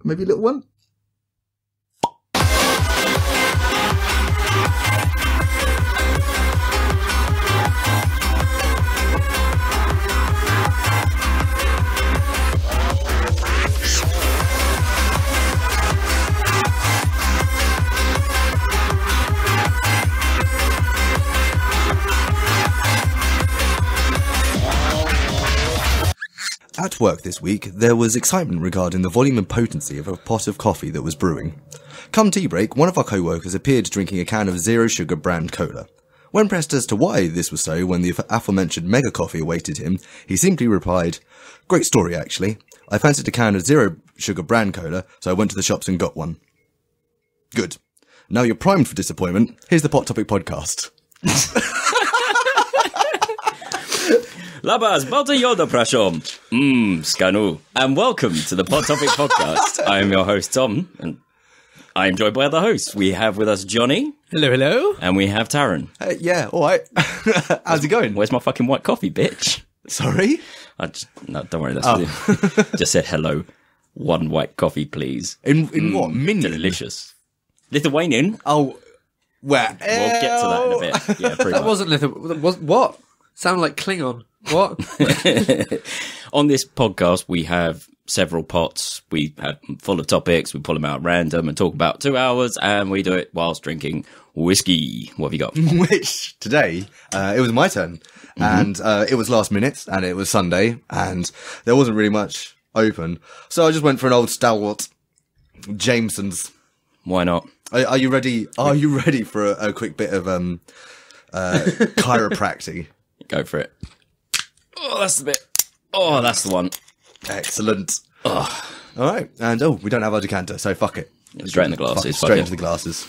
maybe a little one. At work this week, there was excitement regarding the volume and potency of a pot of coffee that was brewing. Come tea break, one of our co-workers appeared drinking a can of zero sugar brand cola. When pressed as to why this was so when the aforementioned mega coffee awaited him, he simply replied, "Great story actually. I fancied a can of zero sugar brand cola, so I went to the shops and got one." Good. Now you're primed for disappointment. Here's the Pot Topic podcast. Labas, bardzo jodo praszam. Skanu. And welcome to the Pot Topic podcast. I am your host, Tom, and I am joined by other hosts. We have with us Johnny. Hello, hello. And we have Taryn. Yeah, alright. How's it going? Where's my fucking white coffee, bitch? Sorry? No, don't worry, that's just said hello. One white coffee, please. In what? Minion? Delicious. Lithuanian. Oh, where? We'll get to that in a bit. Yeah, pretty That much. wasn't Lithuanian. What? Sounded like Klingon. What? On this podcast, we have several pots. We have full of topics. We pull them out random and talk about 2 hours, and we do it whilst drinking whiskey. What have you got? Which, today, it was my turn. And it was last minute, and it was Sunday, and there wasn't really much open. So I just went for an old stalwart Jameson's. Why not? Are you ready? Are you ready for a quick bit of chiropractic? Go for it. Oh, that's the bit. Oh, that's the one. Excellent. Oh. All right. And, we don't have our decanter, so fuck it. Straight in the glasses. Straight into the glasses.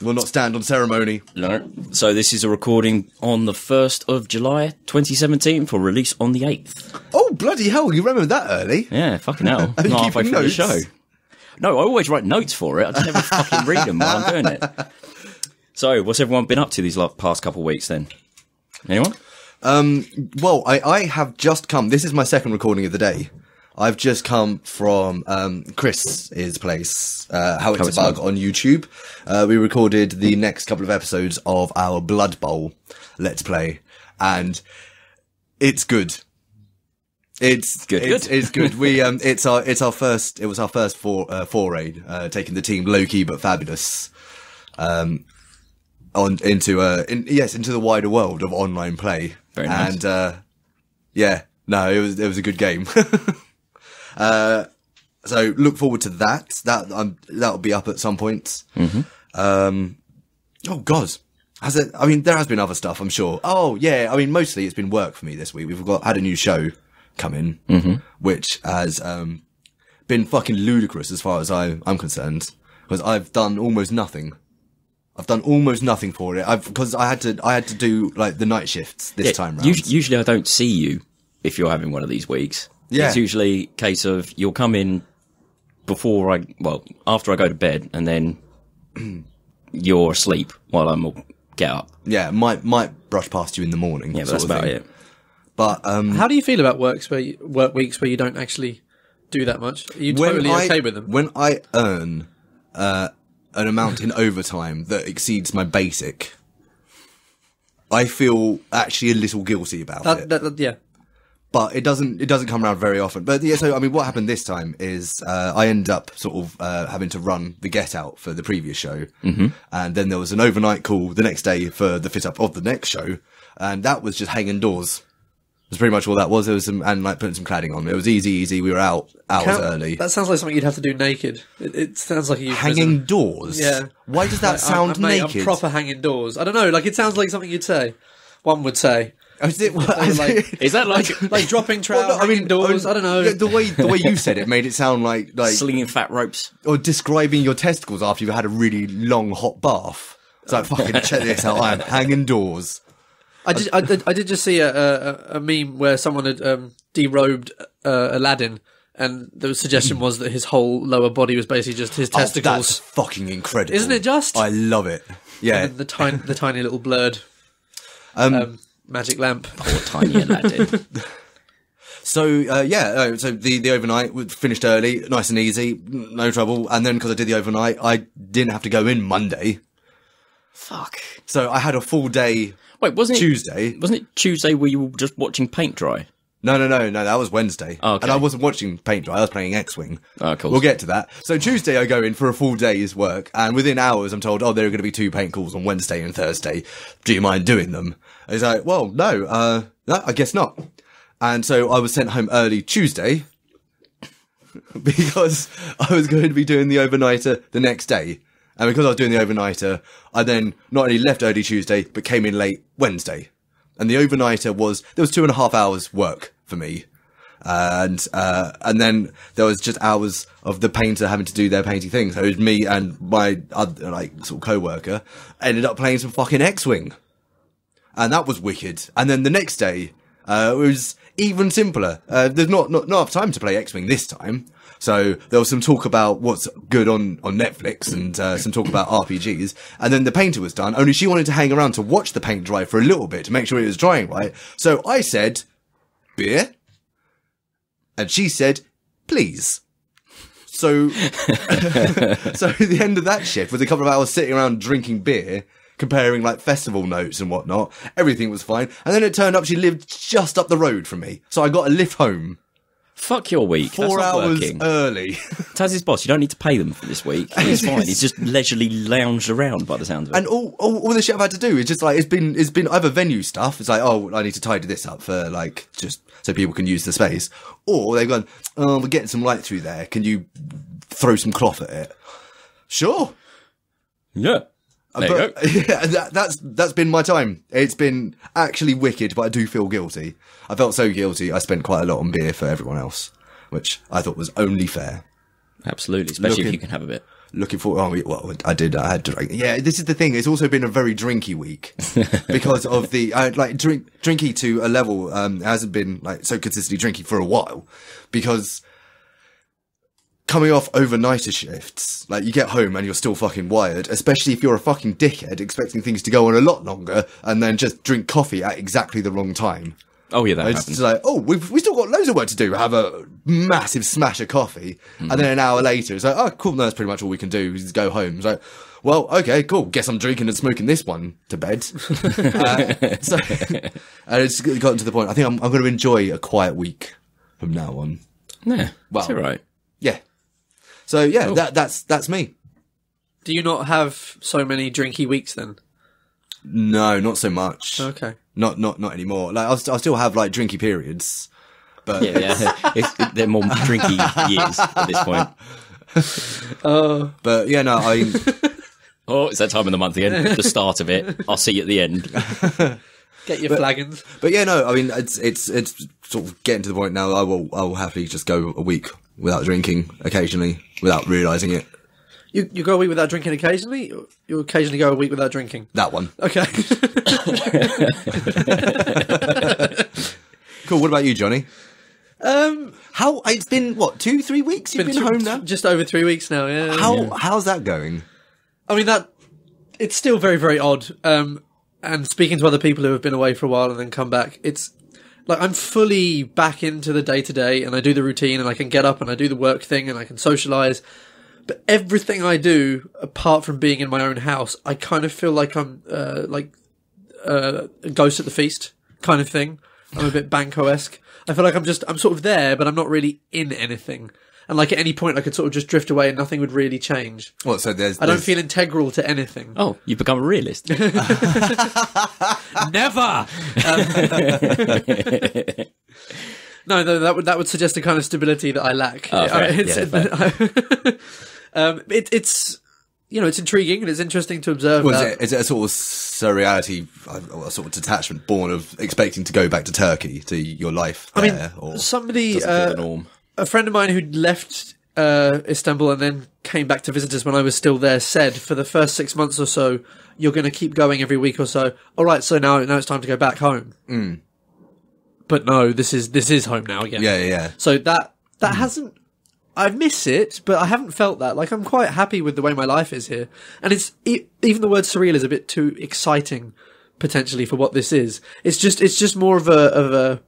We'll not stand on ceremony. No. So this is a recording on the 1st of July, 2017, for release on the 8th. Oh, bloody hell. You remember that early? Yeah, fucking hell. Are you Not halfway keeping through the notes? show. No, I always write notes for it. I just never fucking read them while I'm doing it. So, what's everyone been up to these past couple of weeks then? Anyone? Well, I have just come. This is my second recording of the day. I've just come from Chris's place, Howitzerbug on YouTube. We recorded the next couple of episodes of our Blood Bowl Let's Play, and it's good. It's good. It's good. We it was our first foray, taking the team low key but fabulous, into the wider world of online play. Very nice. And it was a good game. So look forward to that. That'll be up at some point. Oh God. There has been other stuff, I'm sure. Oh yeah. Mostly it's been work for me this week. We've had a new show come in, which has, been fucking ludicrous as far as I'm concerned, because I've done almost nothing. I've done almost nothing for it. Because I had to do like the night shifts this time round. Usually I don't see you if you're having one of these weeks. Yeah. It's usually a case of you'll come in after I go to bed, and then you're asleep while I'm get up. Yeah, might brush past you in the morning. Yeah, but that's about it. But How do you feel about work weeks where you don't actually do that much? Are you totally okay with them? When I earn an amount in overtime that exceeds my basic, I feel actually a little guilty about it. Yeah. But it doesn't come around very often. But yeah, so what happened this time is I ended up sort of having to run the get out for the previous show, and then there was an overnight call the next day for the fit up of the next show, and that was just hanging doors. That's pretty much all that was. There was putting some cladding on. It was easy. We were out hours early. That sounds like something you'd have to do naked. It sounds like hanging doors. Yeah. Why does that sound naked? I'm proper hanging doors. I don't know. Like, it sounds like something you'd say. One would say. Is that like dropping trout, hanging doors? I don't know. Yeah, the way you said it made it sound like slinging fat ropes, or describing your testicles after you've had a really long hot bath. It's like, fucking check this out. I'm hanging doors. I did just see a meme where someone had derobed Aladdin, and the suggestion was that his whole lower body was basically just his testicles. That's fucking incredible, isn't it? Just I love it. Yeah, and the tiny little blurred magic lamp. Poor tiny Aladdin. So so the overnight finished early, nice and easy, no trouble. And then because I did the overnight, I didn't have to go in Monday. Fuck. So I had a full day. Wait, wasn't Tuesday? Wasn't it Tuesday where you were just watching paint dry? No, that was Wednesday. Oh, okay. And I wasn't watching paint dry, I was playing X-Wing. Oh, cool. We'll get to that. So Tuesday I go in for a full day's work, and within hours I'm told, there are going to be 2 paint calls on Wednesday and Thursday. Do you mind doing them? And it's like, well, no, I guess not. And so I was sent home early Tuesday, because I was going to be doing the overnighter the next day. And because I was doing the overnighter, I then not only left early Tuesday, but came in late Wednesday. And the overnighter there was 2.5 hours work for me. And then there was just hours of the painter having to do their painting thing. So it was me and my other, sort of co-worker ended up playing some fucking X-Wing. And that was wicked. And then the next day, it was even simpler. There's not enough time to play X-Wing this time. So there was some talk about what's good on Netflix and some talk about RPGs. And then the painter was done, only she wanted to hang around to watch the paint dry for a little bit to make sure it was drying right. So I said, beer? And she said, please. So, so the end of that shift was a couple of hours sitting around drinking beer, comparing festival notes and whatnot. Everything was fine. And then it turned up she lived just up the road from me. So I got a lift home. Fuck your week. 4 hours early. Taz's boss, you don't need to pay them for this week. It's fine. He's just leisurely lounged around by the sound of it. And all the shit I've had to do is just it's been either venue stuff. It's I need to tidy this up for just so people can use the space. Or they've gone, we're getting some light through there. Can you throw some cloth at it? Sure. Yeah. There you go. Yeah, that's been my time. It's been actually wicked, but I do feel guilty. I felt so guilty. I spent quite a lot on beer for everyone else, which I thought was only fair. Absolutely, especially if you can have a bit. Looking for I did. I had to drink. Yeah, this is the thing. It's also been a very drinky week because of the drinky to a level. Hasn't been so consistently drinky for a while because. Coming off overnighter shifts, you get home and you're still fucking wired, especially if you're a fucking dickhead expecting things to go on a lot longer and then just drink coffee at exactly the wrong time. Oh, yeah, that it's happens. We've still got loads of work to do. Have a massive smash of coffee. And then an hour later, it's cool, no, that's pretty much all we can do is go home. It's well, okay, cool. Guess I'm drinking and smoking this one to bed. And it's gotten to the point, I think I'm going to enjoy a quiet week from now on. Yeah, that's all right. Yeah. So yeah, cool. That's me. Do you not have so many drinky weeks then? No, not so much. Okay. Not anymore. I'll still have drinky periods, but they're more drinky years at this point. But yeah, no, it's that time of the month again. The start of it. I'll see you at the end. Get your flagons. But yeah, no, I mean it's sort of getting to the point now. I will happily just go a week without drinking occasionally, without realising it. You go a week without drinking occasionally? You occasionally go a week without drinking? That one. Okay. Cool, what about you, Johnny? How, it's been, 2-3 weeks you've been home now? Just over 3 weeks now, yeah. How's that going? I mean, it's still very, very odd. And speaking to other people who have been away for a while and then come back, it's I'm fully back into the day-to-day and I do the routine and I can get up and I do the work thing and I can socialise. But everything I do, apart from being in my own house, I kind of feel like I'm a ghost at the feast kind of thing. I'm a bit Banco-esque. I feel like I'm sort of there, but I'm not really in anything. And at any point I could sort of just drift away and nothing would really change. Well, so I don't feel integral to anything. Oh, you've become a realist. Never! No, that would suggest a kind of stability that I lack. It's it's intriguing and it's interesting to observe. Well, is it a sort of surreality, a sort of detachment born of expecting to go back to Turkey, to your life there? I mean, somebody, a friend of mine who left Istanbul and then came back to visit us when I was still there said for the first 6 months or so, you're going to keep going every week or so. All right, so now it's time to go back home. Mm. But no, this is home now again. Yeah. So that hasn't. I miss it, but I haven't felt that. I'm quite happy with the way my life is here, and even the word surreal is a bit too exciting potentially for what this is. It's just more of a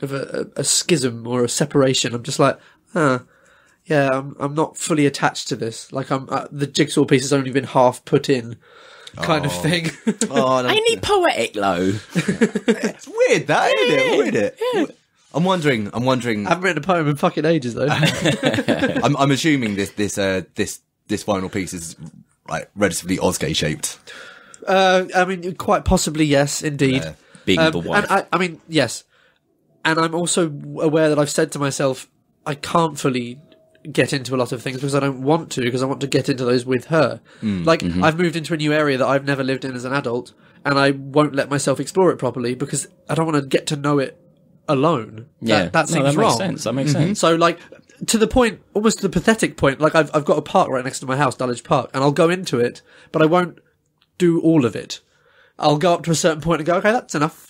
a schism or a separation. I'm just like, yeah, I'm not fully attached to this. Like the jigsaw piece has only been half put in, kind of thing. Ain't he poetic, though? It's weird, that, isn't it? Weird, it. Yeah. I'm wondering. I haven't written a poem in fucking ages, though. I'm assuming this final piece is like relatively Osgay shaped. I mean, quite possibly, yes, indeed. Being the wife. And I mean, yes. And I'm also aware that I've said to myself, I can't fully get into a lot of things because I don't want to, because I want to get into those with her. I've moved into a new area that I've never lived in as an adult, and I won't let myself explore it properly because I don't want to get to know it alone. That seems wrong. That makes sense. So, like, to the point, almost to the pathetic point, like I've got a park right next to my house, Dulwich Park, and I'll go into it, but I won't do all of it. I'll go up to a certain point and go, okay, that's enough.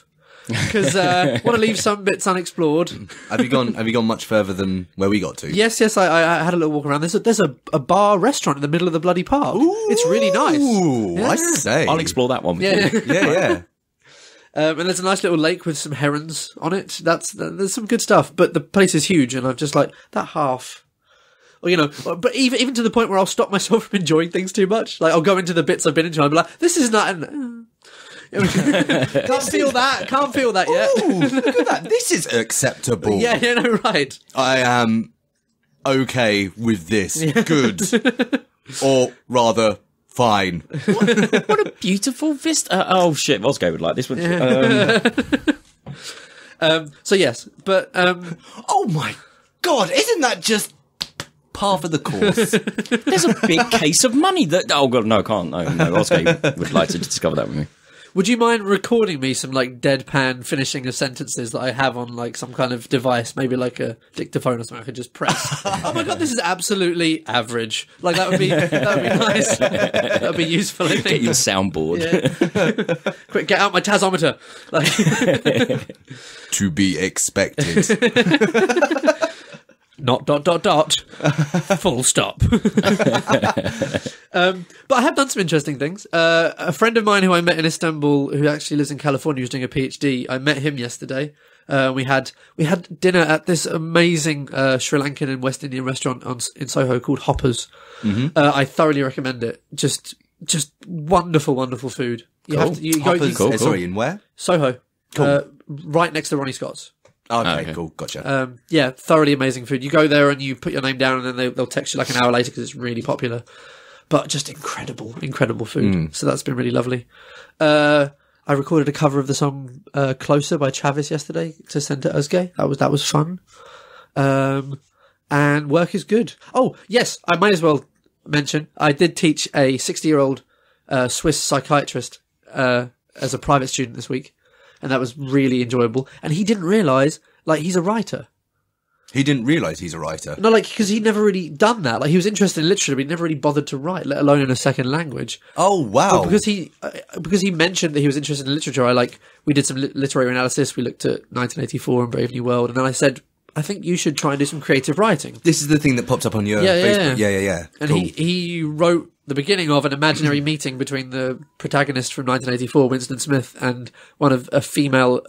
Because I want to leave some bits unexplored. Have you gone much further than where we got to? Yes, I had a little walk around. There's a bar restaurant in the middle of the bloody park. Ooh, it's really nice. I say. I'll explore that one. Yeah. And there's a nice little lake with some herons on it. There's some good stuff. But the place is huge, and I'm just like, that half. Or, you know, but even to the point where I'll stop myself from enjoying things too much. Like, I'll go into the bits I've been into, and I'll be like, this is not... Can't feel that yet. Ooh, look at that. This is acceptable. Yeah, no, right. I am okay with this. Good. Or rather, fine. What a beautiful vista. Oh, shit. Osgay would like this one. So, yes, but... oh, my God. Isn't that just par for the course? There's a big case of money that... Oh, God, no, I can't. No, Osgay would like to discover that with me. Would you mind recording me some, like, deadpan finishing of sentences that I have on, like, some kind of device, maybe like a dictaphone or something I could just press? Oh my God, this is absolutely average. Like, that would be nice. That would be useful, I think. Get your soundboard. Yeah. Quick, get out my Tazometer. Like... To be expected. Not ... Full stop. But I have done some interesting things. A friend of mine who I met in Istanbul, who actually lives in California, who's doing a PhD, I met him yesterday. We had dinner at this amazing Sri Lankan and West Indian restaurant in Soho called Hoppers. I thoroughly recommend it. Just wonderful, wonderful food. Hoppers, sorry, in where? Soho. Cool. Right next to Ronnie Scott's. Okay, cool, gotcha. Yeah, thoroughly amazing food. You go there and you put your name down, and then they'll text you like an hour later because it's really popular. But just incredible food. So that's been really lovely. I recorded a cover of the song "Closer" by Travis yesterday to send to Osgay. That was fun. And work is good. Oh yes, I might as well mention I did teach a 60-year-old Swiss psychiatrist as a private student this week. And that was really enjoyable. And he didn't realise, like, he's a writer. He didn't realise he's a writer? No, like, because he'd never really done that. Like, he was interested in literature, but he never really bothered to write, let alone in a second language. Oh, wow. But because he mentioned that he was interested in literature, we did some literary analysis. We looked at 1984 and Brave New World. And then I said, I think you should try and do some creative writing. This is the thing that popped up on your Facebook. Yeah. And cool. he wrote the beginning of an imaginary meeting between the protagonist from 1984, Winston Smith, and a female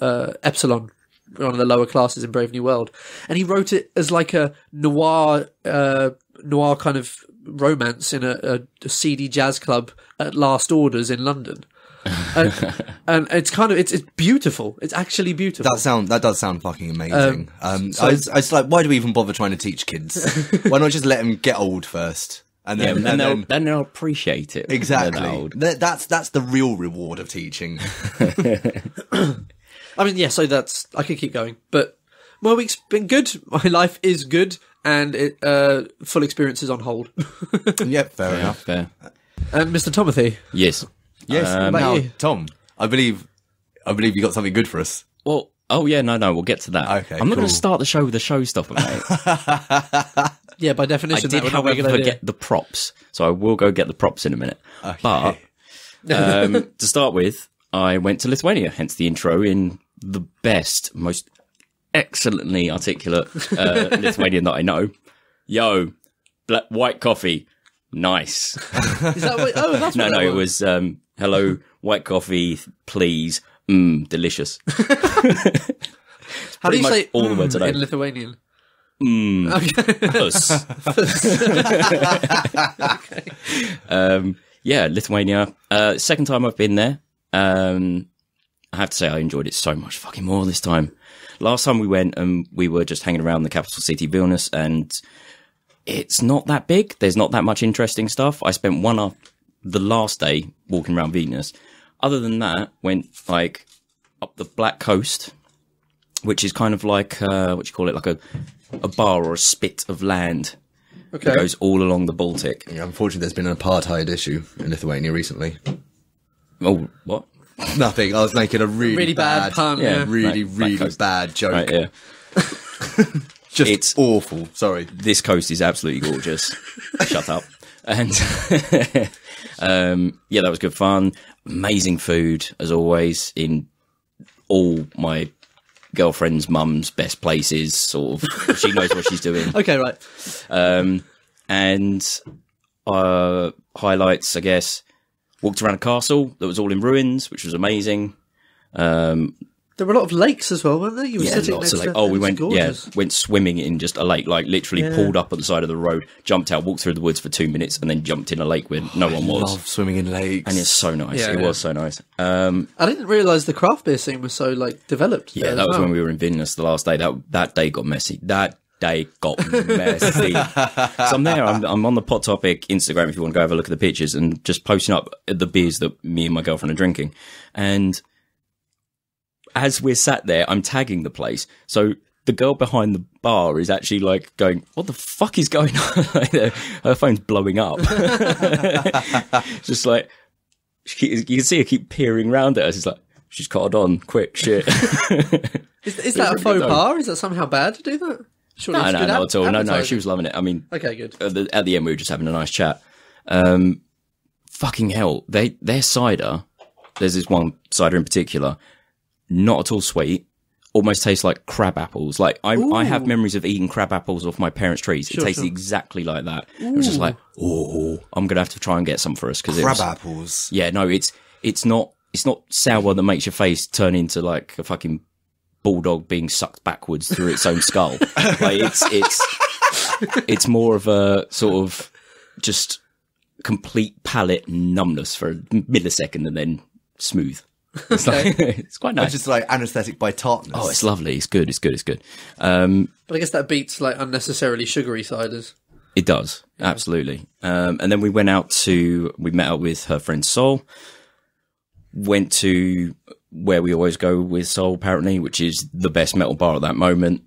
Epsilon, one of the lower classes in Brave New World. And he wrote it as like a noir kind of romance in a seedy jazz club at Last Orders in London. And it's kind of it's beautiful. It's actually beautiful. That does sound fucking amazing. I was like, why do we even bother trying to teach kids? Why not just let them get old first? And then they'll appreciate it. Exactly. That's the real reward of teaching. I mean, yeah. So I could keep going, but my week's been good. My life is good, and full experiences on hold. Yep, fair enough. Fair. And Mr. Tomothy. Yes. Now, Tom, I believe you got something good for us. Well, oh yeah, no, we'll get to that. Okay, I'm not going to start the show with a showstopper, mate. Yeah, by definition, I did, however, forget the props, so I will go get the props in a minute. Okay. But to start with, I went to Lithuania, hence the intro in the best, most excellently articulate Lithuanian that I know. Yo, white coffee, nice. Is that what? Oh, that's what no. It was hello, white coffee, please. Delicious. It's How do you say all the words I know. in Lithuanian? Us. Okay. Yeah, Lithuania. Second time I've been there. I have to say I enjoyed it so much fucking more this time. Last time we went and we were just hanging around the capital city, Vilnius, and it's not that big. There's not that much interesting stuff. I spent the last day walking around Vilnius. Other than that, went like up the Black Coast, which is kind of like what do you call it, like a bar or a spit of land. Okay. That goes all along the Baltic. Yeah, unfortunately, there's been an apartheid issue in Lithuania recently. Oh, what? Nothing. I was making a really bad pun. Yeah, really bad joke. Right, yeah. It's awful. Sorry. This coast is absolutely gorgeous. Shut up. And yeah, that was good fun. Amazing food, as always, in all my girlfriend's mum's best places. Sort of, she knows what she's doing. Okay, right. And highlights, I guess. Walked around a castle that was all in ruins, which was amazing. There were a lot of lakes as well, weren't there? You were sitting lots of next lakes. to Oh, we went gorgeous. went swimming in just a lake, like literally pulled up at the side of the road, jumped out, walked through the woods for 2 minutes, and then jumped in a lake where no one was. I love swimming in lakes. And it's so nice. Yeah, it was so nice. I didn't realise the craft beer scene was so like developed. Yeah, that was when we were in Vilnius the last day. That day got messy. That day got messy. So I'm there. I'm on the Pot Topic Instagram if you want to go have a look at the pictures and just posting up the beers that me and my girlfriend are drinking. And as we're sat there, I'm tagging the place. So the girl behind the bar is actually like going, what the fuck is going on? Her phone's blowing up. Just like, you can see her keep peering around at us. It's like, she's caught on, quick, shit. Is that a faux pas? Is that somehow bad to do that? Surely No, it's good not at all. No, advertising. she was loving it. I mean, Okay, good. at the end, we were just having a nice chat. Fucking hell. Their cider, there's this one cider in particular, not at all sweet, almost tastes like crab apples. Like, I have memories of eating crab apples off my parents' trees. It tasted exactly like that. It was just like, I'm going to have to try and get some for us. Crab apples. Yeah, no, it's not sour that makes your face turn into like a fucking bulldog being sucked backwards through its own skull. Like it's more of a sort of just complete palate numbness for a millisecond and then smooth. It's like, it's quite nice. It's just like anaesthetic by tartness. Oh, it's lovely. It's good. But I guess that beats like unnecessarily sugary ciders. It does. Absolutely. And then we met up with her friend Sol, went to where we always go with Sol, apparently, which is the best metal bar at that moment.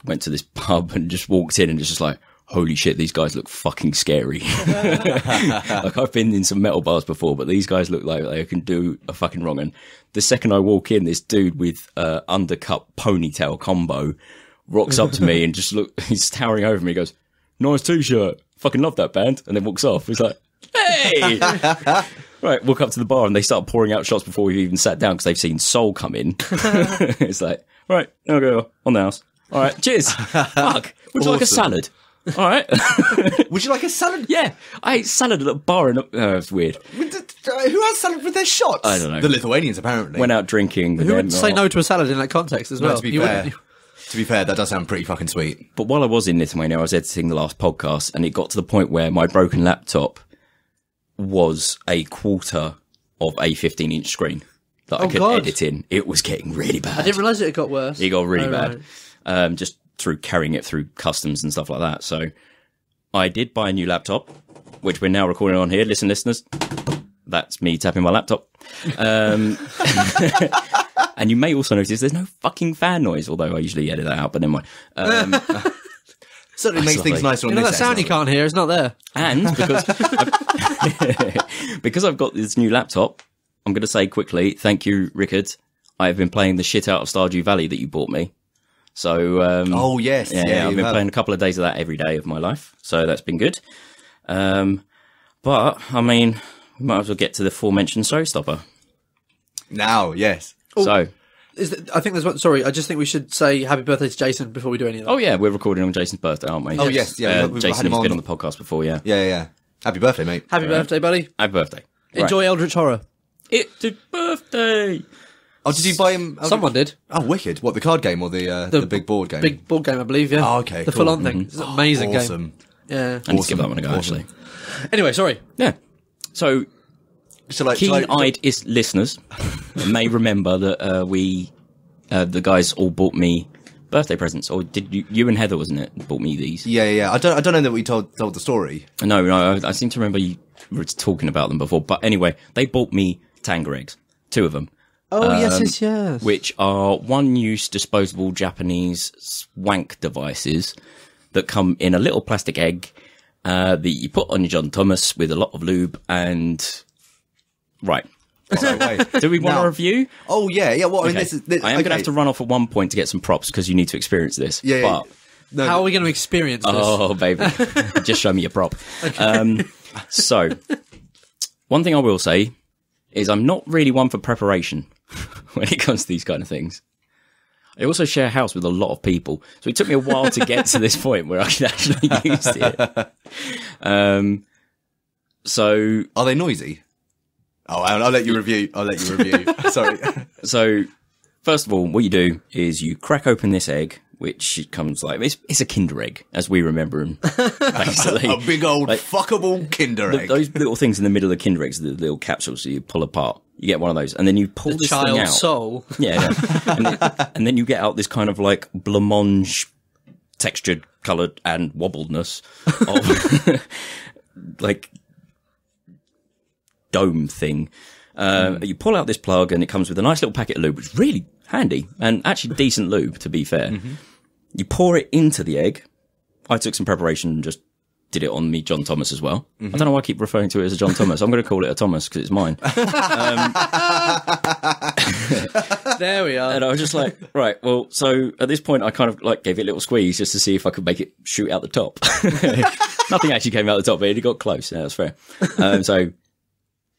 Went to this pub and just walked in and just like, holy shit, these guys look fucking scary. Like, I've been in some metal bars before, but these guys look like they can do a fucking wrong. And the second I walk in, this dude with undercut ponytail combo rocks up to me and he's towering over me. He goes, nice t-shirt. Fucking love that band. And then walks off. He's like, hey! Right, walk up to the bar and they start pouring out shots before we've even sat down because they've seen Soul come in. It's like, right, now go on the house. All right, cheers. Fuck. Would you like a salad? All right. Would you like a salad? Yeah, I ate salad at a bar and it's weird. Who has salad with their shots? I don't know. The Lithuanians, apparently. Went out drinking. Who would say no to a salad in that context as well? To be fair, that does sound pretty fucking sweet. But while I was in Lithuania, I was editing the last podcast and it got to the point where my broken laptop was a quarter of a 15-inch screen that I could edit in. It was getting really bad. I didn't realise it got worse. It got really bad. Right. Just through carrying it through customs and stuff like that. So I did buy a new laptop, which we're now recording on here. Listen, listeners, that's me tapping my laptop. And you may also notice there's no fucking fan noise, although I usually edit that out, but never mind. Certainly makes things nicer on this this that sound you can't hear is not there. And because I've got this new laptop, I'm going to say quickly, thank you, Rickard. I have been playing the shit out of Stardew Valley that you bought me. So, oh yes, yeah, I've been playing a couple of days of that every day of my life. So that's been good. But I mean, we might as well get to the aforementioned showstopper. Now, yes. So, I think there's one. Sorry, I just think we should say happy birthday to Jason before we do any of that. Oh yeah, we're recording on Jason's birthday, aren't we? Oh yes, yeah. Jason has been on the podcast before, yeah. Yeah. Happy birthday, mate. Happy birthday, buddy. Happy birthday. Enjoy Eldritch Horror. It's a birthday. Oh, did you buy him? Someone did. Oh, wicked! What, the card game or the big board game? Big board game, I believe. Yeah. Oh, okay. The cool. full-on thing. It's an amazing Awesome. game. Yeah. I need to give that one a go, actually. Anyway, sorry. Yeah. So, keen-eyed listeners may remember that the guys all bought me birthday presents, or did you and Heather, wasn't it, bought me these? Yeah. I don't know that we told the story. No, I seem to remember you were talking about them before. But anyway, they bought me Tanga eggs, 2 of them. Oh, yes. Which are one-use disposable Japanese swank devices that come in a little plastic egg that you put on your John Thomas with a lot of lube and... Right. Do we want a review? Oh, yeah. Well, I mean, I am going to have to run off at one point to get some props because you need to experience this. Yeah. But No. How are we going to experience this? Oh, baby. Just show me your prop. Okay. So, one thing I will say is I'm not really one for preparation when it comes to these kind of things. I also share a house with a lot of people, so it took me a while to get to this point where I could actually use it. So, are they noisy? Oh, I'll let you review. Sorry. So, first of all, what you do is you crack open this egg, which comes like it's a Kinder egg, as we remember them. Basically, a big old fuckable Kinder egg. Those little things in the middle of the Kinder eggs, the little capsules that you pull apart. You get one of those, and then you pull this thing out. Child soul. Yeah. And then you get out this kind of like blancmange textured, coloured, and wobbledness of like dome thing. You pull out this plug, and it comes with a nice little packet of lube, which is really handy and actually decent lube, to be fair. Mm-hmm. You pour it into the egg. I took some preparation and just did it on me John Thomas as well. Mm-hmm. I don't know why I keep referring to it as a John Thomas. I'm going to call it a Thomas because it's mine. There we are. And I was just like, right, well, so at this point I kind of like gave it a little squeeze just to see if I could make it shoot out the top. Nothing actually came out the top, but it got close. Yeah, that's fair. So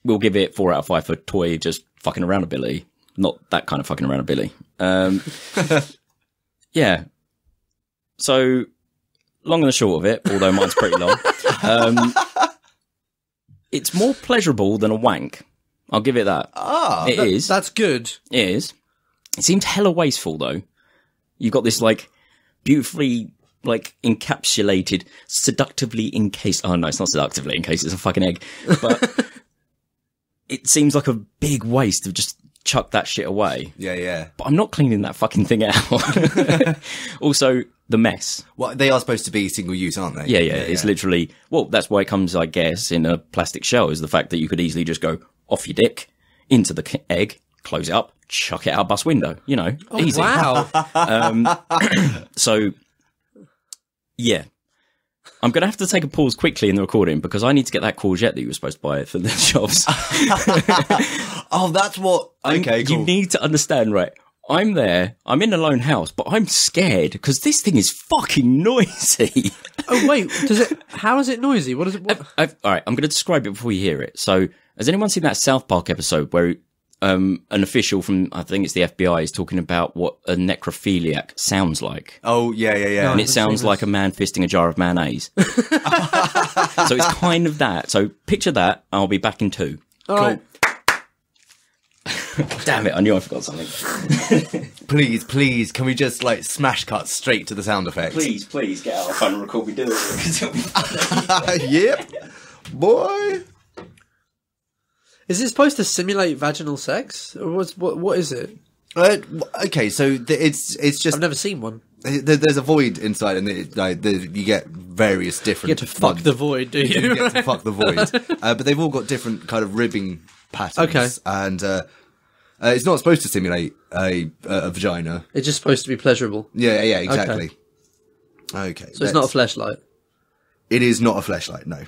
we'll give it 4 out of 5 for toy just fucking around ability. Not that kind of fucking around ability. Yeah. So, long and the short of it, although mine's pretty long, it's more pleasurable than a wank. I'll give it that. It is. That's good. It is. It seems hella wasteful, though. You've got this, like, beautifully, like, encapsulated, seductively encased... Oh, no, it's not seductively encased. It's a fucking egg. But it seems like a big waste to just chuck that shit away. Yeah. But I'm not cleaning that fucking thing out. Also, the mess. Well, they are supposed to be single use, aren't they? Yeah. It's literally... Well, that's why it comes, I guess, in a plastic shell, is the fact that you could easily just go off your dick, into the egg, close it up, chuck it out bus window. You know, easy. Wow. So, yeah. I'm going to have to take a pause quickly in the recording because I need to get that courgette that you were supposed to buy for the shops. Oh, that's what... Okay, cool. You need to understand, right? I'm there, I'm in a lone house, but I'm scared because this thing is fucking noisy. Oh, wait, how is it noisy? What is it? What? All right, I'm going to describe it before you hear it. So, has anyone seen that South Park episode where an official from, I think it's the FBI, is talking about what a necrophiliac sounds like? Oh, yeah. No, and it sounds like a man fisting a jar of mayonnaise. So it's kind of that. So picture that, I'll be back in 2. All right. Damn it, I knew I forgot something. Please, can we just, like, smash cut straight to the sound effects? Please, get out our phone and record me doing it, because it'll be funny. Yep. Boy. Is it supposed to simulate vaginal sex? Or what is it? Okay, so it's just... I've never seen one. There's a void inside, and you get various different... You get to fuck the void, do you? You get to fuck the void. But they've all got different kind of ribbing patterns. Okay. And it's not supposed to simulate a vagina. It's just supposed to be pleasurable. Yeah, exactly. Okay. So it's not a fleshlight. It is not a fleshlight, no.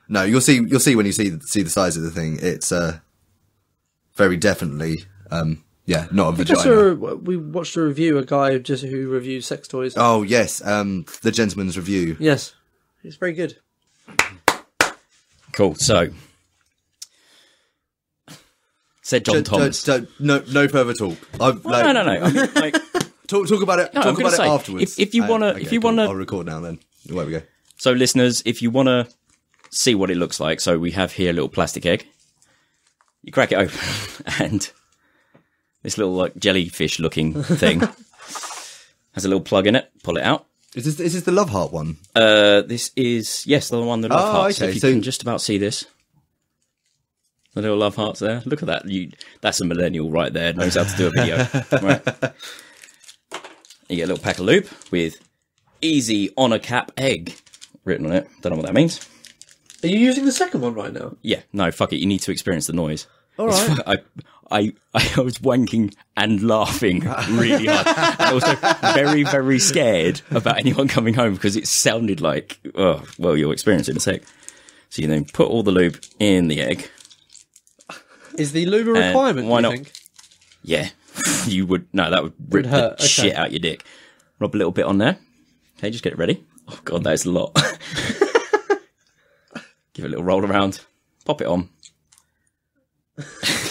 No, you'll see when you see the size of the thing. It's very definitely not a vagina. We watched a review, a guy who reviews sex toys. Oh yes, the Gentleman's Review. Yes, it's very good. Cool. So, said John Thomas. No further talk. No. I mean, like, talk about it. No, talk about it afterwards. If you wanna, I'll record now. Then there we go. So, listeners, if you wanna see what it looks like, so we have here a little plastic egg. You crack it open, and This little like jellyfish looking thing has a little plug in it. Pull it out. Is this the love heart one? This is the one that love hearts. Okay, If you can just about see this. The little love hearts there. Look at that. That's a millennial right there. Knows how to do a video. Right. You get a little pack of lube with "Easy on a cap egg" written on it. Don't know what that means. Are you using the second one right now? Yeah. No, fuck it. You need to experience the noise. All right. I was wanking and laughing really hard. And also very, very scared about anyone coming home because it sounded like, oh, well, you'll experience it in a sec. So you then put all the lube in the egg. Is the lube a requirement, why do not? you think? Yeah. You would, no, that would rip hurt. the shit out your dick. Rub a little bit on there. Okay, just get it ready. Oh, God, that is a lot. Give it a little roll around. Pop it on.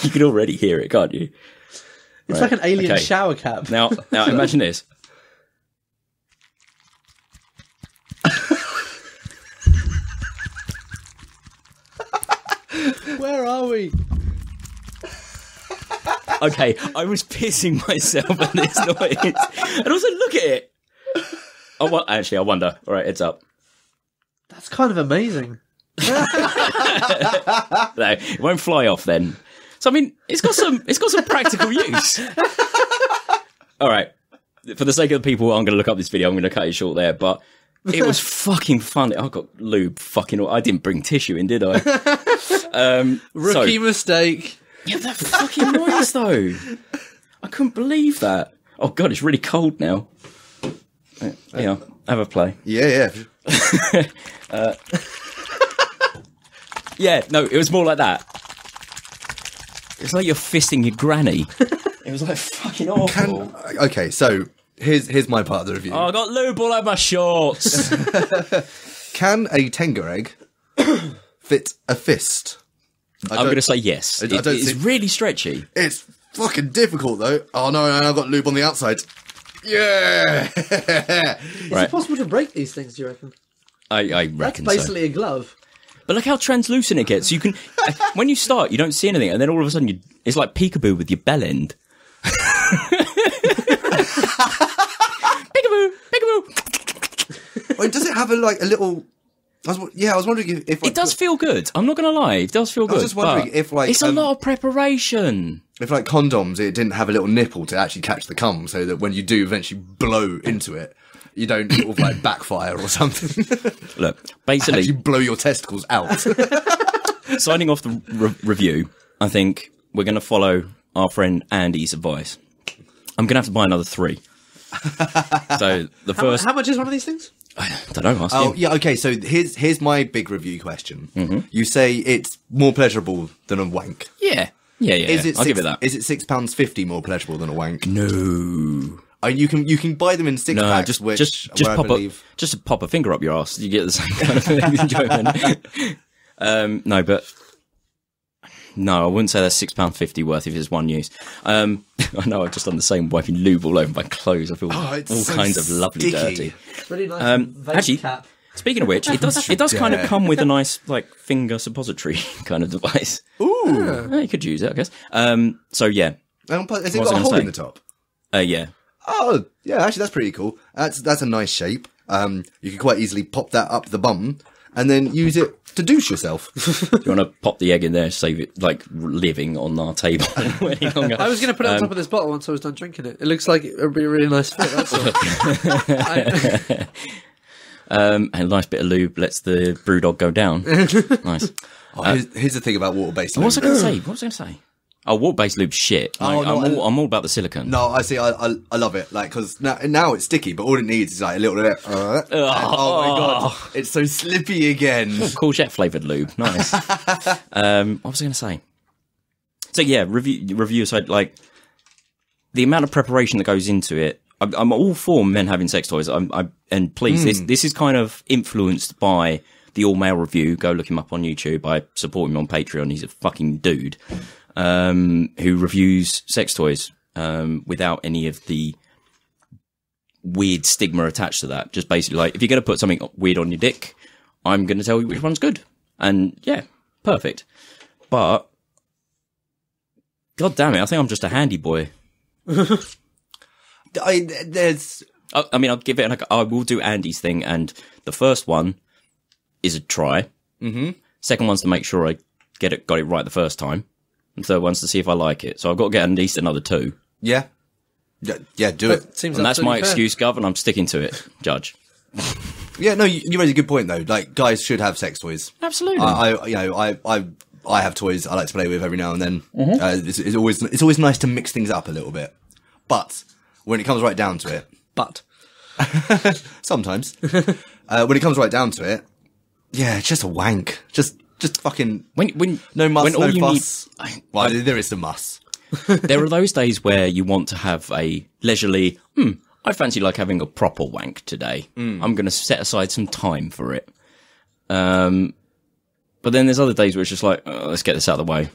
You can already hear it, can't you? It's like an alien shower cap. Now imagine this. Where are we? Okay, I was pissing myself at this noise. And also, look at it. Actually, I wonder. All right, heads up. That's kind of amazing. No, it won't fly off then. So I mean, it's got some practical use. All right, for the sake of the people, I'm going to look up this video. I'm going to cut it short there, but it was fucking funny. I got lube fucking. I didn't bring tissue in, did I? Rookie mistake. Yeah, that fucking noise though. I couldn't believe that. Oh God, it's really cold now. Yeah, have a play. Yeah. Yeah, no, it was more like that. It's like you're fisting your granny. It was like fucking awful. Okay, so here's my part of the review. Oh, I got lube all over my shorts. Can a Tenga egg fit a fist? I'm going to say yes. It's really stretchy. It's fucking difficult though. Oh no, I've got lube on the outside. Yeah. Is it possible to break these things, do you reckon? I reckon That's basically a glove. But look how translucent it gets. You can, when you start, you don't see anything, and then all of a sudden, it's like peekaboo with your bell end. Peekaboo, peekaboo. Wait, does it have a little? I was wondering if it does feel good. I'm not going to lie, it does feel good. I was just wondering if it's a lot of preparation. If condoms, it didn't have a little nipple to actually catch the cum, so that when you do eventually blow into it, you don't sort of backfire or something. Look, basically, you blow your testicles out. Signing off the review, I think we're going to follow our friend Andy's advice. I'm going to have to buy another 3. So the first, how much is one of these things? I don't know. Ask Oh him. yeah, okay. So here's my big review question. Mm-hmm. You say it's more pleasurable than a wank. Yeah. I'll give it that. Is it £6.50 more pleasurable than a wank? No. You can buy them in 6 packs. Just to pop a finger up your ass, you get the same kind of enjoyment. No, I wouldn't say that's £6.50 worth if it's one use. I know I've just done the same, wiping lube all over my clothes. I feel all kinds of lovely dirty. It's really nice. Actually, cap. speaking of which, it does kind of come with a nice finger suppository kind of device. Ooh, You could use it, I guess. So yeah, has it got a hole in the top? Yeah. Oh, yeah. Actually, that's pretty cool. That's a nice shape. You could quite easily pop that up the bum and then use it to douche yourself. Do you want to pop the egg in there, save it living on our table any longer? I was going to put it on top of this bottle once I was done drinking it. It looks like it would be a really nice fit. That's all. And a nice bit of lube lets the brew dog go down. Nice. Here's the thing about water-based lube. What was I going to say? Oh, water-based lube shit. I'm all about the silicone. No, I see. I love it. Because now it's sticky, but all it needs is a little bit. Oh my god, it's so slippy again. Courgette flavoured lube. Nice. What was I going to say? So yeah, review aside, the amount of preparation that goes into it. I'm all for men having sex toys. And please, this is kind of influenced by the all male review. Go look him up on YouTube. I support him on Patreon. He's a fucking dude. Who reviews sex toys without any of the weird stigma attached to that. Just basically if you're going to put something weird on your dick, I'm going to tell you which one's good. And yeah, perfect. But God damn it, I think I'm just a handy boy. There's. I mean, I'll give it. I will do Andy's thing, and the first one is a try. Mm-hmm. Second one's to make sure I got it right the first time, and third one's to see if I like it. So I've got to get at least another 2. Yeah, do it. Seems And that's my fair. excuse, Gov, and I'm sticking to it, Judge. Yeah, no, you raise a good point though. Like, guys should have sex toys. Absolutely. I have toys I like to play with every now and then. It's always nice to mix things up a little bit. But when it comes right down to it, sometimes when it comes right down to it, yeah, it's just a wank. Just fucking when no muss, when all no you fuss. need, Well, there is some muss. there are those days where you want to have a leisurely. I fancy like having a proper wank today. I'm going to set aside some time for it. But then there's other days where it's just like, let's get this out of the way.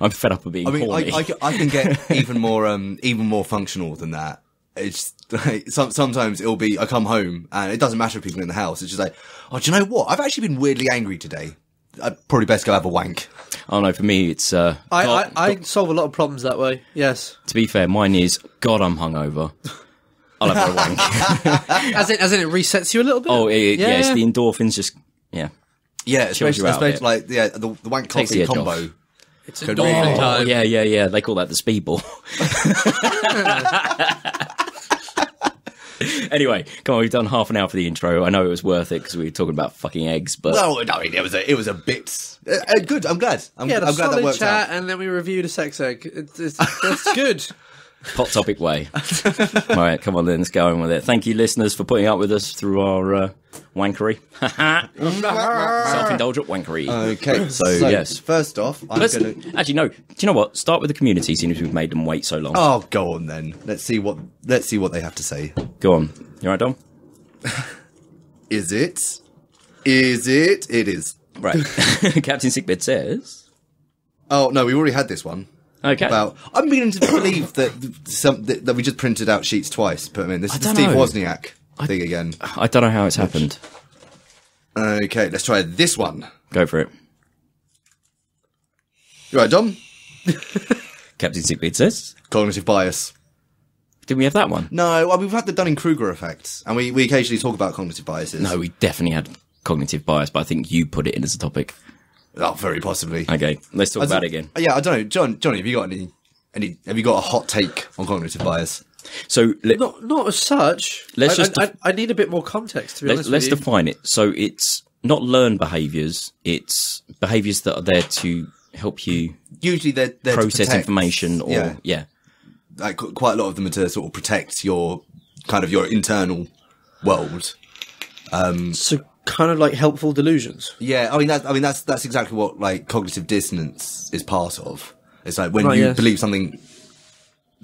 I'm fed up of being horny. I can get even more functional than that. It's like, sometimes it'll be, I come home and it doesn't matter if people are in the house. It's just like, oh, do you know what? I've actually been weirdly angry today. I'd probably best go have a wank. Oh no, for me it's I solve a lot of problems that way. Yes. to be fair, mine is God, I'm hungover. I'll have a wank. As in it resets you a little bit. Oh yeah, it's the endorphins just Yeah, Chills you out a especially bit. like the wank Takes the coffee edge combo. off. It's Could endorphin really- Oh time. yeah. They call that the speedball. Anyway, come on, we've done half an hour for the intro. I know it was worth it because we were talking about fucking eggs, but Well, I mean, it was a bit good. I'm glad. I'm Yeah, glad that solid worked chat, out. and then we reviewed a sex egg. That's good. hot topic way. All right, come on then, let's go on with it. Thank you, listeners, for putting up with us through our wankery. Self-indulgent wankery. Okay, so yes. First off, Actually, no. Do you know what? Start with the community, seeing as we've made them wait so long. Oh, go on then. Let's see what they have to say. Go on. You all right, Dom? Is it? It is. Right. Captain Sickbed says... Oh no, we already had this one. Okay. About, I'm beginning to believe that we just printed out sheets twice. Put them in. This is the don't Steve know. Wozniak thing again. I don't know how it's happened. Okay, let's try this one. Go for it. You right, Dom? Captain Sickbed says... Cognitive bias. Did we have that one? No, well, we've had the Dunning-Kruger effect, and we occasionally talk about cognitive biases. No, we definitely had cognitive bias, but I think you put it in as a topic. Oh, very possibly. Okay, let's talk about it again. Yeah, I don't know, Johnny. Have you got any? Have you got a hot take on cognitive bias? So Not as such. Let's just I need a bit more context, to be honest let's with you. define it. So it's not learned behaviours; it's behaviours that are there to help you Usually they're to process protect- information, or yeah. Like quite a lot of them are to sort of protect your internal world. So kind of like helpful delusions. Yeah, I mean that's exactly what like cognitive dissonance is part of. It's like when Right, you yes. believe something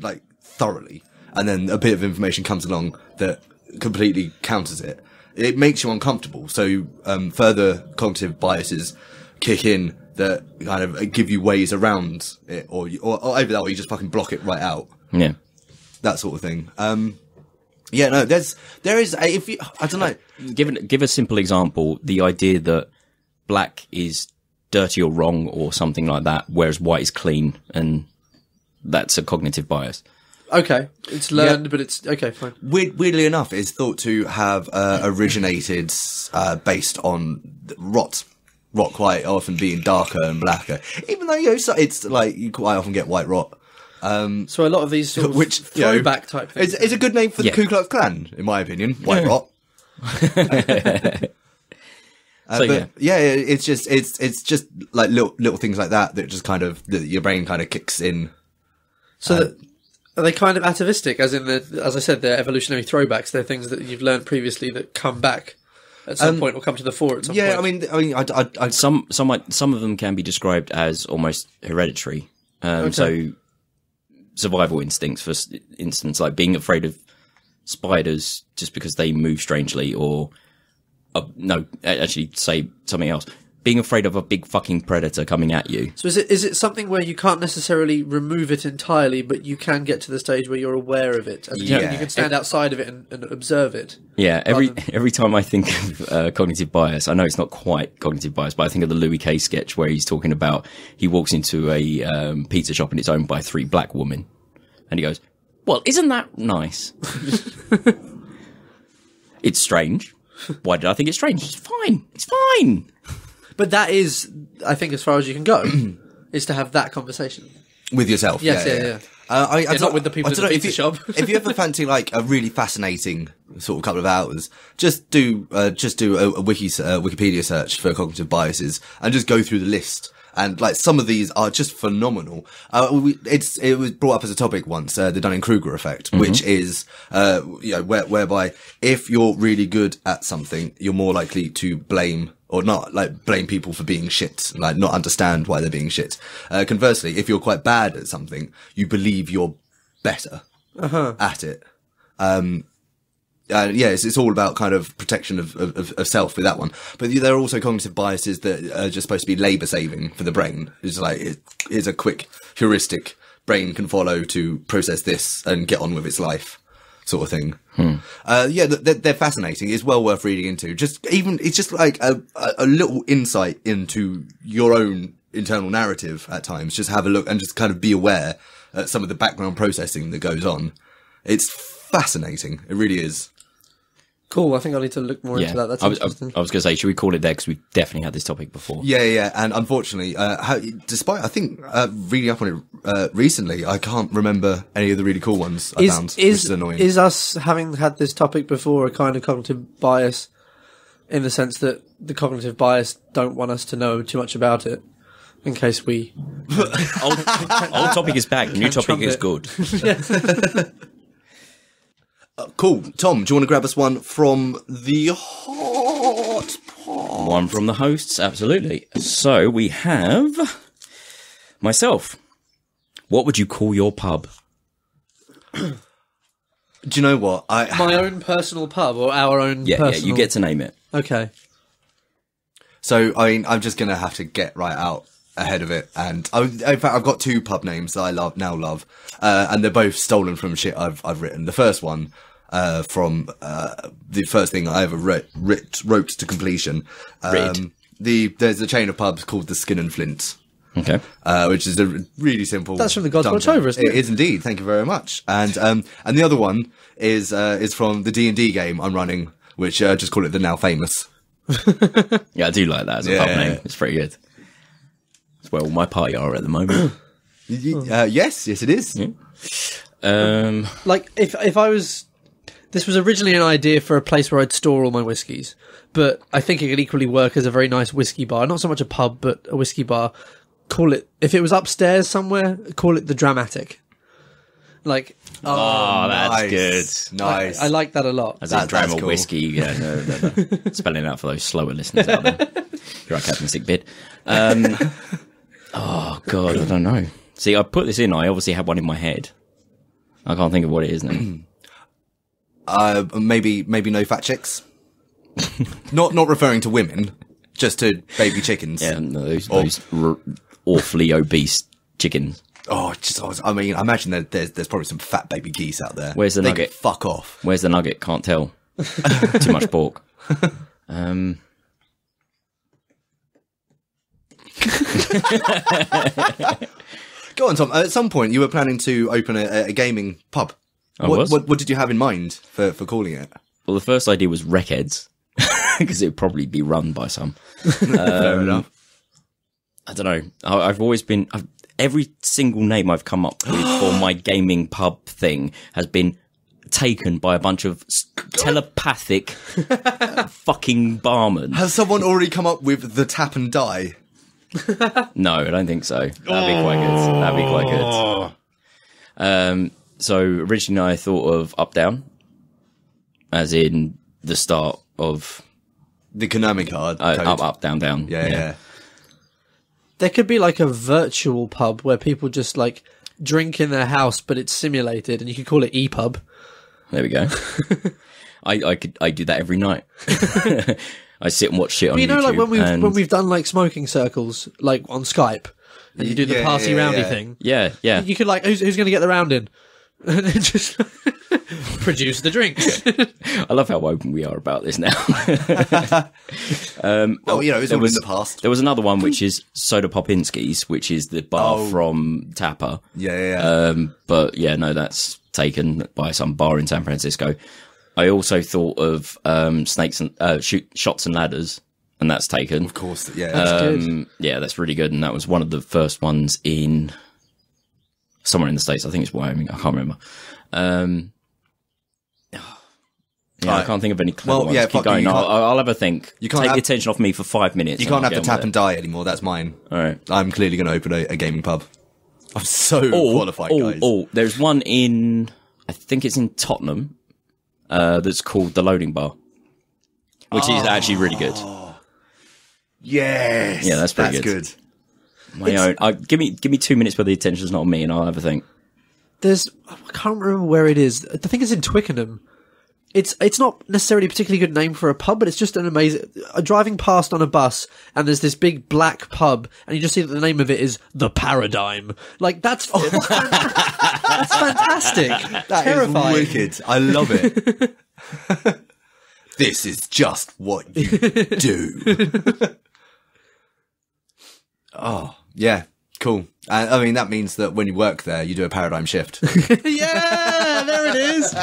like thoroughly, and then a bit of information comes along that completely counters it. It makes you uncomfortable. So further cognitive biases kick in that kind of give you ways around it, or over that way you just fucking block it right out. Yeah. That sort of thing. Yeah, no, there is a, if you, I don't know. Give a simple example. The idea that black is dirty or wrong or something like that, whereas white is clean, and that's a cognitive bias. Okay, it's learned, but it's okay. Fine. Weirdly enough, it's thought to have originated based on rot quite often being darker and blacker. Even though it's like you quite often get white rot. So a lot of these sort of Which throwback type things. It's a good name for the Ku Klux Klan, in my opinion. White rot. It's just like little things like that just kind of that your brain kind of kicks in. So are they kind of atavistic? As in, as I said, they're evolutionary throwbacks. They're things that you've learned previously that come back at some point or come to the fore at some point. I mean, I Some of them can be described as almost hereditary. So survival instincts, for instance, like being afraid of spiders just because they move strangely, or say something else. Being afraid of a big fucking predator coming at you. So is it something where you can't necessarily remove it entirely, but you can get to the stage where you're aware of it? As in you can stand outside of it and observe it. Yeah, every time I think of cognitive bias, I know it's not quite cognitive bias, but I think of the Louis Kay sketch where he's talking about he walks into a pizza shop and it's owned by 3 black women. And he goes, well, isn't that nice? It's strange. Why did I think it's strange? It's fine. It's fine. But that is, I think, as far as you can go, is to have that conversation. With yourself. Yes, yeah. Not with the people at the pizza shop. If you ever fancy like a really fascinating sort of couple of hours, just do a Wikipedia search for cognitive biases and just go through the list. And like some of these are just phenomenal. It was brought up as a topic once, the Dunning-Kruger effect, which is, whereby if you're really good at something, you're more likely to blame people for being shit, like not understand why they're being shit. Conversely, if you're quite bad at something, you believe you're better at it. It's all about kind of protection of self with that one. But there are also cognitive biases that are just supposed to be labour saving for the brain. It's like, here's a quick heuristic brain can follow to process this and get on with its life sort of thing. They're fascinating. It's well worth reading into. It's just like a little insight into your own internal narrative at times. Just have a look and just kind of be aware at some of the background processing that goes on. It's fascinating. It really is. Cool. I think I need to look more into that. That's interesting. I was going to say, should we call it there? Because we've definitely had this topic before. Yeah. And unfortunately, despite, I think, reading up on it recently, I can't remember any of the really cool ones I found, which is annoying. Is us having had this topic before a kind of cognitive bias in the sense that the cognitive bias don't want us to know too much about it in case we... old topic is back. New topic is good. Cool. Tom, do you want to grab us one from the hot pot? One from the hosts, absolutely. So we have myself. What would you call your pub? Do you know what? My own personal pub or our own personal... Yeah, you get to name it. Okay. So, I mean, I'm just going to have to get right out ahead of it. And in fact, I've got two pub names that I now love. And they're both stolen from shit I've written. The first one... from the first thing I ever wrote to completion. There's a chain of pubs called the Skin and Flint. Okay. Which is a really simple. That's from the God's Watch Over, isn't it? It is indeed. Thank you very much. And the other one is from the D&D game I'm running, which just call it the Now Famous. Yeah, I do like that as a pub name. It's pretty good. It's where all my party are at the moment. Yes, it is. Yeah. Like if I was... This was originally an idea for a place where I'd store all my whiskies, but I think it could equally work as a very nice whiskey bar. Not so much a pub, but a whiskey bar. Call it, if it was upstairs somewhere, call it the Dramatic. Like, that's nice. Good. Nice. I like that a lot. As in drama cool. whiskey, no. Spelling it out for those slower listeners out there. You're right, Captain Sick Bid. Oh, God, I don't know. See, I put this in, I obviously had one in my head. I can't think of what it is now. Maybe no fat chicks. not referring to women, just to baby chickens. Yeah, no, those awfully obese chickens. I mean, I imagine that there's probably some fat baby geese out there. Where's the nugget? Fuck off. Where's the nugget? Can't tell. Too much pork. Go on, Tom. At some point, you were planning to open a gaming pub. What did you have in mind for calling it? Well, the first idea was Wreckheads, because it would probably be run by some. Fair enough. I don't know. I've always been... every single name I've come up with for my gaming pub thing has been taken by a bunch of telepathic fucking barmen. Has someone already come up with the Tap and Die? No, I don't think so. That'd be quite good. So originally I thought of Up Down, as in the start of the Konami card. Up, down, down. Yeah. There could be like a virtual pub where people just like drink in their house, but it's simulated, and you could call it ePub. There we go. I do that every night. I sit and watch shit on YouTube. You know, like when we've done like smoking circles, like on Skype, and you do the party roundy thing. Yeah. You could like, who's going to get the round in? And then just produce the drinks. I love how open we are about this now. Well, you know, it's all in the past. There was another one, which is Soda Popinski's, which is the bar from Tapper. Yeah. But yeah, no, that's taken by some bar in San Francisco. I also thought of Snakes and Shots and Ladders, and that's taken. Of course, yeah. That's good. Yeah, that's really good, and that was one of the first ones in somewhere in the States. I think it's Wyoming. I can't remember. Yeah, I can't think of any clever ones. Keep going. I'll have a think. You can't take the attention off me for 5 minutes. You can't have to tap and die anymore. That's mine. All right. I'm clearly going to open a gaming pub. I'm so qualified, guys. There's one in, I think it's in Tottenham, that's called The Loading Bar, which is actually really good. Yes. Yeah, that's pretty good. My own. Give me 2 minutes where the attention's not on me, and I'll have a think. I can't remember where it is. I think it's in Twickenham. It's not necessarily a particularly good name for a pub, but it's just an amazing. Driving past on a bus, and there's this big black pub, and you just see that the name of it is The Paradigm. Like that's that's fantastic. That terrifying. is wicked. I love it. This is just what you do. Oh, yeah. Cool. I mean, that means that when you work there, you do a paradigm shift. Yeah, there it is.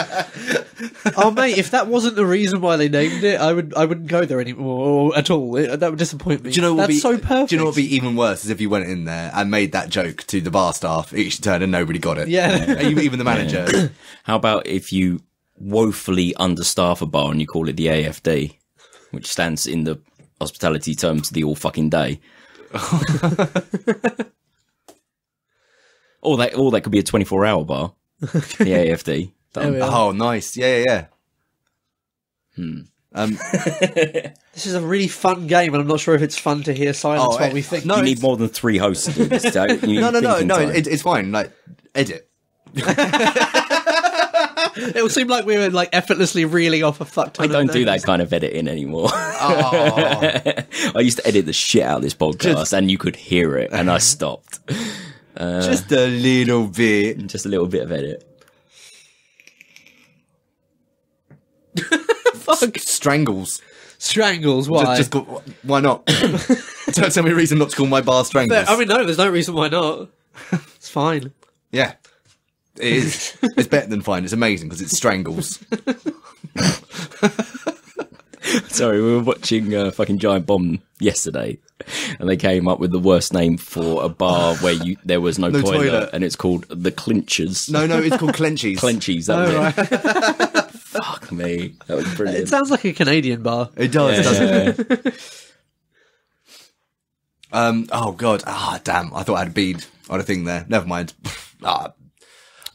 Oh, mate, if that wasn't the reason why they named it, I wouldn't go there anymore at all. That would disappoint me. Do you know That's so perfect. Do you know what would be even worse is if you went in there and made that joke to the bar staff each turn and nobody got it. Yeah. Even the manager. Yeah. How about if you woefully understaff a bar and you call it the AFD, which stands in the hospitality terms the all fucking day? Or that could be a 24-hour bar. The AFD. Oh, nice. Yeah. This is a really fun game, and I'm not sure if it's fun to hear silence while we think. No, you need more than 3 hosts to do this. No. It's fine. Like, edit. It will seem like we were like effortlessly reeling off a fuck ton. I don't do that kind of editing anymore. I used to edit the shit out of this podcast, and you could hear it, and I stopped. Just a little bit. Just a little bit of edit. Fuck. Strangles. Why? Why not? Don't tell me a reason not to call my bar Strangles. I mean, no, there's no reason why not. It's fine. Yeah. It is. It's better than fine. It's amazing because it's Strangles. Sorry, we were watching fucking Giant Bomb yesterday, and they came up with the worst name for a bar where there was no toilet, and it's called the Clinchers. No, it's called Clenchies. Clenchies, that was it. Right. Fuck me, that was brilliant. It sounds like a Canadian bar. It does, doesn't it? Oh god, damn! I thought I had a bead on a thing there. Never mind.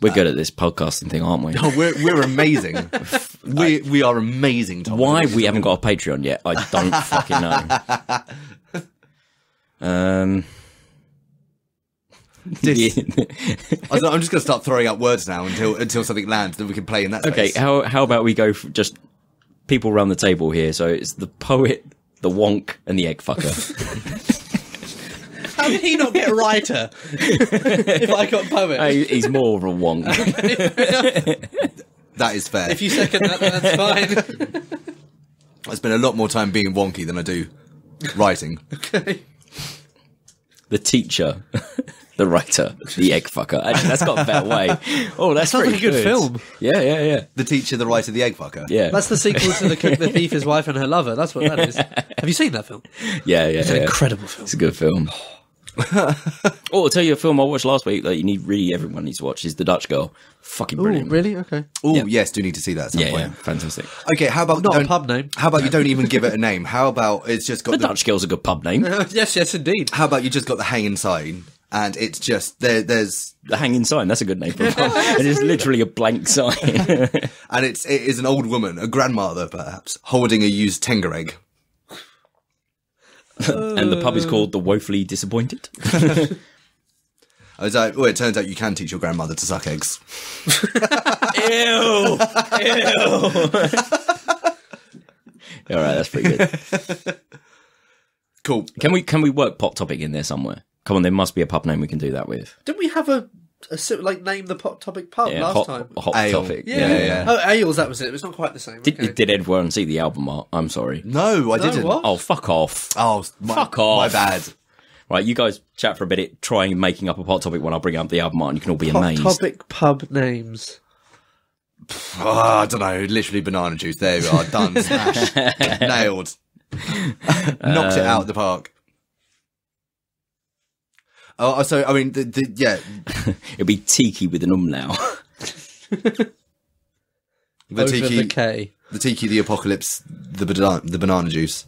We're good at this podcasting thing, aren't we? Oh, we're amazing. we are amazing. Tom. Why we haven't got a Patreon yet, I don't fucking know. I'm just going to start throwing out words now until something lands that we can play in that space. Okay, how about we go for just people around the table here? So it's the poet, the wonk, and the egg fucker. How did he not get writer? If I got poet, he's more of a wonk. That is fair. If you second that, then that's fine. I spend a lot more time being wonky than I do writing. Okay. The teacher, the writer, the egg fucker. Actually, that's got a better way. Oh, that sounds like a good film. Yeah. The teacher, the writer, the egg fucker. Yeah. That's the sequel to The Cook, the Thief, His Wife and Her Lover. That's what that is. Have you seen that film? Yeah. It's an incredible film. It's a good film. I'll tell you a film I watched last week that everyone needs to watch is The Dutch Girl. Fucking brilliant. Ooh, really? Okay. Oh, yes, do need to see that at some point. Yeah, fantastic. Okay, how about not a pub name? How about you don't even give it a name? How about it's just got The Dutch Girl's a good pub name. Yes, indeed. How about you just got the hanging sign and it's just there's the hanging sign. That's a good name for a pub. And it's literally a blank sign. And it is an old woman, a grandmother perhaps, holding a used Tenga egg. And the pub is called The Woefully Disappointed. I was like, it turns out you can teach your grandmother to suck eggs. Ew! All right, that's pretty good. Cool. Can we work Pop Topic in there somewhere? Come on, there must be a pub name we can do that with. Didn't we have a like name the topic pub last time. Hot Ale. topic. Yeah. Oh, Ales, that was it. It's not quite the same. Okay. Did everyone see the album art? I'm sorry. No, I didn't. what? Oh, fuck off. Oh, Fuck off. My bad. Right, you guys chat for a minute, trying making up a hot topic when I bring up the album art, and you can all be Hot amazed. topic pub names. Oh, I don't know. Literally banana juice. There we are. Done. Smash. Nailed. Knocked it out of the park. Oh, so I mean, yeah. It'd be tiki with an umlaut. The Over tiki, the K. the tiki, the apocalypse, the banana juice.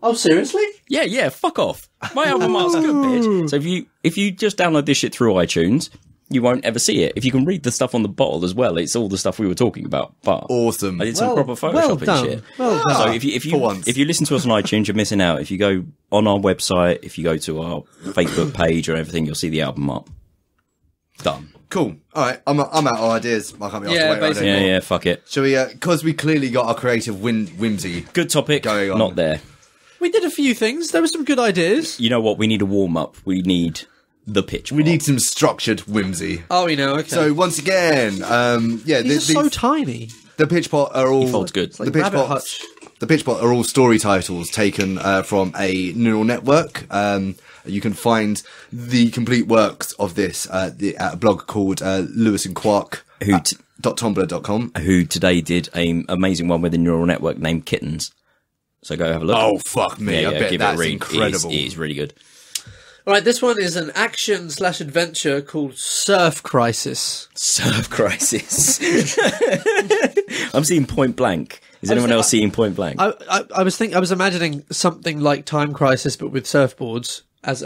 Oh, seriously? Yeah, fuck off. My album art's good, bitch. So if you just download this shit through iTunes, you won't ever see it. If you can read the stuff on the bottle as well, it's all the stuff we were talking about. But Awesome. I did some proper Photoshop well and done. shit. Well done. So For once. if you listen to us on iTunes, you're missing out. If you go on our website, if you go to our Facebook page or everything, you'll see the album art. Done. Cool. All right. I'm out of ideas. I can't be asked to wait around basically. anymore. Yeah, fuck it. Shall we? Because we clearly got our creative whimsy. Good topic. Going on. Not there. We did a few things. There were some good ideas. You know what? We need a warm up. We need the pitch. We need some structured whimsy. Oh, we know. Okay. So once again, These are so tiny. the pitch pot are all. He folds good. The Like pitch Rabbit pots. Hutch. The pitch pot are all story titles taken from a neural network. You can find the complete works of this at a blog called Lewis and Quark. .tumblr.com. Who today did an amazing one with a neural network named Kittens. So go have a look. Oh, fuck me. I bet give that's it a read. incredible. It is really good. All right, this one is an action/adventure called Surf Crisis. Surf Crisis. I'm seeing Point Blank. Is anyone else seeing Point Blank? I was imagining something like Time Crisis, but with surfboards as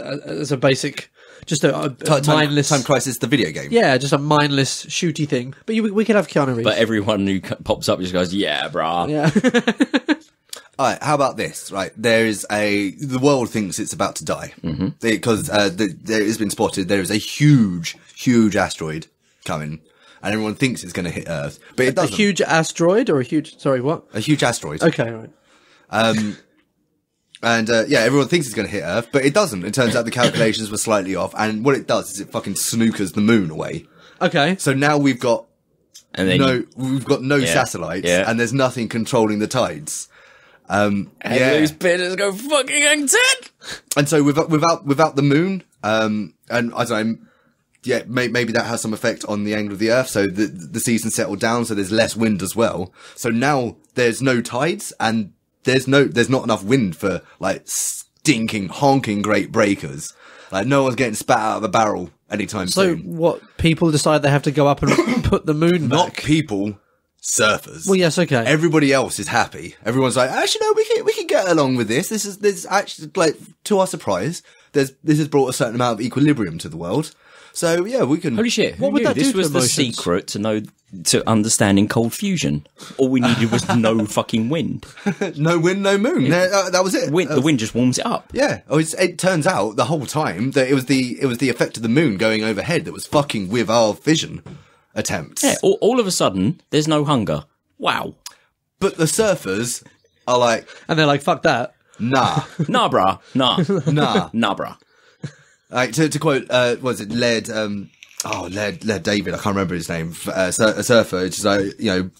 a basic, just a mindless Time Crisis, the video game. Yeah, just a mindless shooty thing. But we could have Keanu Reeves. But everyone who pops up just goes, yeah, brah. Yeah. All right, how about this? Right, the world thinks it's about to die because there has been spotted. There is a huge asteroid coming, and everyone thinks it's going to hit Earth, but it A doesn't. huge asteroid or a huge? Sorry, what? A huge asteroid. Okay, all right. And everyone thinks it's going to hit Earth, but it doesn't. It turns out the calculations were slightly off, and what it does is it fucking snookers the moon away. Okay. So now we've got And then no satellites, and there's nothing controlling the tides. those bidders go fucking undead. And so without the moon, and I don't know, maybe that has some effect on the angle of the Earth. So the season settled down, so there's less wind as well. So now there's no tides, and there's not enough wind for like stinking honking great breakers. Like no one's getting spat out of a barrel anytime So soon. what? People decide they have to go up and put the moon Not back. people, surfers. Well, yes, okay. Everybody else is happy. Everyone's like, actually, no, we can get along with this. This is actually, like, to our surprise, this has brought a certain amount of equilibrium to the world. So yeah, we can. Holy shit! What would that do This to was the emotions? secret to understanding cold fusion. All we needed was no fucking wind. No wind, no moon. That was it. The wind just warms it up. Yeah. Oh, it turns out the whole time that it was the effect of the moon going overhead that was fucking with our fission attempts. Yeah. All of a sudden, there's no hunger. Wow. But the surfers are like, And they're like, fuck that. nah, Nah, brah. Nah. nah. Nah, brah. Like to quote, was it Led David? I can't remember his name. A surfer. It's just like,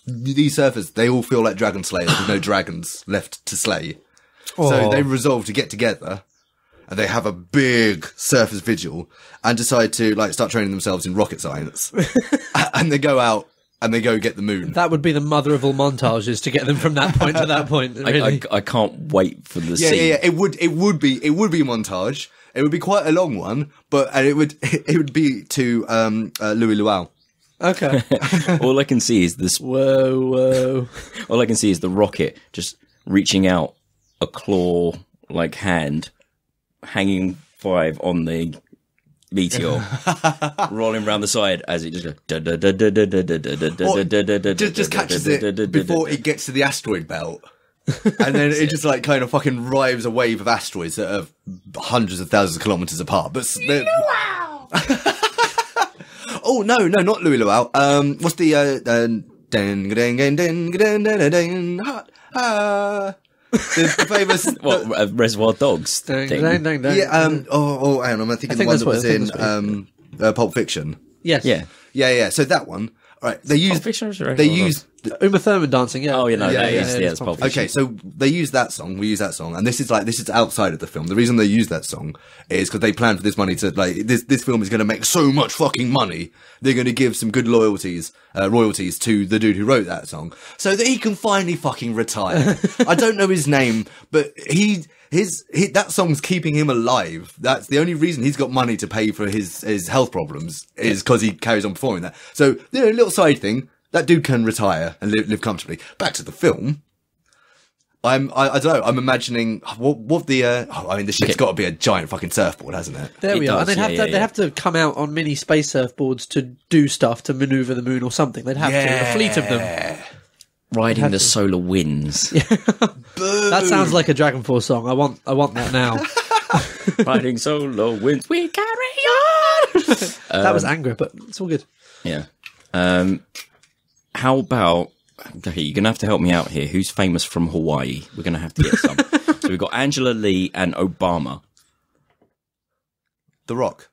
these surfers, they all feel like dragon slayers with no dragons left to slay. So they resolve to get together, and they have a big surfers vigil and decide to like start training themselves in rocket science. And they go out and they go get the moon. That would be the mother of all montages to get them from that point to that point. Really. I can't wait for the scene. Yeah. It would be a montage. It would be quite a long one, and it would be to Louis Luau. Okay. All I can see is this. Whoa. All I can see is the rocket just reaching out a claw like hand, hanging 5 on the meteor, rolling around the side as it just goes. Just catches it before it gets to the asteroid belt. And then it just like kind of fucking rives a wave of asteroids that are hundreds of thousands of kilometers apart. But oh no, not Louis Luau. What's the the famous What Reservoir Dogs Dang, thing? dang, dang, dang. yeah. Hang on. I'm thinking the one that's that what- was I think in Pulp Fiction? Yes. Yeah. Yeah. So that one. All right. They used. They used. Uma Thurman dancing. Yeah. Oh, you know, Yeah, that's Pulp Fiction. Okay, so they use that song. We use that song, and this is outside of the film. The reason they use that song is because they plan for this money to this film is going to make so much fucking money. They're going to give some good royalties to the dude who wrote that song, so that he can finally fucking retire. I don't know his name, but that song's keeping him alive. That's the only reason he's got money to pay for his health problems is because he carries on performing that. So a little side thing. That dude can retire and live comfortably. Back to the film. I don't know. I'm imagining what the. The ship's got to be a giant fucking surfboard, hasn't it? There we are. does, And they'd have to come out on mini space surfboards to do stuff to maneuver the moon or something. They'd have to. A fleet of them. Riding the solar winds. That sounds like a Dragon Force song. I want that now. Riding solar winds, we carry on. That was anger, but it's all good. Yeah. How about... Okay, you're going to have to help me out here. Who's famous from Hawaii? We're going to have to get some. So we've got Angela Lee and Obama. The Rock.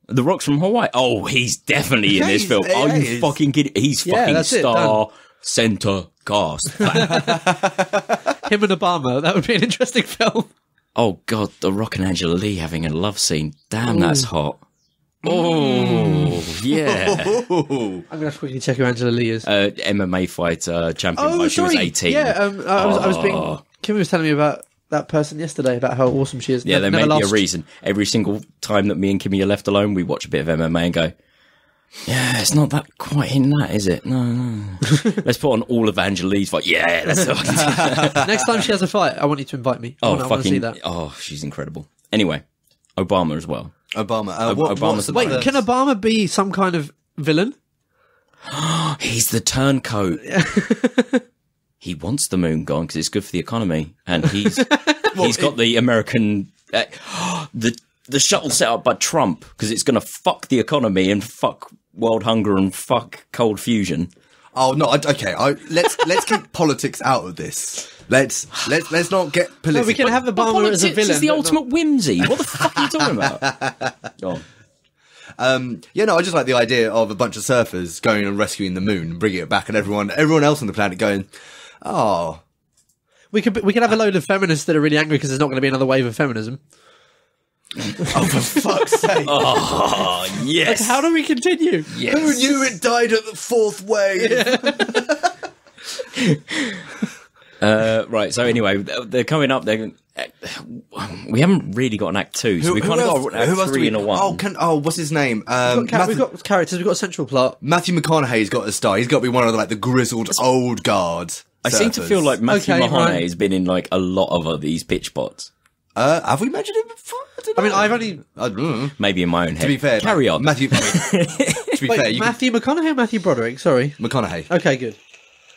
The Rock's from Hawaii. Oh, he's definitely in this film. Are you fucking kidding? He's fucking star center cast. Him and Obama. That would be an interesting film. Oh, God. The Rock and Angela Lee having a love scene. Damn, that's hot. Oh, yeah. I'm going to have to quickly check who Angela Lee is. MMA fighter, champion when she was 18. Yeah, I was being... Kimmy was telling me about that person yesterday, about how awesome she is. Yeah, there may be a reason. Every single time that me and Kimmy are left alone, we watch a bit of MMA and go, yeah, it's not that quite in that, is it? No. Let's put on all of Angela Lee's fight. Yeah, that's Next time she has a fight, I want you to invite me. I want to see that. Oh, she's incredible. Anyway, Obama as well. Obama. Wait, can Obama be some kind of villain? He's the turncoat. He wants the moon gone because it's good for the economy, and he's got the American the shuttle set up by Trump because it's going to fuck the economy and fuck world hunger and fuck cold fusion. Oh no! Okay, let's keep politics out of this. Let's not get political. No, we can have Obama as a villain. It's the ultimate whimsy. What the fuck are you talking about? Go on. I just like the idea of a bunch of surfers going and rescuing the moon, bringing it back, and everyone else on the planet going, "Oh." We could have a load of feminists that are really angry because there's not going to be another wave of feminism. Oh, for fuck's sake! Oh, yes. Like, how do we continue? Yes. Who knew it died at the fourth wave? Right. So anyway, they're coming up. We haven't really got an act 2, so we kind of got an act 3 and a 1. What's his name? We've got characters. We've got a central plot. Matthew McConaughey's got a star. He's got to be one of the grizzled old guard. I seem to feel like Matthew McConaughey has been in a lot of these pitch spots. Have we mentioned him before? I mean, I've only... I don't know. Maybe in my own head. To be fair, carry on. Matthew. To be fair, Matthew McConaughey or Matthew Broderick? Sorry. McConaughey. Okay, good.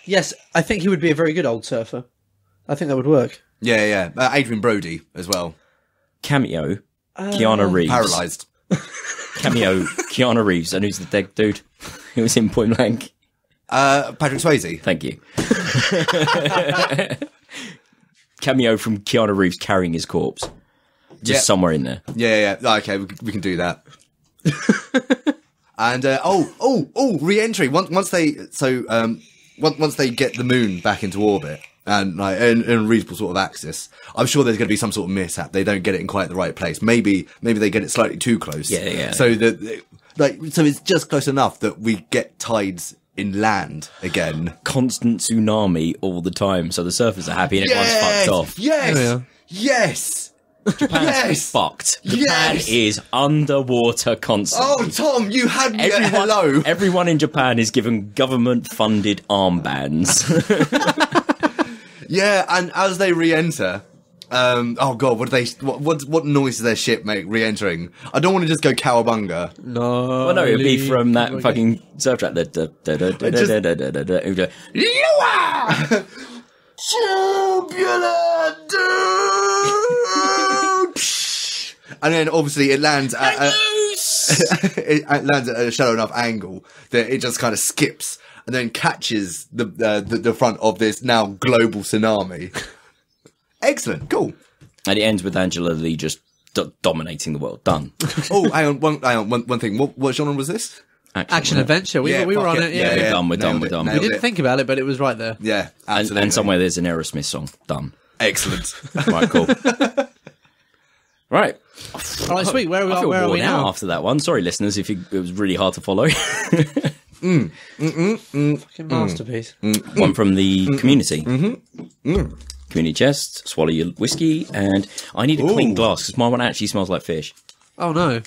Yes, I think he would be a very good old surfer. I think that would work. Yeah. Adrian Brody as well. Cameo, Keanu Reeves. Paralysed. Cameo, Keanu Reeves. And who's the dead dude who was in Point Blank? Patrick Swayze. Thank you. Cameo from Keanu Reeves carrying his corpse. Just somewhere in there. Yeah. Okay, we can do that. And re-entry. Once they get the moon back into orbit and in a reasonable sort of axis, I'm sure there's going to be some sort of mishap. They don't get it in quite the right place. Maybe they get it slightly too close. Yeah. So so it's just close enough that we get tides in land again. Constant tsunami all the time, so the surfers are happy and everyone's fucked off. Yes. Japan's fucked. Japan is underwater constantly. Oh, Tom, you had me at hello. Everyone in Japan is given government-funded armbands. Yeah, and as they re-enter, oh god, what noise does their ship make re-entering? I don't want to just go cowabunga. No. Well, no, it'd be from that fucking surf track. Turbulent and then obviously it lands at a shallow enough angle that it just kind of skips and then catches the front of this now global tsunami. Excellent, cool. And it ends with Angela Lee just dominating the world. Done. Oh, hang on, one thing. What genre was this? Action adventure. We were on it. Yeah. We're done. We didn't think about it, but it was right there. Yeah, absolutely. And somewhere there's an Aerosmith song. Done. Excellent. Right, cool. Right. All right, sweet. Where are we now? After that one? Sorry, listeners, if it was really hard to follow. Fucking masterpiece. One from the community. Community chest, swallow your whiskey, and I need a clean glass because my one actually smells like fish. Oh, no.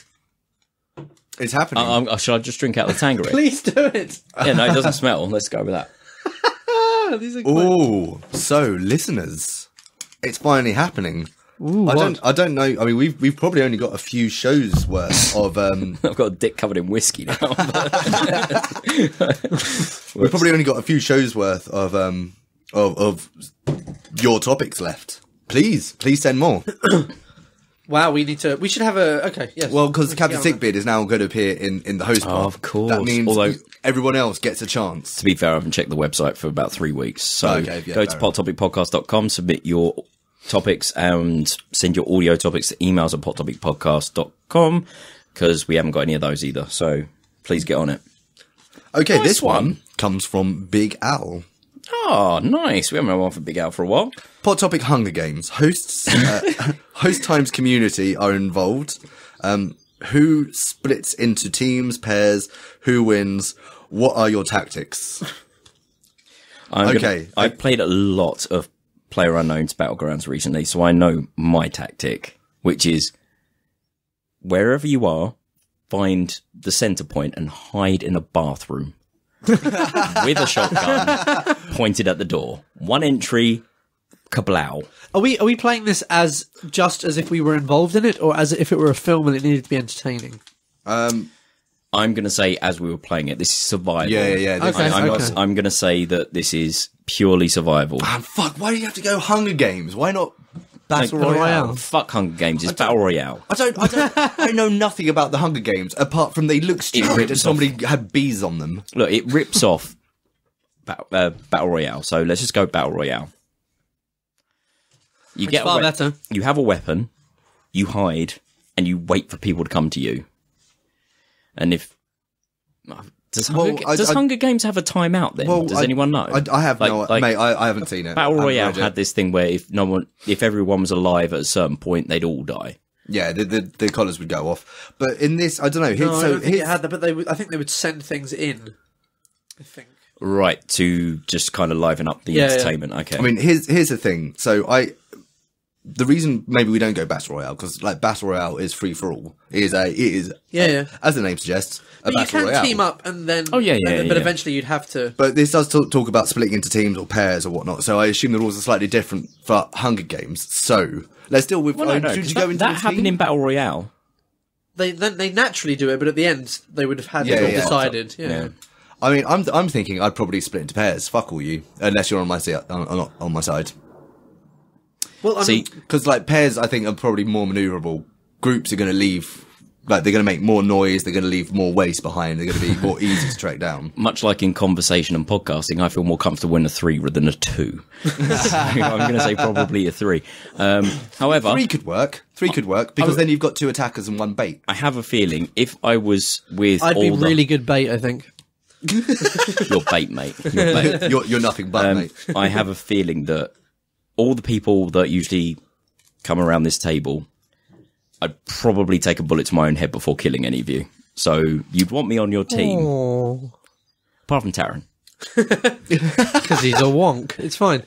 It's happening. Should I just drink out of the Tanqueray? Please do it. Yeah, no, it doesn't smell. Let's go with that. These are Oh, so listeners, it's finally happening. Ooh, I don't know. I mean, we've probably only got a few shows worth of. I've got a dick covered in whiskey now. We've probably only got a few shows worth of your topics left. Please send more. Wow, we should have a... Okay, yes. Well, because Captain Sickbeard is now going to appear in the host part. Of course. That means everyone else gets a chance. To be fair, I haven't checked the website for about 3 weeks. So go to pottopicpodcast.com, submit your topics and send your audio topics to emails at pottopicpodcast.com because we haven't got any of those either. So please get on it. Okay, Nice this one one. comes from Big Al. Oh, nice. We haven't had one for Big Al for a while. Pot Topic Hunger Games. Host times community are involved. Who splits into teams, pairs? Who wins? What are your tactics? I've played a lot of PlayerUnknown's Battlegrounds recently, so I know my tactic, which is wherever you are, find the center point and hide in a bathroom with a shotgun pointed at the door. One entry, kablow. Are we playing this as just as if we were involved in it, or as if it were a film and it needed to be entertaining? I'm going to say as we were playing it, this is survival. Yeah. Okay. I'm going to say that this is purely survival. Man, fuck, why do you have to go Hunger Games? Why not Battle Royale? Fuck Hunger Games, it's Battle Royale. I know nothing about the Hunger Games apart from they look stupid and somebody had bees on them. Look, it rips off Battle Royale, so let's just go Battle Royale. You get far better. You have a weapon, you hide, and you wait for people to come to you. And if... Does Hunger Games have a timeout then? Does anyone know? I have mate, I haven't seen it. Battle Royale had this thing where if everyone was alive at a certain point, they'd all die. Yeah, the collars would go off. But in this, I don't know. I don't think it had that, but I think they would send things in. I think. Right, to just kind of liven up the entertainment. Yeah. Okay. I mean, here's the thing. So the reason maybe we don't go Battle Royale, because like Battle Royale is free for all. It is as the name suggests, a Battle Royale. You can team up and then... but eventually you'd have to... But this does talk about splitting into teams or pairs or whatnot, so I assume the rules are slightly different for Hunger Games. So, let's deal with... should you go into that happened in Battle Royale. They naturally do it, but at the end, they would have had it decided. Yeah. I mean, I'm thinking I'd probably split into pairs. Fuck all you. Unless you're on my side. Well, because like pairs, I think are probably more maneuverable. Groups are going to leave, like they're going to make more noise. They're going to leave more waste behind. They're going to be more easy to track down. Much like in conversation and podcasting, I feel more comfortable in a 3 rather than a 2. So I'm going to say probably a 3. However, 3 could work. 3 could work because then you've got 2 attackers and 1 bait. I have a feeling if I was with, I'd be really good bait. I think. You're bait, mate. You're nothing but mate. I have a feeling that all the people that usually come around this table, I'd probably take a bullet to my own head before killing any of you. So you'd want me on your team. Aww. Apart from Taran. Because he's a wonk. It's fine.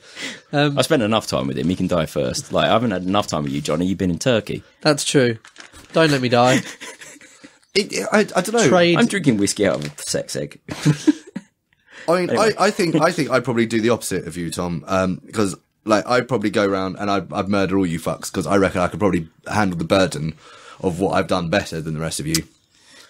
I spent enough time with him. He can die first. Like, I haven't had enough time with you, Johnny. You've been in Turkey. That's true. Don't let me die. I don't know. I'm drinking whiskey out of a sex egg. I mean, anyway. I think I'd probably do the opposite of you, Tom. Because like I'd probably go around and I'd murder all you fucks because I reckon I could probably handle the burden of what I've done better than the rest of you.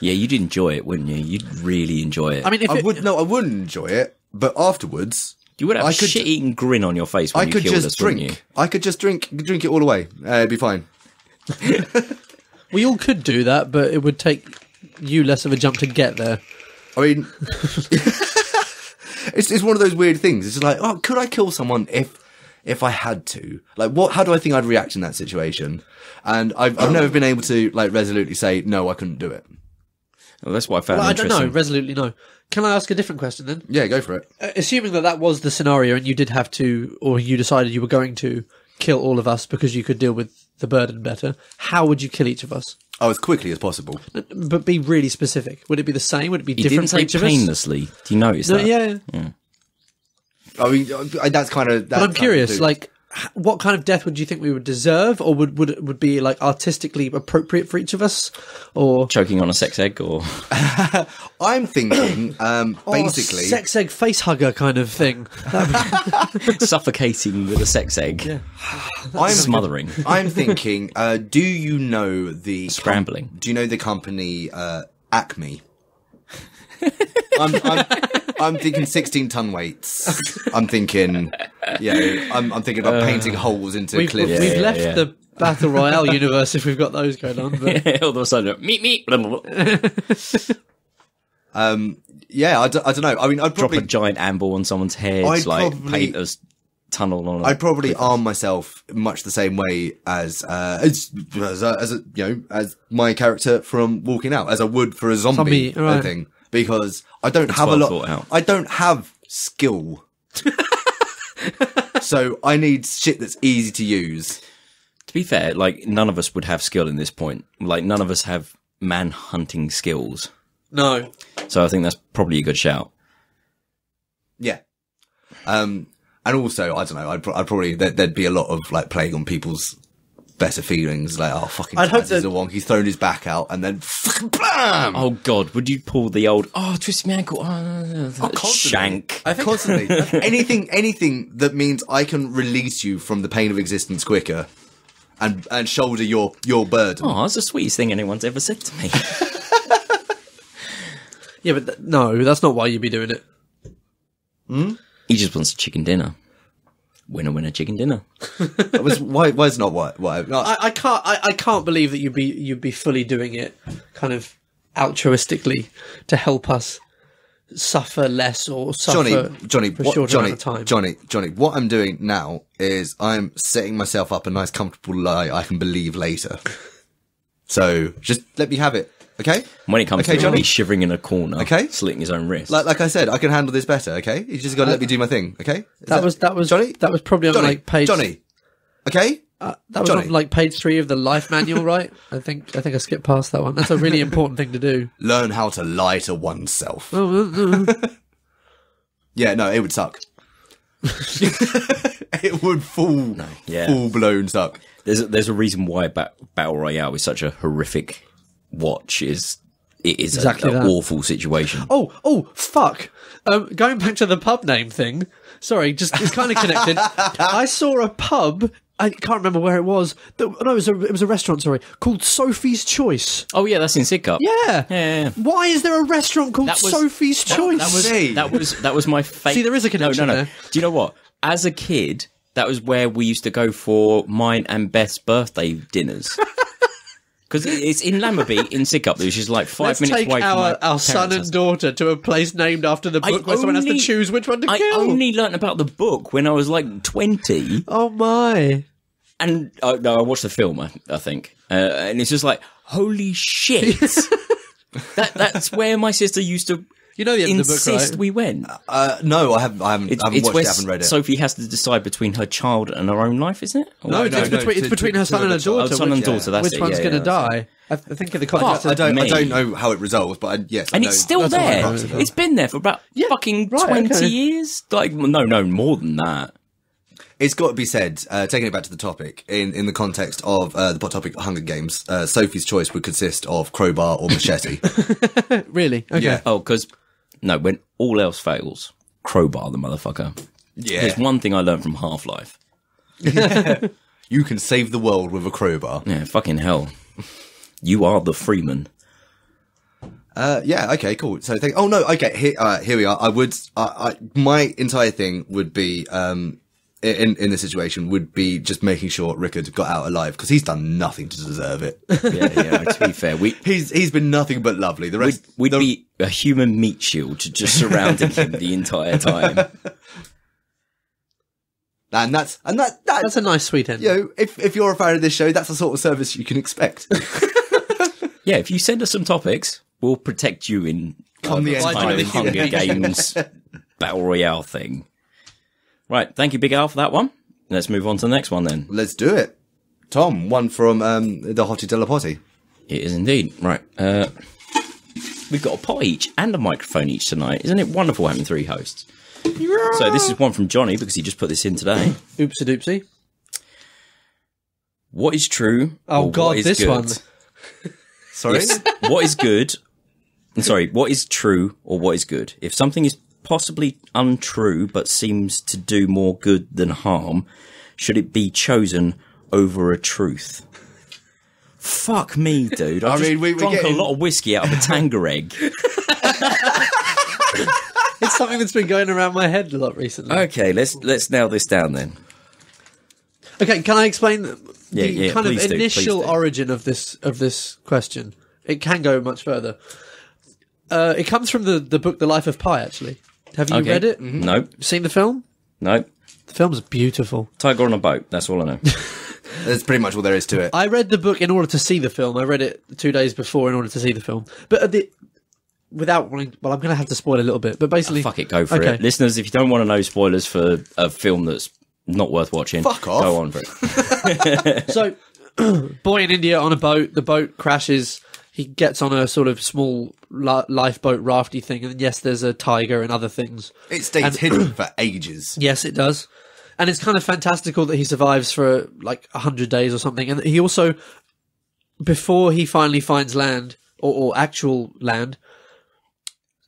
Yeah, you'd enjoy it, wouldn't you? You'd really enjoy it. I mean, I wouldn't enjoy it, but afterwards, you would have a shit-eating grin on your face when you killed us, wouldn't you? I could just drink it all away. It'd be fine. We all could do that, but it would take you less of a jump to get there. I mean, it's one of those weird things. It's just like, oh, could I kill someone if if I had to, like, how do I think I'd react in that situation? And I've never been able to, like, resolutely say, no, I couldn't do it. Well, that's what I found I interesting. don't know, resolutely no. Can I ask a different question then? Yeah, go for it. Assuming that was the scenario and you did have to, or you decided you were going to kill all of us because you could deal with the burden better, how would you kill each of us? Oh, as quickly as possible. But be really specific. Would it be the same? Would it be He different didn't for say each of us? painlessly. Do you notice No, that? yeah. I mean, that's kind of... But I'm curious, like, what kind of death would you think we would deserve, or would be, like, artistically appropriate for each of us? Or Choking on a sex egg, or I'm thinking, basically... sex egg face hugger kind of thing. suffocating with a sex egg. Yeah. Smothering. I'm thinking, do you know the... Scrambling. Do you know the company, Acme? I'm thinking 16-ton weights. I'm thinking, I'm thinking about painting holes into cliffs. We've left the Battle Royale universe if we've got those going on. But All of a sudden, meet. Blah, blah, blah. I don't know. I mean, I'd Drop probably... a giant amble on someone's head, I'd like probably- paint a tunnel on. I'd probably arm myself much the same way as my character from Walking Out, as I would for a zombie right. thing, because I don't have a well lot. thought out. I don't have skill, so I need shit that's easy to use. To be fair, like none of us would have skill in this point. Like none of us have man-hunting skills. no. So I think that's probably a good shout. Yeah. And also, I don't know. I'd probably there'd be a lot of like playing on people's better feelings, like, oh, fucking I'd hope Taz is that- a wonk. He's thrown his back out, and then fucking bam! Oh God, would you pull the old twist my ankle, constantly. shank? I think constantly. anything that means I can release you from the pain of existence quicker, and shoulder your burden. Oh, that's the sweetest thing anyone's ever said to me. Yeah, but no, that's not why you'd be doing it. He just wants a chicken dinner. Winner, chicken dinner. Why is not what? No, I can't believe that you'd be fully doing it kind of altruistically to help us suffer less or suffer Johnny, for a shorter amount of time. Johnny, what I'm doing now is I'm setting myself up a nice comfortable lie I can believe later. So just let me have it, okay? When it comes Okay, to Johnny? me shivering in a corner, Okay. slitting his own wrist. Like I said, I can handle this better, okay? You just got to let me do my thing, okay? That was Johnny. That was probably on Johnny, like page. Johnny, okay? That was Johnny. on like page 3 of the life manual, right? I think I skipped past that one. That's a really important thing to do. Learn how to lie to oneself. Oh, Yeah, no, it would suck. It would full blown suck. There's a reason why Battle Royale is such a horrific watch. It is Exactly an that. awful situation. Oh, fuck. Going back to the pub name thing. Sorry, just it's kind of connected. I saw a pub. I can't remember where it was. It was a restaurant. Sorry, called Sophie's Choice. Oh yeah, that's in Sidcup. Yeah. Why is there a restaurant called Sophie's Choice? That was my favourite. See, there is a connection No. there. Do you know what? As a kid, that was where we used to go for mine and Beth's birthday dinners. Because it's in Lammerby in Sidcup. It was just like 5 minutes take away from my our son parents' and house. daughter to a place named after the book where someone has to choose which one to I kill. only learnt about the book when I was like 20. Oh my. And no, I watched the film, I think. And it's just like, holy shit. That's where my sister used to You know the end of the book, insist right? we went. No, I haven't watched it, I haven't read it. Sophie has to decide between her child and her own life, isn't it? No, it's between her son and her daughter. Son and daughter, that's which it. one's yeah, going to that's die? I think in the context I of don't know how it resolves, but yes. I And know it's still that's what there. I'm about. It's been there for about fucking right, 20 okay. years. Like, no, more than that. It's got to be said, taking it back to the topic, in the context of the topic Hunger Games, Sophie's Choice would consist of crowbar or machete. really? Okay. Yeah. Oh, because, no, when all else fails, crowbar the motherfucker. Yeah. There's one thing I learned from Half-Life. You can save the world with a crowbar. Yeah, fucking hell. You are the Freeman. Yeah, okay, cool. So, here we are. My entire thing would be, in this situation, would be just making sure Rickard got out alive, because he's done nothing to deserve it. Yeah, to be fair. He's been nothing but lovely. The rest, We'd be a human meat shield just surrounding him the entire time. And that's That's a nice sweet end. you know, if you're a fan of this show, that's the sort of service you can expect. Yeah, if you send us some topics, we'll protect you in Come the end. kind of Hunger Games Battle Royale thing. Right, thank you, Big Al, for that one. Let's move on to the next one then. Let's do it. Tom, one from the Hottie de la Potty. It is indeed. Right. We've got a pot each and a microphone each tonight. Isn't it wonderful having 3 hosts? Yeah. So this is one from Johnny because he just put this in today. Oopsie doopsie. What is true? Oh, or God, what is this good? one. Sorry? What is good? Sorry, what is true or what is good? If something is possibly untrue but seems to do more good than harm, should it be chosen over a truth? Fuck me, dude. I mean, we drunk a lot of whiskey out of a Tanger egg. It's something that's been going around my head a lot recently. Okay, let's nail this down then. Okay, can I explain the kind of please do, initial please do. origin of this question? It can go much further. It comes from the book The Life of Pi, actually. Have you read it? Mm-hmm. No. Seen the film? No. The film's beautiful. Tiger on a boat, that's all I know. That's pretty much all there is to it. I read the book in order to see the film. I read it 2 days before in order to see the film. But without wanting... Well, I'm going to have to spoil a little bit, but basically... Fuck it, go for it. Listeners, if you don't want to know spoilers for a film that's not worth watching, Fuck off. Go on for it. So, boy in India on a boat, the boat crashes, he gets on a sort of small lifeboat rafty thing, and yes, there's a tiger and other things. It stays hidden for ages. Yes, it does. And it's kind of fantastical that he survives for like 100 days or something. And he also, before he finally finds land, or actual land,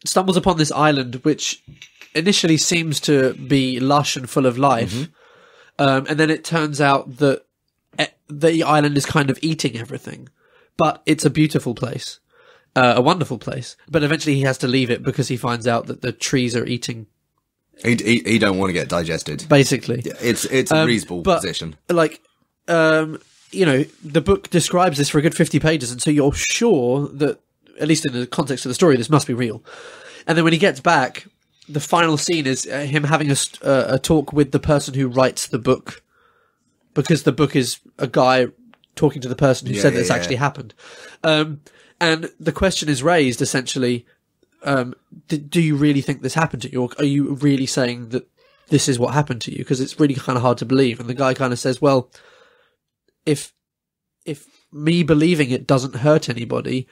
stumbles upon this island, which initially seems to be lush and full of life. Mm-hmm. And then it turns out that the island is kind of eating everything. But it's a beautiful place, a wonderful place. But eventually he has to leave it because he finds out that the trees are eating. He don't want to get digested. Basically. Yeah, it's a reasonable position. Like, you know, the book describes this for a good 50 pages, and so you're sure that, at least in the context of the story, this must be real. And then when he gets back, the final scene is him having a talk with the person who writes the book, because the book is a guy talking to the person who said this actually happened. And the question is raised, essentially, do you really think this happened to you? Or are you really saying that this is what happened to you? Because it's really kind of hard to believe. And the guy kind of says, well, if me believing it doesn't hurt anybody,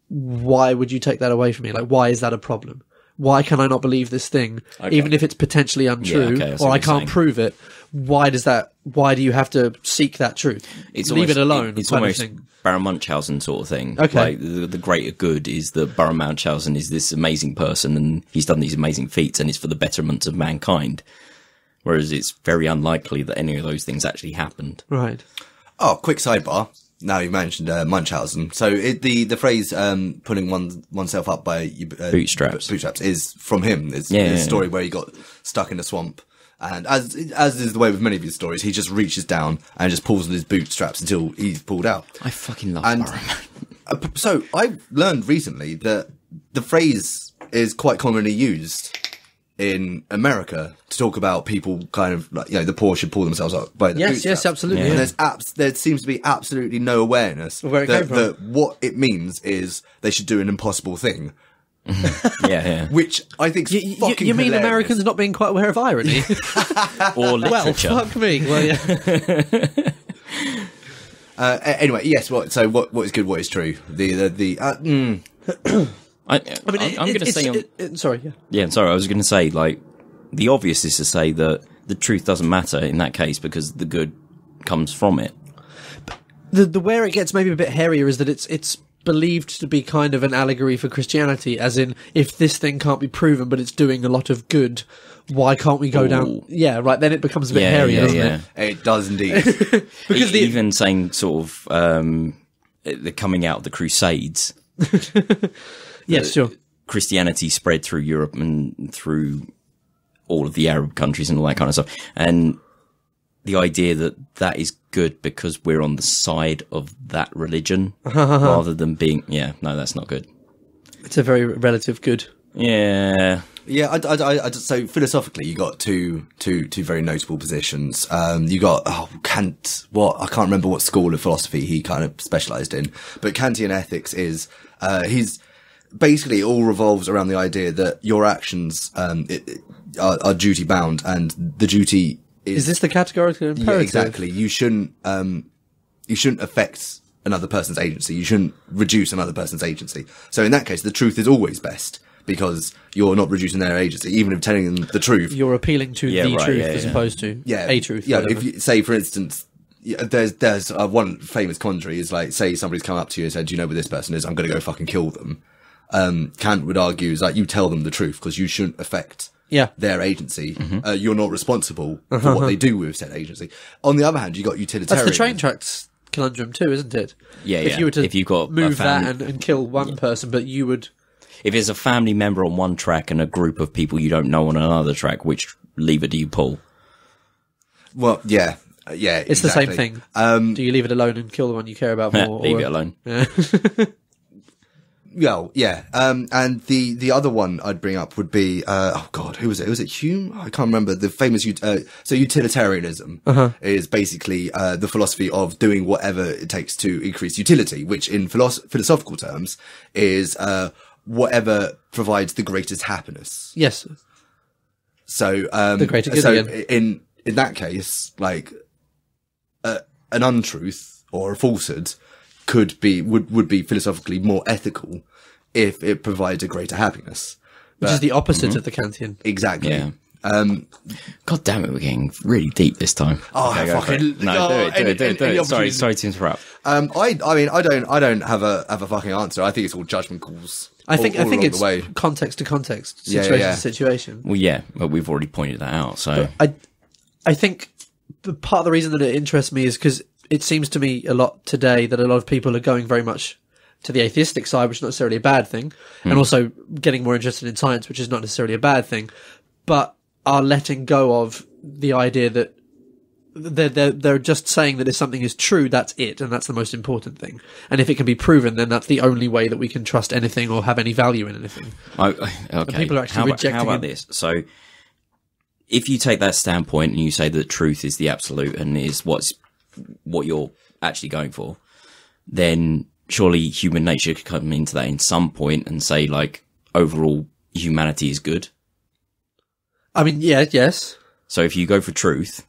why would you take that away from me? Like, why is that a problem? Why can I not believe this thing, even if it's potentially untrue, or I can't prove it? Why do you have to seek that truth? Leave it alone. It's almost Baron Munchausen sort of thing. Okay. Like, the greater good is that Baron Munchausen is this amazing person and he's done these amazing feats and it's for the betterment of mankind. Whereas it's very unlikely that any of those things actually happened. Right. Oh, quick sidebar. Now you mentioned Munchausen. So the phrase pulling oneself up by bootstraps is from him. It's a story where he got stuck in a swamp. And as is the way with many of his stories, he just reaches down and just pulls on his bootstraps until he's pulled out. I fucking love Baron. So I learned recently that the phrase is quite commonly used in America to talk about people kind of like, you know, the poor should pull themselves up by the bootstraps. Yes, absolutely. Yeah. And there seems to be absolutely no awareness where it came from. that what it means is they should do an impossible thing. yeah. Which I think is fucking You mean hilarious. Americans not being quite aware of irony? Or literature. Well, fuck me. Well, yeah. Anyway, yes. What is good? What is true? I'm going to say... sorry, yeah. Yeah, sorry, I was going to say, like, the obvious is to say that the truth doesn't matter in that case because the good comes from it. The where it gets maybe a bit hairier is that it's believed to be kind of an allegory for Christianity, as in, if this thing can't be proven but it's doing a lot of good, why can't we go down? Yeah, right, then it becomes a bit hairy, doesn't it? It does indeed. Because even saying sort of the coming out of the Crusades... Yes, sure. Christianity spread through Europe and through all of the Arab countries and all that kind of stuff. And the idea that that is good because we're on the side of that religion rather than being... Yeah, no, that's not good. It's a very relative good. Yeah. Yeah, so philosophically, you got two very notable positions. You got Kant. I can't remember what school of philosophy he kind of specialised in, but Kantian ethics is he's basically it all revolves around the idea that your actions are duty bound, and the duty is this the categorical imperative? Yeah, exactly. You shouldn't affect another person's agency. You shouldn't reduce another person's agency. So in that case, the truth is always best, because you're not reducing their agency, even if telling them the truth. You're appealing to truth as opposed to a truth. Yeah, if you say, for instance, there's one famous conjury is like, say somebody's come up to you and said, "Do you know where this person is? I'm going to go fucking kill them." Kant would argue is like, you tell them the truth because you shouldn't affect their agency. You're not responsible for what they do with said agency. On the other hand, you got utilitarian. That's the train tracks conundrum too, isn't it? Yeah, if you were to you've got move that and kill one person, but you would... If it's a family member on one track and a group of people you don't know on another track, which lever do you pull? Well, yeah, it's the same thing. Do you leave it alone and kill the one you care about more? Leave it alone. Yeah. Well, yeah. And the other one I'd bring up would be, who was it? Was it Hume? I can't remember. The famous, so utilitarianism is basically, the philosophy of doing whatever it takes to increase utility, which in philosophical terms is, whatever provides the greatest happiness. Yes. So, the greater good in that case, like, an untruth or a falsehood would be philosophically more ethical if it provides a greater happiness. Which is the opposite of the Kantian. Exactly. Yeah. God damn it, we're getting really deep this time. Okay, fucking do it. Sorry to interrupt. I mean, I don't have a fucking answer. I think it's all judgment calls. I think it's the way. context to context, situation to situation. Well, yeah, but we've already pointed that out. So I think the part of the reason that it interests me is because it seems to me a lot today that a lot of people are going very much to the atheistic side, which is not necessarily a bad thing, and also getting more interested in science, which is not necessarily a bad thing, but are letting go of the idea that they're just saying that if something is true, that's it, and that's the most important thing. And if it can be proven, then that's the only way that we can trust anything or have any value in anything. Okay. And people are actually rejecting how about this? So, if you take that standpoint and you say that truth is the absolute and is what you're actually going for, then surely human nature could come into that in some point and say, like, overall humanity is good. I mean, yes. So if you go for truth,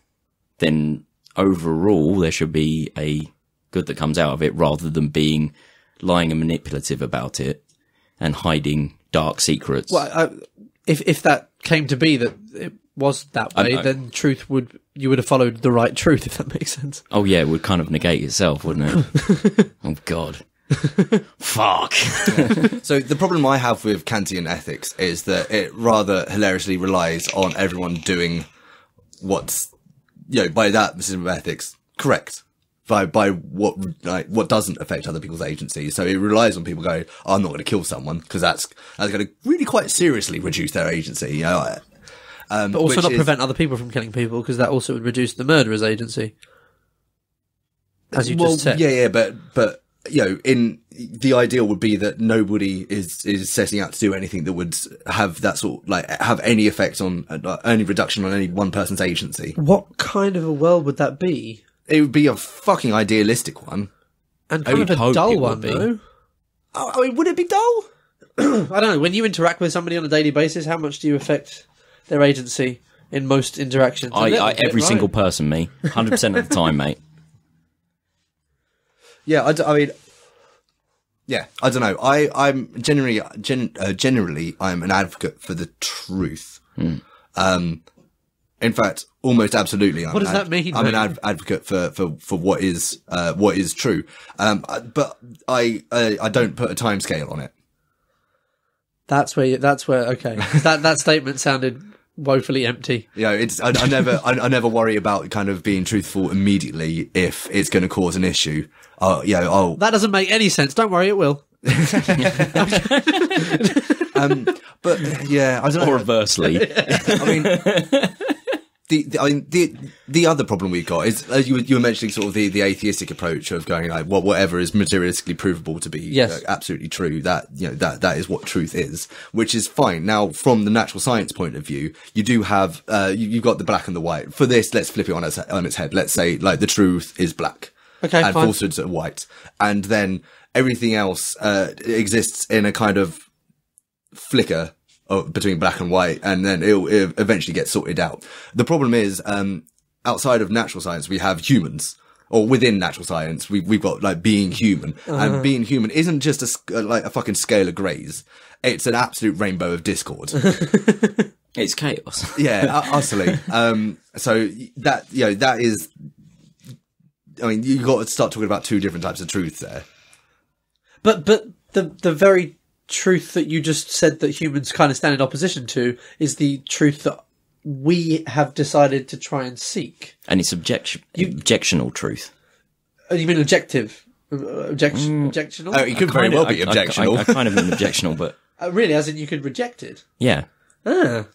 then overall there should be a good that comes out of it, rather than being lying and manipulative about it and hiding dark secrets. Well, if that came to be that it was that way, then you would have followed the right truth, if that makes sense. Oh yeah, it would kind of negate itself, wouldn't it? Oh God. Fuck. So the problem I have with Kantian ethics is that it rather hilariously relies on everyone doing what's, by that system of ethics, correct. By what doesn't affect other people's agency. So it relies on people going, I'm not going to kill someone, because that's going to really quite seriously reduce their agency. But also not prevent other people from killing people, because that also would reduce the murderer's agency. As you just said. Yeah, but in the ideal would be that nobody is setting out to do anything that would have that sort, have any effect on any reduction on any one person's agency. What kind of a world would that be? It would be a fucking idealistic one. And kind of a dull one, though. I mean, would it be dull? I don't know. When you interact with somebody on a daily basis, how much do you affect their agency in most interactions? Every single person, me. 100% of the time, mate. Yeah, I don't know. I'm generally, I'm an advocate for the truth. In fact, almost absolutely. What does that mean? I'm an advocate for what is true. But I don't put a timescale on it. That's where, okay. That statement sounded woefully empty. I never worry about kind of being truthful immediately if it's going to cause an issue. That doesn't make any sense. Don't worry, it will. But yeah, I don't know. Or reversely. I mean, the other problem we've got is you were mentioning sort of the atheistic approach of going like, well, whatever is materialistically provable to be absolutely true, that that is what truth is, which is fine. Now, from the natural science point of view, you do have you've got the black and the white. For this, let's flip it on its head. Let's say like the truth is black, Okay, and fine. falsehoods are white, and then everything else exists in a kind of flicker between black and white, and then it'll eventually get sorted out. The problem is, outside of natural science, we have humans, or within natural science, we've got like being human, and being human isn't just a fucking scale of greys. It's an absolute rainbow of discord. It's chaos. Yeah, utterly. So that is, I mean, you got to start talking about two different types of truth there. But the very truth that you just said that humans kind of stand in opposition to is the truth that we have decided to try and seek. And it's objectional truth. Oh, you mean objective? Objectional? Oh, it could very well be objectional. I kind of mean objectional, but... Really, as in you could reject it? Yeah. Ah.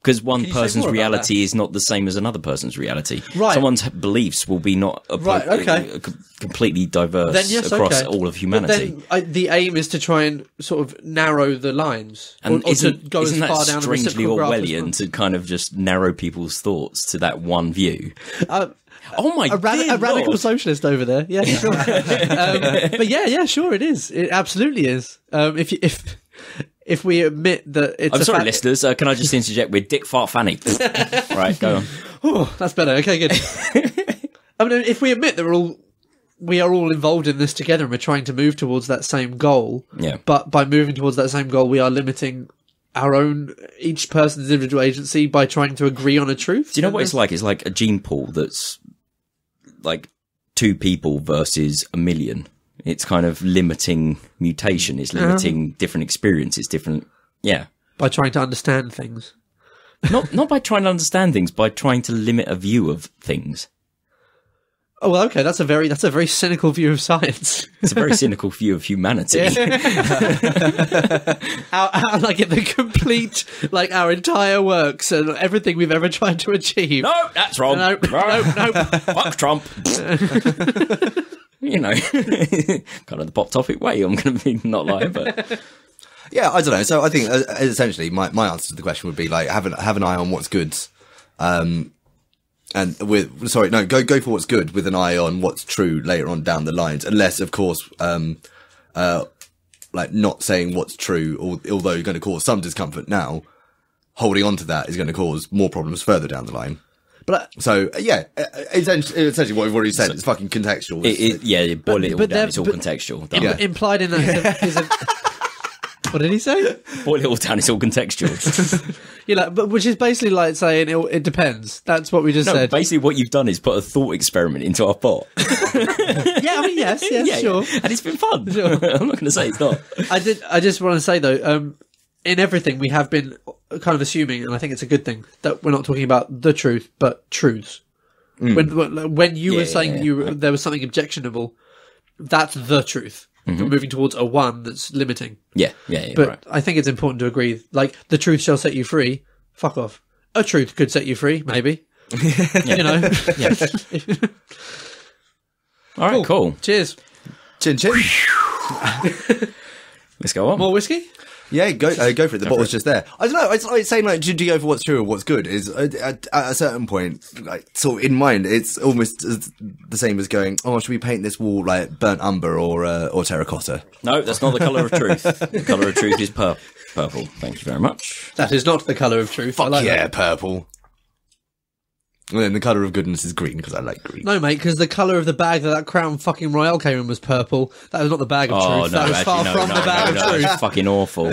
Because one Can you say person's more about reality that? is not the same as another person's reality. Right. Someone's beliefs will be not completely diverse Then yes, across okay. all of But humanity. then the aim is to try and sort of narrow the lines, And or to go as isn't far that down the strangely reciprocal graph as Orwellian to kind of just narrow people's thoughts to that one view? well. Oh my A radical God. socialist over there, yeah, sure. But yeah, sure, it is. It absolutely is. If we admit that it's I'm a sorry, fact- listeners. Can I just interject with Dick Fart Fanny? Right, go on. Oh, that's better. Okay, good. I mean, if we admit that we are all involved in this together and we're trying to move towards that same goal, Yeah. but by moving towards that same goal, we are limiting each person's individual agency by trying to agree on a truth. Do you know what it's like? It's like a gene pool that's like 2 people versus a million. It's kind of limiting mutation. It's limiting different experiences, different... Yeah. By trying to understand things. Not by trying to understand things, by trying to limit a view of things. Oh, well, okay, that's a very cynical view of science. It's a very cynical view of humanity. Like in the complete, like our entire works and everything we've ever tried to achieve. No, that's wrong. No. Fuck Trump. You know, kind of the pop topic way. I'm going to be not lying, but Yeah, I don't know. So I think essentially my answer to the question would be like have an eye on what's good, and go for what's good with an eye on what's true later on down the lines. Unless, of course, like not saying what's true, although you're going to cause some discomfort now, holding on to that is going to cause more problems further down the line. But so yeah, essentially what we've already said. It's fucking contextual. Boil it all down. It's all contextual. Implied in that is a what did he say? Boil it all down. It's all contextual. But which is basically like saying it depends. That's what we just said. Basically, what you've done is put a thought experiment into our pot. Yeah, I mean, yes, sure. And it's been fun. Sure. I'm not going to say it's not. I just want to say though, in everything we have been kind of assuming, and I think it's a good thing, that we're not talking about the truth, but truths. When you were saying there was something objectionable, that's the truth. We're moving towards a one that's limiting. Yeah, But right. I think it's important to agree, like, the truth shall set you free. Fuck off. A truth could set you free, maybe. You know? Yeah. All right, cool. Cheers. Chin chin. Let's go on. More whiskey? Yeah, go for it. The bottle's just there. I don't know. It's like saying like, do you go for what's true or what's good? Is at a certain point, like sort of in mind, it's almost the same as going, oh, should we paint this wall like burnt umber or terracotta? No, that's not the colour of truth. The colour of truth is purple. Thank you very much. That is not the colour of truth. I like that. Purple. And then the colour of goodness is green because I like green. No, mate, because the colour of the bag that Crown fucking Royale came in was purple. That was not the bag of truth. That was far from the bag of truth. It's fucking awful.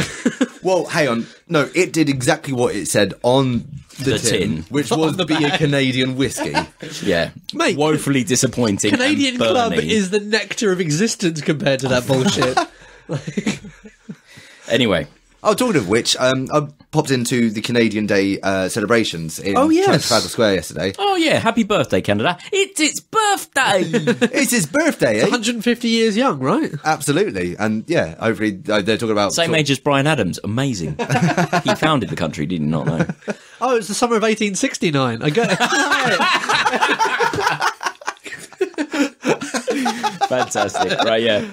Well, hang on. No, it did exactly what it said on the tin, which was the be a bag. Canadian whiskey. Yeah. Mate, woefully disappointing. Canadian and Club burning. is the nectar of existence compared to that bullshit. Anyway. Oh, talking of which, I popped into the Canadian Day celebrations in Trafalgar Square yesterday. Oh, yeah. Happy birthday, Canada. It's its birthday. It's his birthday, eh? 150 years young, right? Absolutely. And yeah, hopefully they're talking about... Same age as Bryan Adams. Amazing. He founded the country, did he not know? Oh, it's the summer of 1869. I get it. Fantastic. Right, yeah.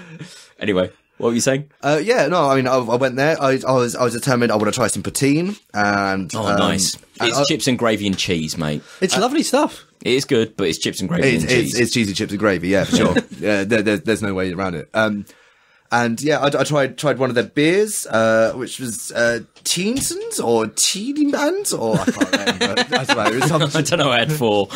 Anyway, what were you saying? Yeah, no, I mean, I went there. I was determined I want to try some poutine, and Nice. It's chips and gravy and cheese, mate. It's lovely stuff. It is good, but it's chips and gravy and cheese. It's cheesy chips and gravy, yeah, for sure. Yeah, there's no way around it. And yeah, I tried one of their beers, which was Teensons or Teedymans, or I can't remember. I don't know. I had 4.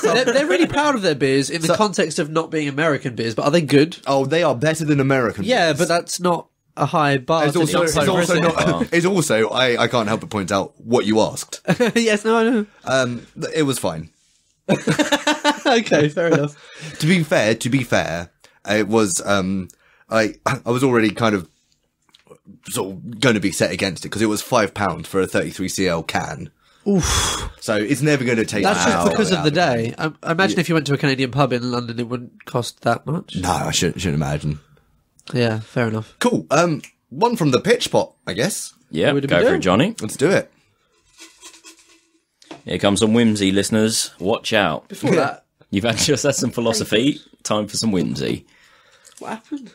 They're really proud of their beers in the context of not being American beers, but are they good? Oh, they are better than American Yeah, beers. but that's not a high bar. It's also I can't help but point out what you asked. Yes, no, I know. It was fine. Okay, fair enough. To be fair, it was I was already kind of sort of going to be set against it because it was £5 for a 33cl can. Oof. So it's never going to take. That's just because of the day. I imagine if you went to a Canadian pub in London, it wouldn't cost that much. No, I shouldn't imagine. Yeah, fair enough. Cool. One from the pitch pot, I guess. Yeah, go for it, Johnny. Let's do it. Here comes some whimsy, listeners. Watch out. Before that, You've just had some philosophy. Time for some whimsy. what happened?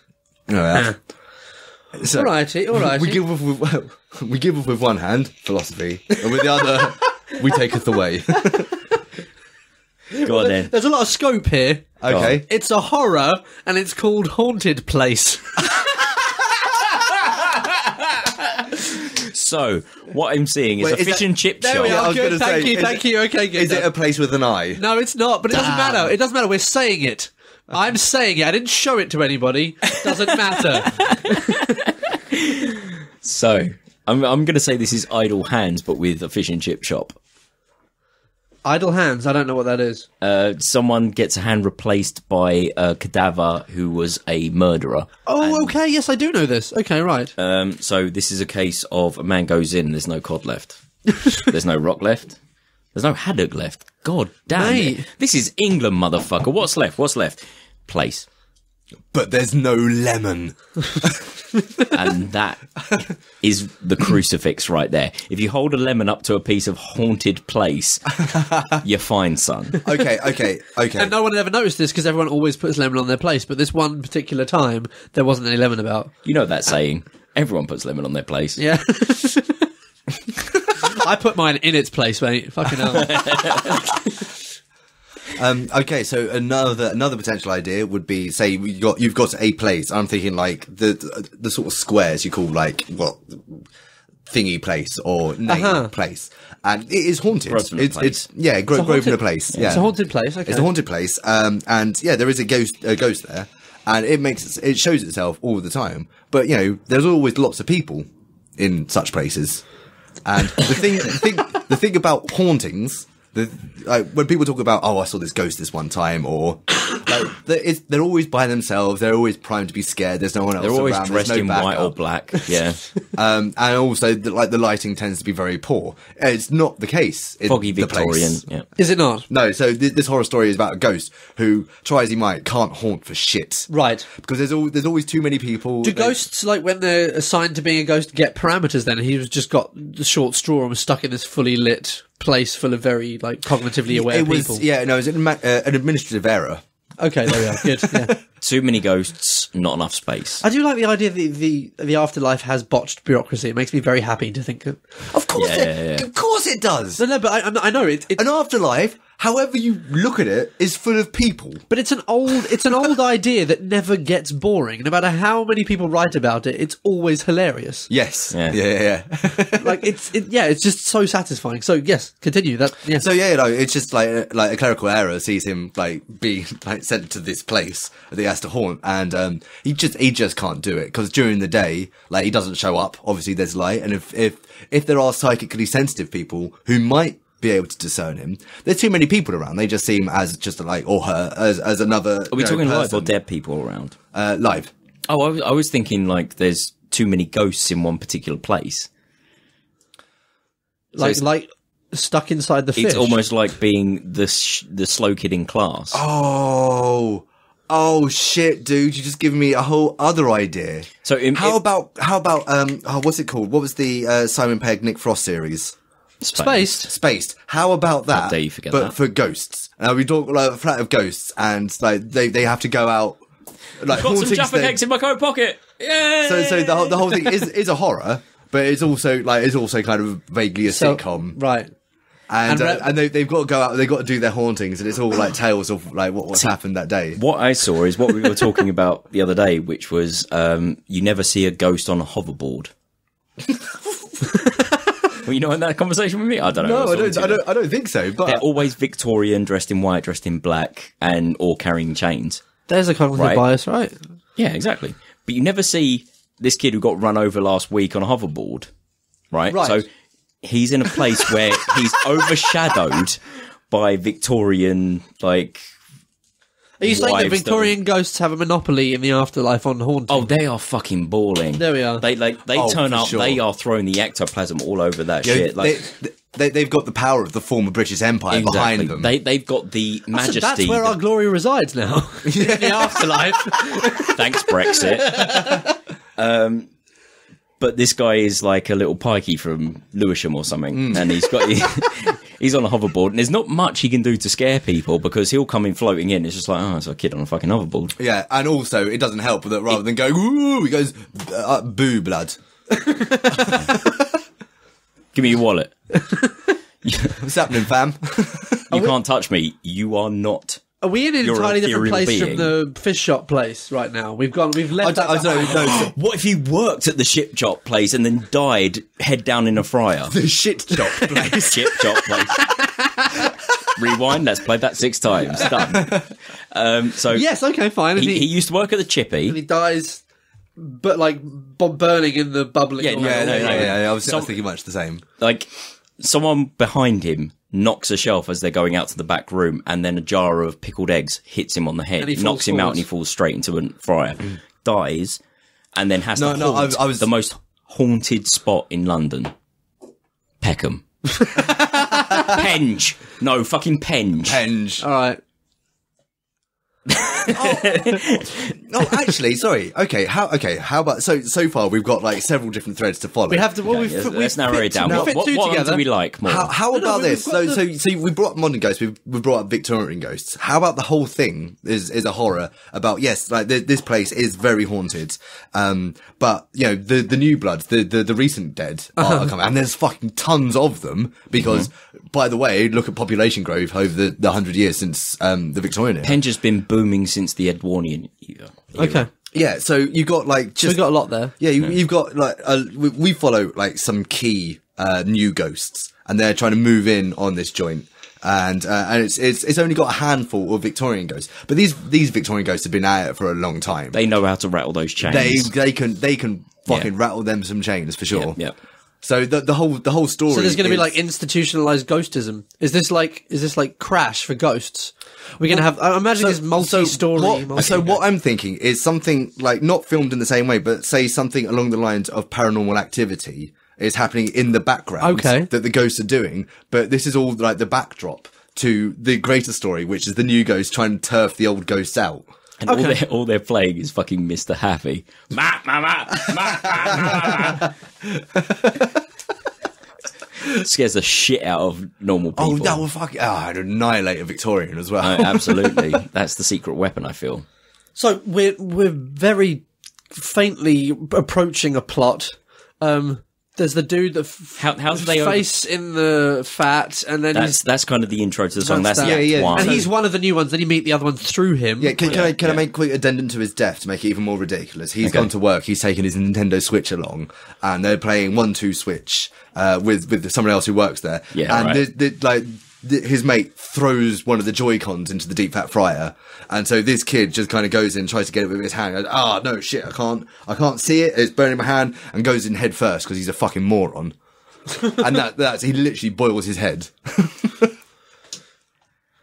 Oh, yeah. So, Alrighty. we give up with one hand, philosophy, and with the other, we taketh away. Go on then. There's a lot of scope here. Okay. It's a horror, and it's called Haunted Place. So, what I'm seeing is a fish and chip shop. There we I are. was Good. gonna say, Thank you. Okay, good. Is it a place with an eye? No, it's not. But it doesn't matter. It doesn't matter. We're saying it. I'm saying it. I didn't show it to anybody. Doesn't matter. So, I'm going to say this is Idle Hands, but with a fish and chip shop. Idle hands. I don't know what that is. Someone gets a hand replaced by a cadaver who was a murderer. Oh, okay. Yes, I do know this. Okay, right. So this is a case of a man goes in, there's no cod left. There's no rock left. There's no haddock left. God damn Mate. it. This is England, motherfucker. What's left? Place. But there's no lemon. And that is the crucifix right there. If you hold a lemon up to a piece of haunted place, you're fine, son. Okay. And no one had ever noticed this because everyone always puts lemon on their place. But this one particular time, there wasn't any lemon about. You know that saying, everyone puts lemon on their place. Yeah. I put mine in its place, mate. Fucking hell. Okay, so another potential idea would be, say you've got a place. I'm thinking like the sort of squares you call like thingy place or name place, and it is haunted. Grosvenor Place. Grosvenor Place. Yeah, It's a haunted place. Okay. It's a haunted place, and yeah, there is a ghost there, and it shows itself all the time. But you know, there's always lots of people in such places, and the thing about hauntings. When people talk about, I saw this ghost this one time, or they're always by themselves. They're always primed to be scared. There's no one else They're always around. dressed in white or black. Yeah. And also, the lighting tends to be very poor. It's not the case. In Foggy the Victorian. place. Yeah. Is it not? No. So this horror story is about a ghost who, try as he might, can't haunt for shit. Right. Because there's always too many people. Do ghosts, like when they're assigned to being a ghost, get parameters then? He was just got the short straw and was stuck in this fully lit place full of very like cognitively aware people. Yeah, no, it was an administrative error. Okay, there we are. Good. Yeah. Too many ghosts, not enough space. I do like the idea that the afterlife has botched bureaucracy. It makes me very happy to think of. Of course, Yeah. Of course it does. No, but I know it. An afterlife, however you look at it, is full of people. But it's an old idea that never gets boring. No matter how many people write about it, it's always hilarious. Yes. Yeah. Like it's just so satisfying. So yes, continue that. Yeah. So yeah, it's just like a clerical error sees him like being like sent to this place that he has to haunt, and he just can't do it because during the day, like he doesn't show up. Obviously, there's light, and if there are psychically sensitive people who might be able to discern him, there's too many people around. They just see him as just like or her as another. Are we talking live or person. dead people around? Live. Oh, I was thinking like there's too many ghosts in one particular place. like stuck inside the fish. It's almost like being the slow kid in class. Oh shit, dude! You just given me a whole other idea. So how about what's it called? What was the Simon Pegg Nick Frost series? Spaced. How about that? How dare you forget but that. for ghosts. We talk like a flat of ghosts, and like they have to go out. Like Got some Jaffa cakes in my coat pocket. Yeah. So the whole thing is a horror, but it's also kind of vaguely a sitcom, right? And they've got to go out. They've got to do their hauntings, and it's all like tales of like what's happened that day. What I saw is what we were talking about the other day, which was you never see a ghost on a hoverboard. Were you not in that conversation with me? I don't know. No, I don't think so. But they're always Victorian, dressed in white, dressed in black, or carrying chains. There's a cognitive bias, right? Yeah, exactly. But you never see this kid who got run over last week on a hoverboard, right? So he's in a place where he's overshadowed by Victorian, like... Are you saying that Victorian ghosts have a monopoly in the afterlife on haunting? Oh, they are fucking balling. There we are. They turn up, they are throwing the ectoplasm all over that shit. Like, they've got the power of the former British Empire behind them. They've got the majesty. That's where our glory resides now. In the afterlife. Thanks, Brexit. But this guy is like a little pikey from Lewisham or something, and he's on a hoverboard, and there's not much he can do to scare people because he'll come in floating in. It's just like, oh, it's a kid on a fucking hoverboard. Yeah, and also it doesn't help that rather than going, ooh, he goes, boo, blood. Give me your wallet. What's happening, fam? You can't touch me. You are not. Are we in an You're entirely a different place being. from the fish shop place right now? We've left that I don't know. behind. What if you worked at the ship chop place and then died head down in a fryer? The shit chop place. Ship chop place. Rewind. Let's play that 6 times. Done. So Yes, okay, fine. And he used to work at the chippy. he dies, but like burning in the bubbling. Yeah, oil. Yeah, I was thinking much the same. Like someone behind him knocks a shelf as they're going out to the back room, and then a jar of pickled eggs hits him on the head, And he knocks him out, falls and he falls straight into a fryer, dies, and then has to haunt I was the most haunted spot in London, Peckham. Penge. No, fucking Penge. Penge. All right. Oh, actually, sorry. Okay, how about so far we've got like several different threads to follow. We have to. Well, Let's narrow it down. What one do we like more? How about this? we've got So we brought up modern ghosts. We brought up Victorian ghosts. How about the whole thing is a horror about like this place is very haunted. But you know the new bloods, the recent dead are coming, and there's fucking tons of them because by the way, look at population growth over the 100 years since the Victorian era. Penge has been booming since the Edwardian era. Okay. Yeah, so you got like So we got a lot there. Yeah, you've got like we follow like some key new ghosts, and they're trying to move in on this joint, and it's only got a handful of Victorian ghosts, but these Victorian ghosts have been at it for a long time. They know how to rattle those chains. They can fucking rattle them some chains for sure. Yeah. So the whole story. So there's going to be like institutionalized ghostism. Is this like Crash for ghosts? We're going to have. I imagine this multi-story. So what I'm thinking is something like not filmed in the same way, but say something along the lines of Paranormal Activity is happening in the background. Okay. That the ghosts are doing, but this is all like the backdrop to the greater story, which is the new ghosts trying to turf the old ghosts out. And all they're playing is fucking Mr. Happy. Scares the shit out of normal people. Oh, that will fucking I'd annihilate a Victorian as well. Absolutely. That's the secret weapon, I feel. So we're very faintly approaching a plot. There's the dude that How's they face in the fat, and then that's kind of the intro to the song. That's that. the act one. And he's one of the new ones. Then you meet the other one through him. Yeah, can I make a quick addendum to his death to make it even more ridiculous? He's gone to work. He's taken his Nintendo Switch along, and they're playing 1-2 Switch with someone else who works there. Yeah, and right. His mate throws one of the Joy-Cons into the deep fat fryer, and so this kid just kind of goes in, tries to get it with his hand. Goes, no shit, I can't see it. It's burning my hand, and goes in head first because he's a fucking moron. And that's he literally boils his head.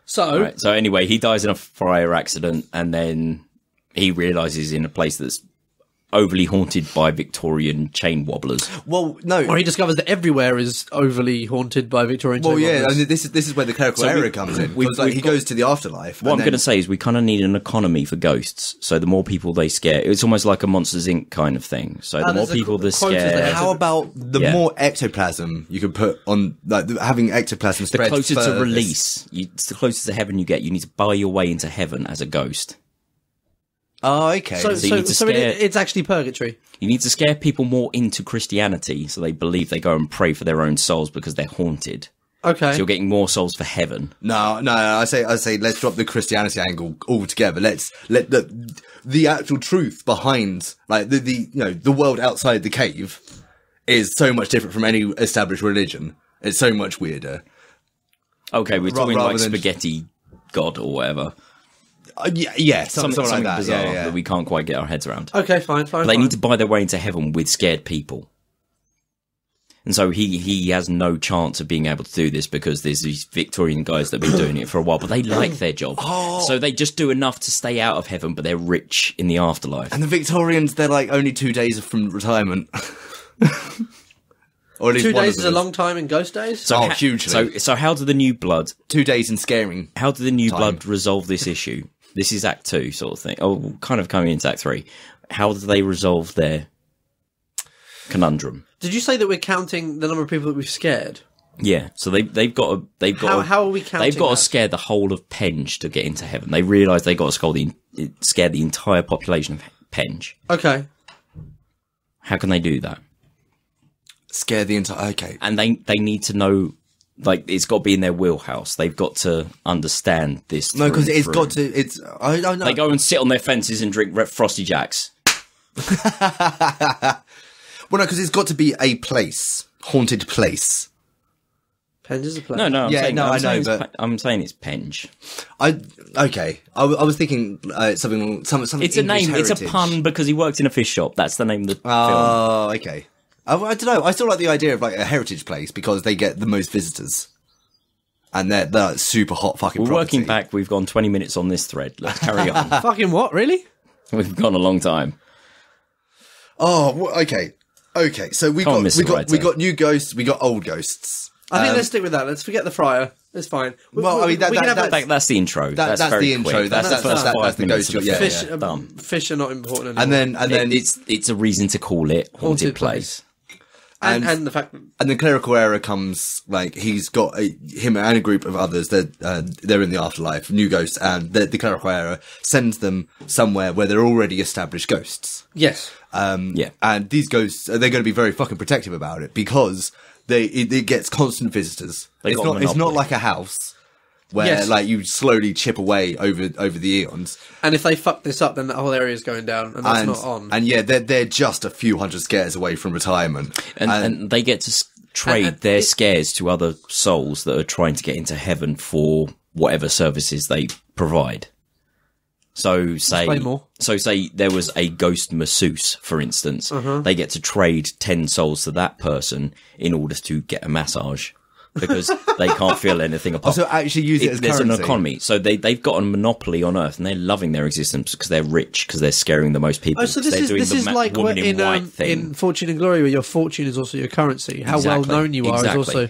So anyway, he dies in a fryer accident, and then he realizes he's in a place that's overly haunted by Victorian chain wobblers. Well, no. Or he discovers that everywhere is overly haunted by Victorian Well, yeah, chain I mean, this is where the clerical error comes in. Because, like, he goes to the afterlife. What I'm going to say is we kind of need an economy for ghosts. So the more people they scare, it's almost like a Monsters Inc. kind of thing. So the more people they scare, how about the more ectoplasm you could put on, like having ectoplasm the spread closer furthest. to release, it's the closer to heaven you get. You need to buy your way into heaven as a ghost. Oh, okay. So you need to it's actually purgatory. You need to scare people more into Christianity, so they believe they go and pray for their own souls because they're haunted. Okay. So you're getting more souls for heaven. No, I say let's drop the Christianity angle altogether. Let's let the actual truth behind, like, the world outside the cave is so much different from any established religion. It's so much weirder. Okay, we're talking rather like than spaghetti god or whatever. Something like that. Bizarre Yeah. that we can't quite get our heads around. Okay, fine. They need to buy their way into heaven with scared people. And so he has no chance of being able to do this because there's these Victorian guys that have been doing it for a while, but they like their job. So they just do enough to stay out of heaven, but they're rich in the afterlife. And the Victorians, they're like only 2 days from retirement. Or at least 2 one of days is them a long time in ghost days. So hugely. So how do the new blood? 2 days in scaring. How do the new Time. blood resolve this issue? This is Act 2 sort of thing. Oh, kind of coming into Act 3. How do they resolve their conundrum? Did you say that we're counting the number of people that we've scared? Yeah, so they've got How are we counting? They've got to that? scare the whole of Penge to get into heaven. They realise they got to scare the entire population of Penge. Okay. How can they do that? Scare the entire... Okay. And they need to know, like, it's got to be in their wheelhouse. They've got to understand this. No, because it's through. got to... It's... I don't know. They go and sit on their fences and drink Frosty Jacks. Well, no, because it's got to be a place. Haunted place. Penge is a place. No, I'm Yeah, saying, no, I'm I saying know, it's but- I'm saying it's Penge. Okay. I was thinking something It's a English name. heritage. It's a pun because he worked in a fish shop. That's the name of the film. Oh, okay. I don't know. I still like the idea of like a heritage place because they get the most visitors. And they're like, super hot fucking We're property. working back. We've gone 20 minutes on this thread. Let's carry on. Fucking what? Really? We've gone a long time. Oh, okay. Okay, so we Come on, Mr. got Writer. new ghosts, we got old ghosts. I think let's stick with that. Let's forget the friar. It's fine. Well, I mean, we can have a- That's the intro. That's very the intro. quick. That's the That's first the 5 minutes. ghost of the job, yeah, fish. film. Done. Fish are not important anymore. And then It's a reason to call it Haunted Place. and the fact. and the clerical error comes, like, he's got him and a group of others that they're in the afterlife, new ghosts, and the clerical error sends them somewhere where they're already established ghosts. Yes. Yeah. And these ghosts, they're going to be very fucking protective about it because it gets constant visitors. They It's got a not monopoly. like a house where Yes. like you slowly chip away over the eons. And if they fuck this up, then that whole area is going down, and that's not on. And yeah, they're just a few hundred scares away from retirement. And they get to trade and their scares to other souls that are trying to get into heaven for whatever services they provide. So say there was a ghost masseuse, for instance. They get to trade 10 souls to that person in order to get a massage because they can't feel anything apart. Also, actually use it as There's currency. an economy. So they've got a monopoly on Earth and they're loving their existence because they're rich, because they're scaring the most people. Oh, so this they're doing is the like woman in white in thing. Fortune and Glory, where your fortune is also your currency. How Exactly. well known you are is also,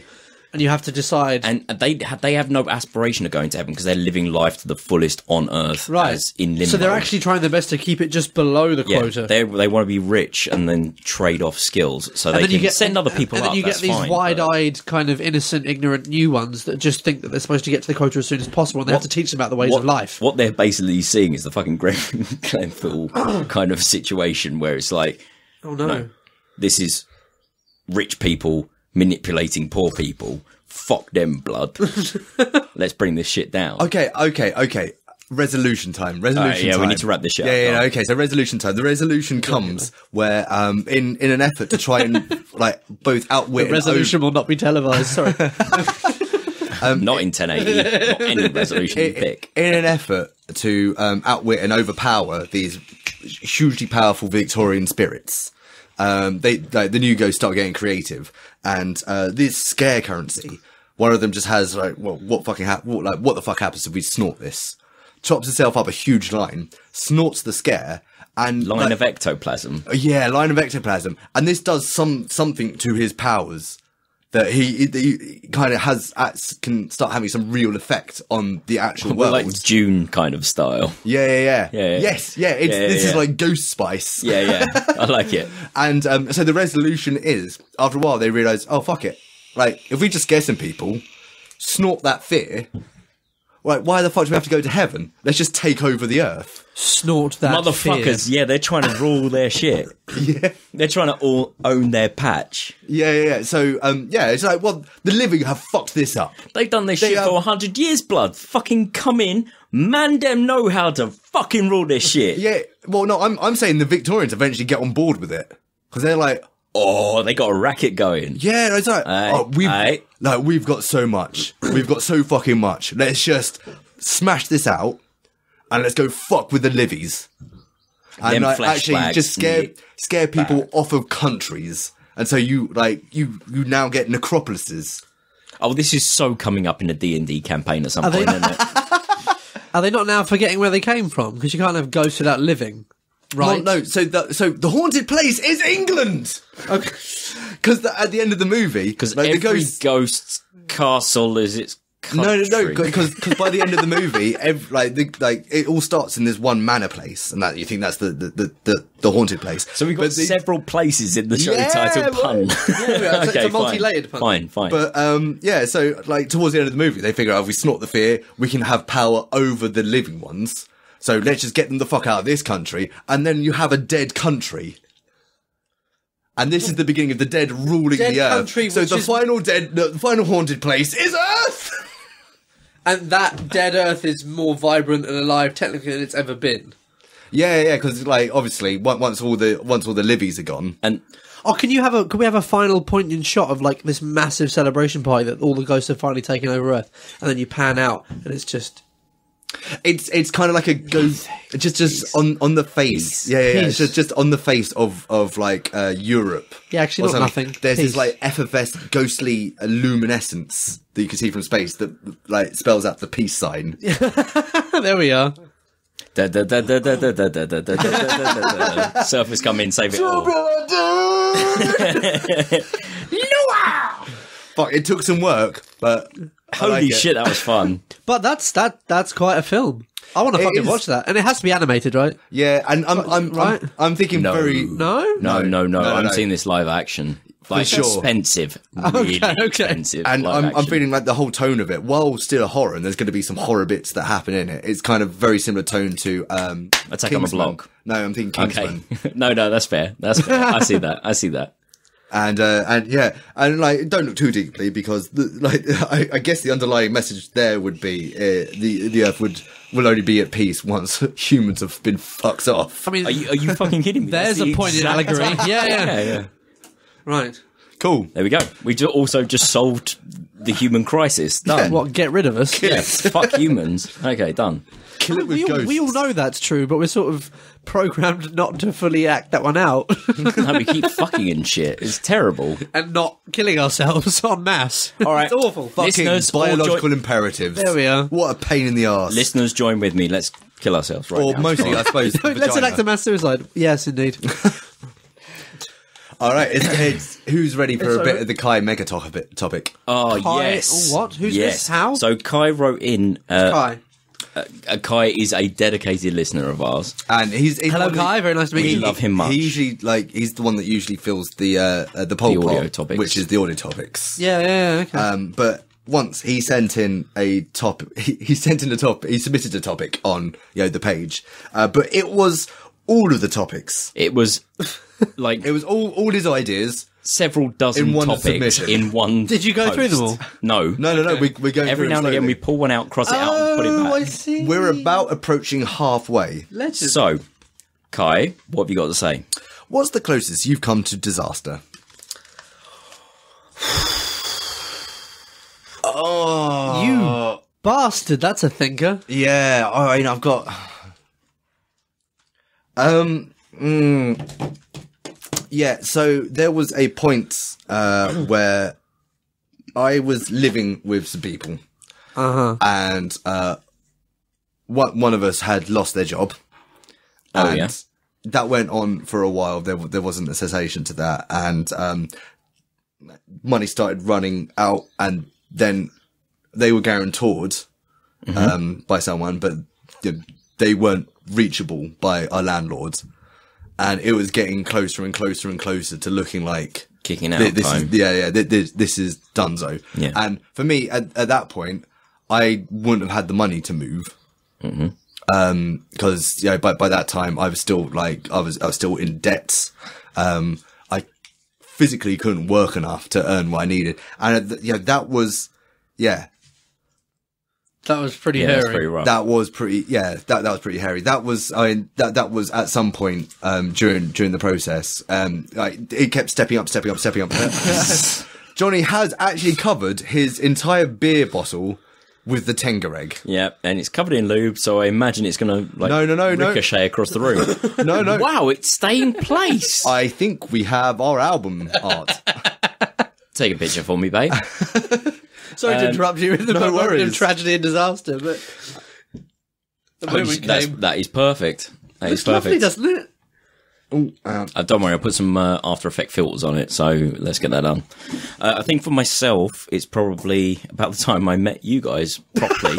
and you have to decide. And they have no aspiration of going to heaven because they're living life to the fullest on Earth, right. as in limbo. So they're actually trying their best to keep it just below the quota. They want to be rich and then trade off skills so they can send other people and then up. you get That's these fine, wide-eyed, kind of innocent, ignorant new ones that just think that they're supposed to get to the quota as soon as possible, and they have to teach them about the ways of life. What they're basically seeing is the fucking Glenfiddle kind of situation where it's like, Oh no. this is rich people manipulating poor people. Fuck them, blood. Let's bring this shit down. Okay. Resolution time. Yeah, we need to wrap this shit up. Yeah, okay. So resolution time. The resolution comes where, in an effort to try and like both outwit The resolution will not be televised. Sorry. Not in 1080. Not any resolution you pick. in an effort to outwit and overpower these hugely powerful Victorian spirits. The new ghosts start getting creative, and this scare currency. One of them just has like, well, what the fuck happens if we snort this? Chops itself up a huge line, snorts the scare, And Line of ectoplasm. Yeah, line of ectoplasm. And this does something to his powers that he kind of can start having some real effect on the actual world. Like Dune kind of style. Yeah. Yes, yeah. This is like Ghost Spice. Yeah. I like it. And so the resolution is, after a while, they realise, oh, fuck it. Like, if we just scare some people, snort that fear, like, why the fuck do we have to go to heaven? Let's just take over the earth. Snort that motherfuckers, fear. yeah, they're trying to rule their shit. Yeah. They're trying to all own their patch. Yeah. So, it's like, well, the living have fucked this up. They've done this shit for 100 years, blood. Fucking come in, man them know how to fucking rule this shit. Yeah, well, no, I'm saying the Victorians eventually get on board with it. Because they're like, oh, they got a racket going. Yeah, it's like, we've got so much. We've got so fucking much. Let's just smash this out. And let's go fuck with the livies. And like, actually just scare people off of countries. And so you now get necropolises. Oh, this is so coming up in a D&D campaign at some point, isn't it? Are they not now forgetting where they came from? Because you can't have ghosts without living. Right. Well, no, so the haunted place is England. Okay. Because at the end of the movie, because like, every ghost's castle is its country. No, because by the end of the movie, it all starts in this one manor place, and that you think that's the haunted place. So we've got several places in the show title pun. Yeah, it's a multi-layered pun. Fine. But so like towards the end of the movie, they figure out if we snort the fear, we can have power over the living ones. So let's just get them the fuck out of this country, and then you have a dead country. And this is the beginning of the dead ruling the earth. So the final haunted place is Earth! And that dead Earth is more vibrant and alive technically than it's ever been. Yeah, because like obviously once all the livies are gone, and can we have a final poignant shot of like this massive celebration party that all the ghosts have finally taken over Earth, and then you pan out and it's just. It's kind of like a ghost, just on the face. Yeah. It's just on the face of like Europe. Yeah, actually, not nothing. There's this like effervescent, ghostly luminescence that you can see from space that like spells out the peace sign. There we are. Surfers come in, save it all. Fuck! It took some work, but. Holy shit, that was fun. But that's quite a film. I want to fucking watch that, and it has to be animated, right? Yeah, and I'm thinking No. No. I'm seeing this live action. Like, sure. expensive. Really expensive. And live I'm action. feeling like the whole tone of it, while still a horror, and there's going to be some horror bits that happen in it. It's kind of very similar tone to Attack on the Block. No, I'm thinking Kingsman. Okay. No, that's fair. I see that. And like, don't look too deeply because, I guess the underlying message there would be the Earth will only be at peace once humans have been fucked off. I mean, are you fucking kidding me? There's a pointed allegory. Yeah. Right. Cool. There we go. We also just solved the human crisis. Done. What? Get rid of us? Yes. Fuck humans. Okay, done. Kill it with ghosts. We all know that's true, but we're sort of programmed not to fully act that one out. No, we keep fucking and shit. It's terrible. And not killing ourselves en masse. All right. It's awful. Fucking Listeners, biological imperatives. There we are. What a pain in the arse. Listeners, join with me. Let's kill ourselves right or now. mostly, I suppose. Let's enact a mass suicide. Yes, indeed. All right, it's who's ready for a bit of the Kai mega topic? Oh, Kai, yes. What? Who's this? How? So Kai wrote in... Kai. Kai is a dedicated listener of ours. And he's Hello, Kai. Very nice to meet you. We love him much. He usually, he's the one that usually fills the poll audio pot, topics. which is the audio topics. Yeah, okay. But once he sent in a topic, he submitted a topic on, the page. But it was all of the topics. It was like... It was all his ideas. Several dozen in one topics submission. in one Did you go post. through them all? No. No. We're going Every through now and again we pull one out, cross it out and put it back. I see. We're about approaching halfway. So, Kai, what have you got to say? What's the closest you've come to disaster? Oh, You bastard, that's a thinker. Yeah, I mean, I've got... Yeah, so there was a point where I was living with some people. And one of us had lost their job. Oh, and yeah? that went on for a while. There wasn't a cessation to that, and money started running out, and then they were guarantored by someone, but they weren't reachable by our landlords, and it was getting closer and closer and closer to looking like kicking out time. This is donezo. Yeah. And for me, at that point, I wouldn't have had the money to move. Because by that time I was still I was still in debts. I physically couldn't work enough to earn what I needed, and that was That was pretty hairy. That's pretty rough. That was pretty that was pretty hairy. That was that was at some point during the process. It kept stepping up. Johnny has actually covered his entire beer bottle with the Tenga egg. Yeah, and it's covered in lube, so I imagine it's going to ricochet across the room. No. Wow, it's staying in place. I think we have our album art. Take a picture for me, babe. Sorry to interrupt you in the moment worries. of tragedy and disaster, but the moment came. That is perfect. That is It's lovely, perfect. doesn't it? Don't worry, I'll put some After Effects filters on it, so let's get that done. I think for myself, it's probably about the time I met you guys properly.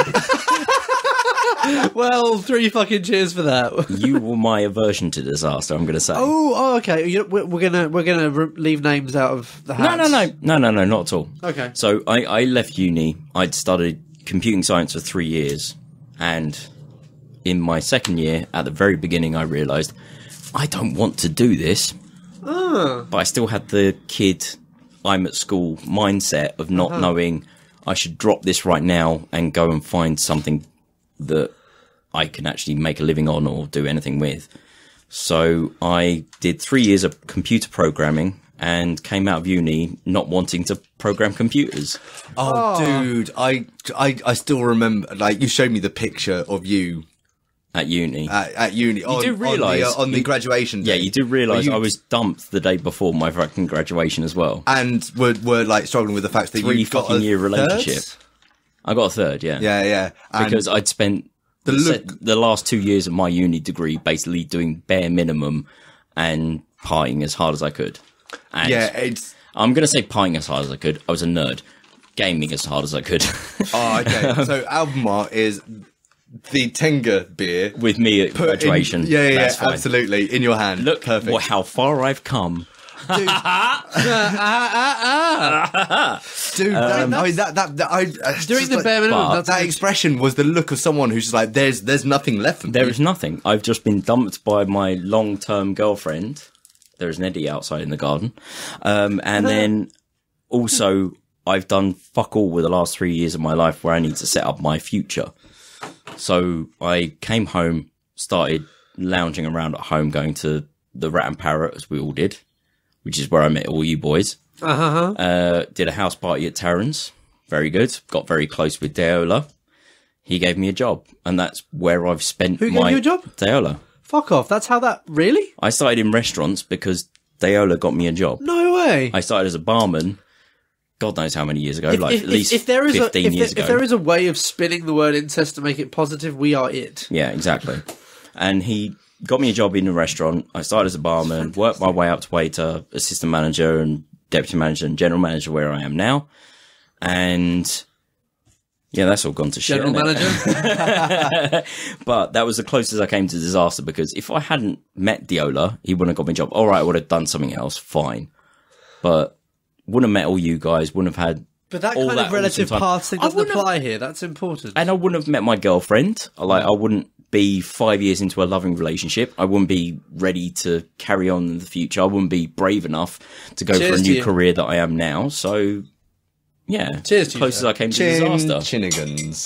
Well, 3 fucking cheers for that. You were my aversion to disaster, I'm going to say. Oh, okay. We're gonna leave names out of the hats. No, not at all. Okay. So I left uni. I'd studied computing science for 3 years, and in my second year, at the very beginning, I realised I don't want to do this. But I still had the kid, I'm at school mindset of not knowing I should drop this right now and go and find something that I can actually make a living on or do anything with. So I did 3 years of computer programming and came out of uni not wanting to program computers. Oh, dude, I still remember, you showed me the picture of you At uni. at uni. You do realise... on the graduation day. Yeah, you do realise I was dumped the day before my fucking graduation as well. And were struggling with the fact that 3 you got fucking a year relationship. third? I got a third, yeah. Yeah. And Because I'd spent the last 2 years of my uni degree basically doing bare minimum and partying as hard as I could. And I'm going to say partying as hard as I could. I was a nerd. Gaming as hard as I could. Oh, okay. So album art is the Tenga beer. With me at graduation. Yeah, absolutely. In your hand. Look perfect. how far I've come. Dude, dude, Doing the bare minimum. That expression was the look of someone who's just like, there's nothing left for me. There is nothing. I've just been dumped by my long-term girlfriend. There is an Eddie outside in the garden. And then also I've done fuck all with the last 3 years of my life where I need to set up my future. So I came home, started lounging around at home, going to the Rat and Parrot, as we all did, which is where I met all you boys. Did a house party at Taryn's. Very good. Got very close with Deola. He gave me a job, and that's where I've spent Who gave you a job? Deola. Fuck off. That's how that... Really? I started in restaurants because Deola got me a job. No way. I started as a barman, God knows how many years ago, at least if there is 15 years ago. If there is a way of spinning the word incest to make it positive, we are it. Yeah, exactly. And he got me a job in a restaurant. I started as a barman, worked my way up to waiter, assistant manager and deputy manager and general manager where I am now. And yeah, that's all gone to shit. General manager? But that was the closest I came to disaster, because if I hadn't met Deola, he wouldn't have got me a job. All right, I would have done something else, fine. But wouldn't have met all you guys, wouldn't have had... But that all kind of relative awesome path thing doesn't apply here. That's important. And I wouldn't have met my girlfriend. I wouldn't be 5 years into a loving relationship. I wouldn't be ready to carry on in the future. I wouldn't be brave enough to go for a new career that I am now. So, yeah. Cheers to you, closest I came to disaster. Chinnigans,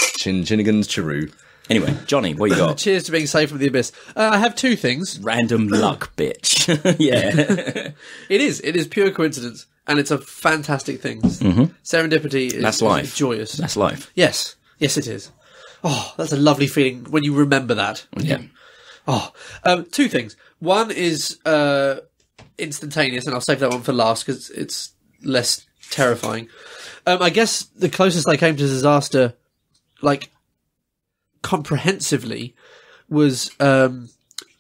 Chiru. Anyway, Johnny, what you got? Cheers to being safe from the abyss. I have 2 things. Random luck, bitch. Yeah. It is pure coincidence. And it's a fantastic thing. Serendipity is, That's life. Is joyous. That's life. Yes, it is. Oh, that's a lovely feeling when you remember that. Yeah. Oh, 2 things. One is instantaneous, and I'll save that one for last because it's less terrifying. I guess the closest I came to disaster, like comprehensively, was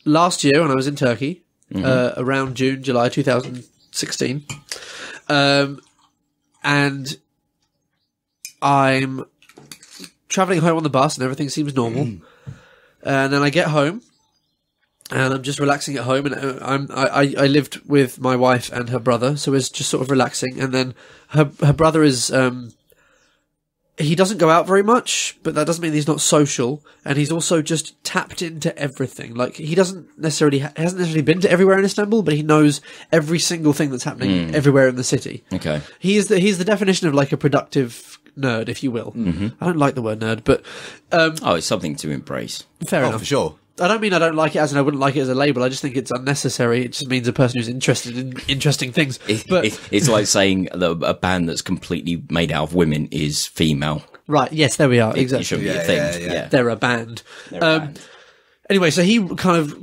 last year when I was in Turkey, around June, July 2016, and I'm travelling home on the bus and everything seems normal. And then I get home and I'm just relaxing at home, and I lived with my wife and her brother, so it's just sort of relaxing. And then her brother is he doesn't go out very much, but that doesn't mean he's not social, and he's also just tapped into everything. Like, he hasn't necessarily been to everywhere in Istanbul, but he knows every single thing that's happening everywhere in the city. Okay. He's the definition of like a productive nerd, if you will. I don't like the word nerd, but it's something to embrace. fair enough. For sure. I don't mean I don't like it as in I wouldn't like it as a label. I just think it's unnecessary. It just means a person who's interested in interesting things. But It's like saying that a band that's completely made out of women is female. right, yes, there we are. It Exactly. shouldn't be a thing. Yeah. They're a band. They're a band. Anyway, so he kind of,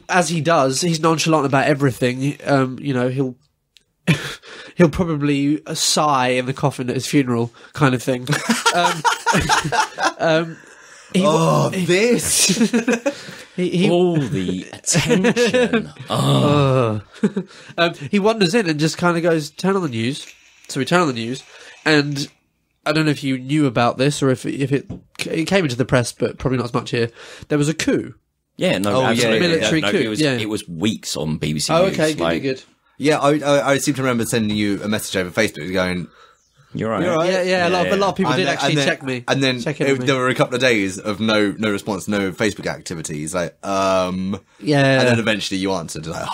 as he does, he's nonchalant about everything. You know, he'll probably sigh in the coffin at his funeral, kind of thing. This. All the attention. He wanders in and just kind of goes, turn on the news. So we turn on the news, and I don't know if you knew about this or if it came into the press, but probably not as much here. There was a coup. Yeah, no, absolutely. Military coup. It was weeks on BBC Oh, News. okay, good. Yeah, I seem to remember sending you a message over Facebook going, You're right. Yeah, a lot of people did actually check me. And then Check in with me. there were a couple of days of no response, no Facebook activities. Like, Yeah. And then eventually you answered, like,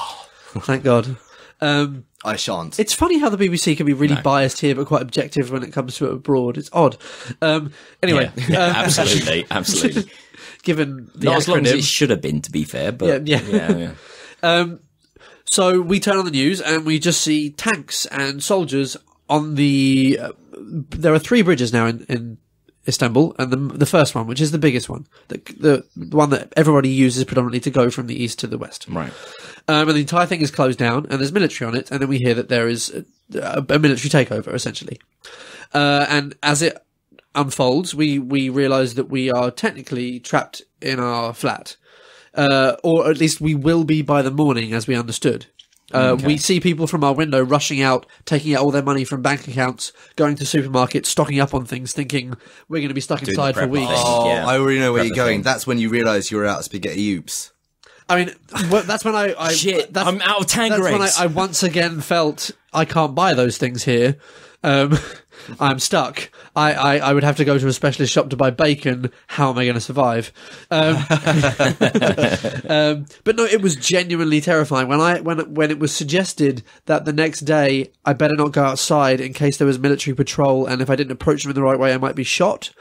Thank God. I shan't. It's funny how the BBC can be really biased here, but quite objective when it comes to it abroad. It's odd. Anyway, Absolutely. given the Not as long as acronym. it should have been, to be fair. But Yeah. So we turn on the news and we just see tanks and soldiers on the. There are 3 bridges now in Istanbul, and the first one, which is the biggest one, the one that everybody uses predominantly to go from the east to the west. Right. And the entire thing is closed down, and there's military on it, and then we hear that there is a military takeover, essentially. And as it unfolds, we realise that we are technically trapped in our flat. Or at least we will be by the morning, as we understood. We see people from our window rushing out, taking out all their money from bank accounts, going to supermarkets, stocking up on things, thinking we're going to be stuck inside for weeks. I already know where you're going. That's when you realise you're out of spaghetti oops. I mean, that's when I Shit, I'm out of Tangeray. That's when I once again felt I can't buy those things here. I'm stuck. I would have to go to a specialist shop to buy bacon. How am I going to survive? But no, it was genuinely terrifying when it was suggested that the next day I better not go outside in case there was military patrol, and if I didn't approach them in the right way, I might be shot.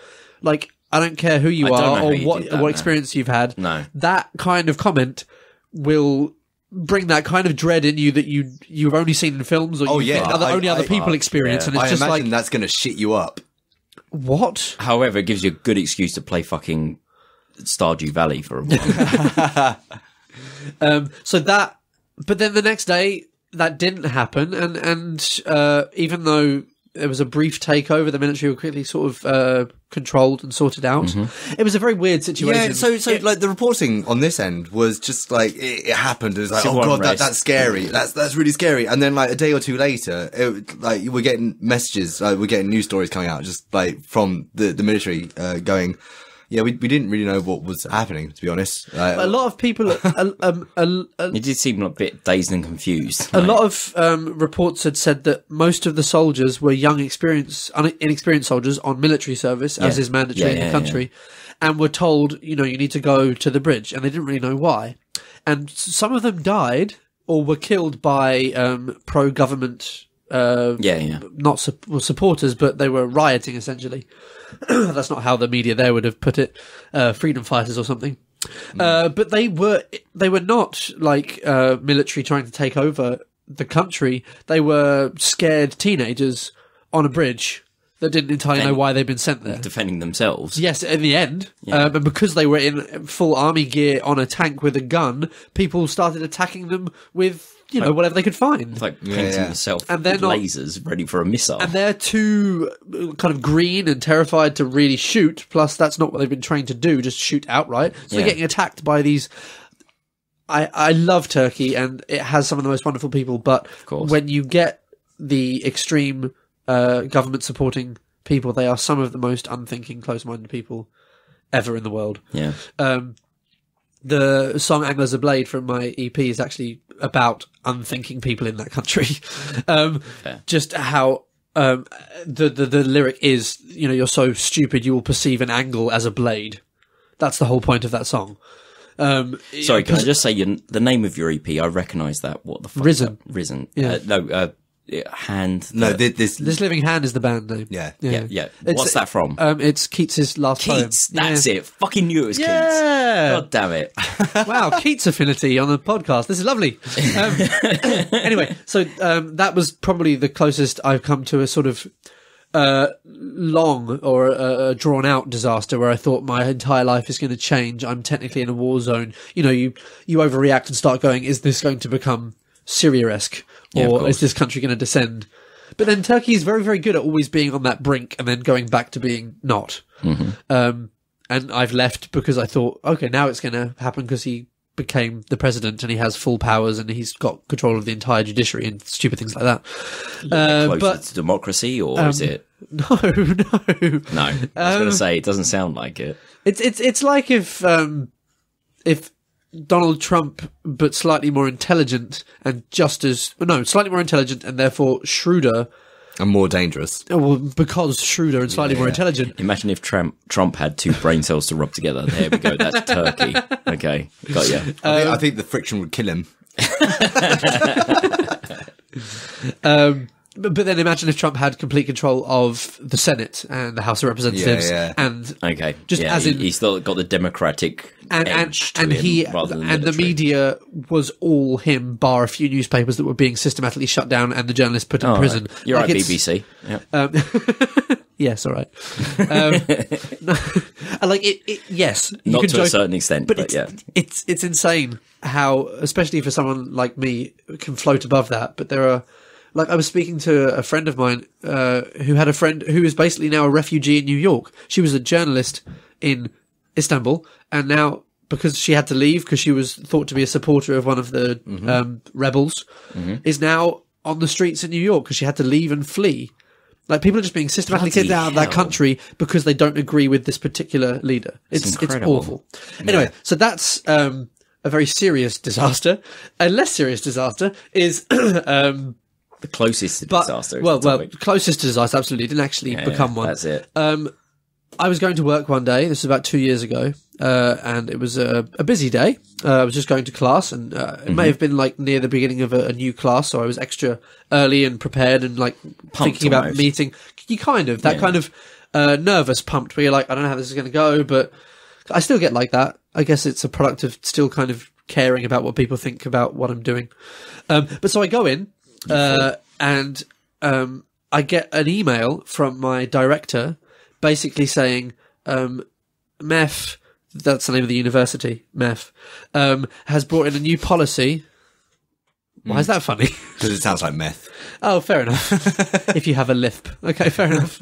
Like, I don't care who you are or what experience you've had. No. That kind of comment will bring that kind of dread in you that you've only seen in films or other people experience, and it's I just imagine like, that's going to shit you up. what? However, it gives you a good excuse to play fucking Stardew Valley for a while. But then the next day that didn't happen, and even though there was a brief takeover, the military were quickly sort of controlled and sorted out. It was a very weird situation. Yeah, so like the reporting on this end was just like it happened. It was like, Civil oh god, unrest. that's scary. That's really scary. And then like a day or two later, like we're getting messages, we're getting news stories coming out just like from the military going, yeah, we didn't really know what was happening, to be honest. A lot of people, It did seem a bit dazed and confused. a lot of reports had said that most of the soldiers were young, inexperienced soldiers on military service, as is mandatory in the country, and were told, you need to go to the bridge, and they didn't really know why. And some of them died or were killed by pro-government supporters, but they were rioting, essentially. That's not how the media there would have put it. Freedom fighters or something. But they were not like military trying to take over the country. They were scared teenagers on a bridge that didn't entirely know why they'd been sent there. Defending themselves. Yes, in the end. And because they were in full army gear on a tank with a gun, people started attacking them with, whatever they could find. It's like painting yourself And they're with not- lasers ready for a missile. And they're too kind of green and terrified to really shoot. Plus, that's not what they've been trained to do, just shoot outright. So they're getting attacked by these I love Turkey, and it has some of the most wonderful people. But course. when you get the extreme government supporting people, they are some of the most unthinking, close-minded people ever in the world. Yeah. The song "Anglers a Blade" from my EP is actually about unthinking people in that country. Just how the lyric is, you know, you're so stupid you will perceive an angle as a blade. That's the whole point of that song. Sorry, can I just say the name of your EP? I recognise that. What the fuck? Risen. Risen. Yeah. Hand. No, this This Living Hand is the band name. Yeah. What's that from? It's Keats's last poem. Keats. That's it. Fucking knew it was Keats. Yeah. God damn it. Wow, Keats affinity on the podcast. This is lovely. Anyway, so that was probably the closest I've come to a sort of long or a drawn out disaster where I thought my entire life is going to change. I'm technically in a war zone. You know, you overreact and start going, is this going to become Syria-esque? Or is this country going to descend? But then Turkey is very, very good at always being on that brink and then going back to being not. And I've left because I thought, okay, now it's going to happen because he became the president and he has full powers and he's got control of the entire judiciary and stupid things like that. But to democracy, or is it? No. No. I was going to say, it doesn't sound like it. It's like if Donald Trump, but slightly more intelligent and slightly more intelligent and therefore shrewder. And more dangerous. Well, because shrewder and slightly more intelligent. Imagine if Trump had two brain cells to rub together. There we go. That's Turkey. Okay, got you. I think the friction would kill him. But then imagine if Trump had complete control of the Senate and the House of Representatives, and he's still got the democratic edge to him rather than the media was all him, bar a few newspapers that were being systematically shut down and the journalists put in prison. Right. You're right, BBC. Yep. Yes, all right. Like it. Yes, not to a certain extent, but it's insane how, especially for someone like me, can float above that. But there are. Like, I was speaking to a friend of mine who had a friend who is basically now a refugee in New York. She was a journalist in Istanbul, and now, because she had to leave because she was thought to be a supporter of one of the rebels, is now on the streets in New York because she had to leave and flee. Like, people are just being systematically kicked out of that country because they don't agree with this particular leader. It's awful. Anyway, so that's a very serious disaster. A less serious disaster is... the closest to disaster. Well, closest to disaster, absolutely. It didn't actually become one. That's it. I was going to work one day. This was about 2 years ago. And it was a busy day. I was just going to class, and it may have been like near the beginning of a new class. So I was extra early and prepared and like thinking about meeting. You kind of, nervous, pumped, where you're like, I don't know how this is going to go, but I still get like that. I guess it's a product of still kind of caring about what people think about what I'm doing. But so I go in, and I get an email from my director basically saying, MEF, that's the name of the university, MEF, has brought in a new policy. Why is that funny? Because it sounds like meth. Oh, fair enough. If you have a lisp. Okay, fair enough.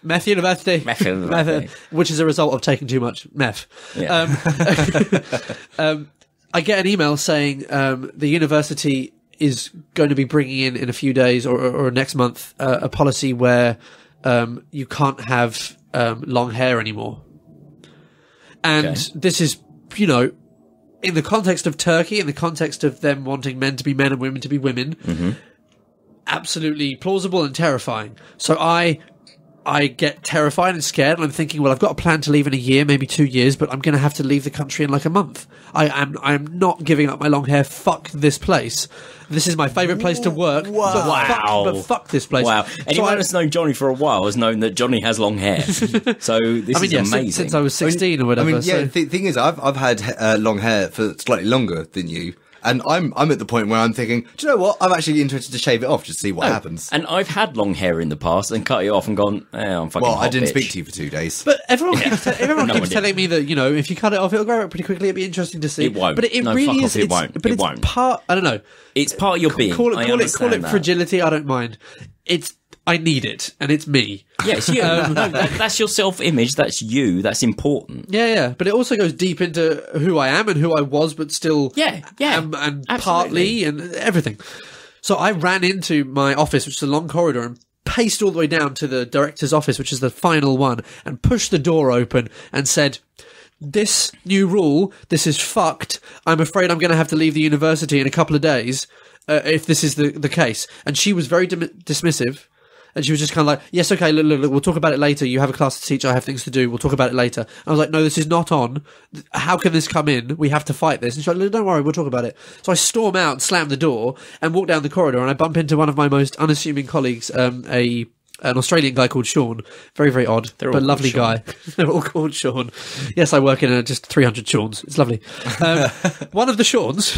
Meth University. Meth University. Which is a result of taking too much meth. Yeah. I get an email saying the university is going to be bringing in a few days or next month a policy where you can't have long hair anymore. And this is, you know, in the context of Turkey, in the context of them wanting men to be men and women to be women, absolutely plausible and terrifying. So I get terrified and scared, and I'm thinking, well, I've got a plan to leave in a year, maybe 2 years, but I'm going to have to leave the country in like a month. I'm not giving up my long hair. Fuck this place. This is my favourite place to work. But fuck this place. Wow. Anyone that's known Johnny for a while has known that Johnny has long hair. So this is amazing. Since I was 16 or whatever. The thing is, I've had long hair for slightly longer than you. And I'm at the point where I'm thinking, do you know what? I'm actually interested to shave it off just to see what happens. And I've had long hair in the past and cut it off and gone, I'm fucking Well, I didn't bitch. speak to you for 2 days. But everyone keeps telling me that, you know, if you cut it off, it'll grow back pretty quickly. It'd be interesting to see. It won't. But it really is. It won't. But it's part, I don't know. It's part of your being. Call it that. fragility. I don't mind. It's I need it, and it's me. Yeah, it's you. No, that's your self-image. That's you. That's important. Yeah. But it also goes deep into who I am and who I was, but still and partly and everything. So I ran into my office, which is a long corridor, and paced all the way down to the director's office, which is the final one, and pushed the door open and said, this new rule, this is fucked. I'm afraid I'm going to have to leave the university in a couple of days if this is the case. And she was very dismissive. And she was just kind of like, yes, okay, look, we'll talk about it later. You have a class to teach. I have things to do. We'll talk about it later. And I was like, no, this is not on. How can this come in? We have to fight this. And she's like, don't worry, we'll talk about it. So I storm out and slam the door and walk down the corridor, and I bump into one of my most unassuming colleagues, an Australian guy called Sean. Very, very odd, but lovely guy. They're all called Sean. Yes, I work in just 300 Seans. It's lovely. One of the Seans,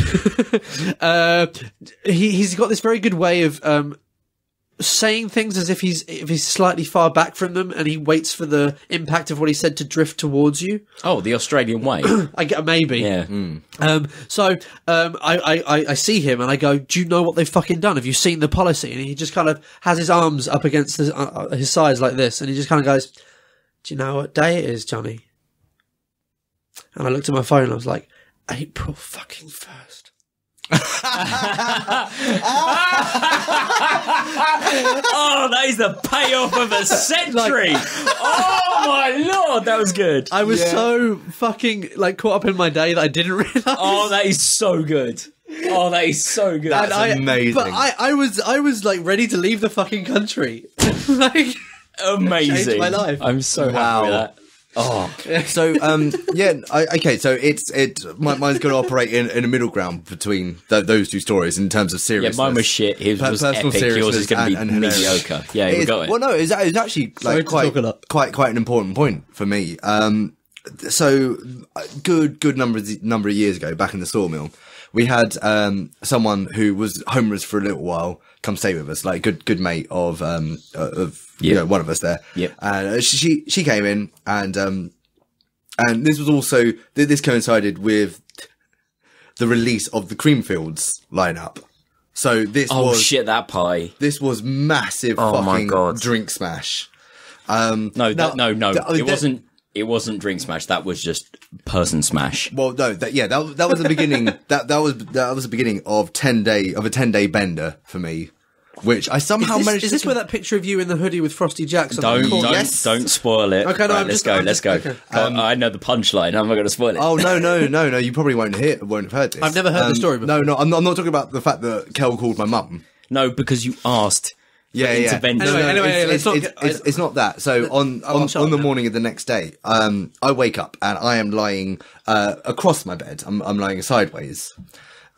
he's got this very good way of saying things as if he's slightly far back from them, and he waits for the impact of what he said to drift towards you. Oh, the Australian way. I get maybe. Yeah. I see him and I go, do you know what they've fucking done? Have you seen the policy? And he just kind of has his arms up against his sides like this, and he just kind of goes, do you know what day it is, Johnny? And I looked at my phone and I was like, April fucking 1st. Oh, that is the payoff of a century. Oh my lord, that was good. I was so fucking caught up in my day that I didn't realise. Oh, that is so good. Oh, that is so good. That's amazing. But I was like ready to leave the fucking country. Amazing. Changed my life. I'm so happy with that. Oh, so okay. So mine's going to operate in a middle ground between those two stories in terms of seriousness. Yeah, mine was shit. His was personal epic. Yours is going to be mediocre. Yeah, we got it. Well, no, it's actually quite an important point for me. So good number of years ago, back in the sawmill, we had someone who was homeless for a little while come stay with us, like good mate of one of us there. Yep. And she came in, and this was also this coincided with the release of the Creamfields lineup. So this that pie. This was massive drink smash. It wasn't drink smash. That was just person smash. Well, no, that was the beginning. that was the beginning of a 10-day bender for me, which I somehow managed. Is this where that picture of you in the hoodie with Frosty Jacks? Don't spoil it. Okay, no, right, let's go. Okay. I know the punchline. I'm not going to spoil it. Oh no! You probably won't have heard this. I've never heard the story before. No, I'm not talking about the fact that Kel called my mum. No, because you asked. Anyway, it's not that. So on the morning of the next day, I wake up and I am lying across my bed. I'm lying sideways,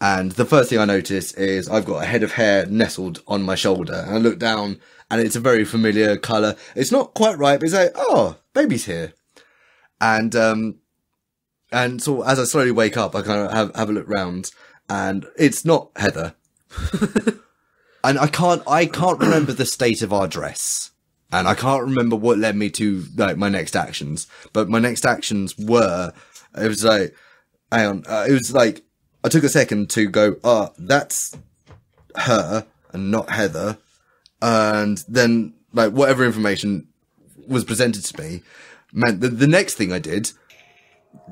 and the first thing I notice is I've got a head of hair nestled on my shoulder, and I look down and it's a very familiar colour. It's not quite right, but it's like, oh, baby's here, and so as I slowly wake up, I kind of have a look round, and it's not Heather. And I can't remember the state of our dress, and I can't remember what led me to my next actions. But my next actions were, it was like I took a second to go, that's her and not Heather, and then whatever information was presented to me meant that the next thing I did,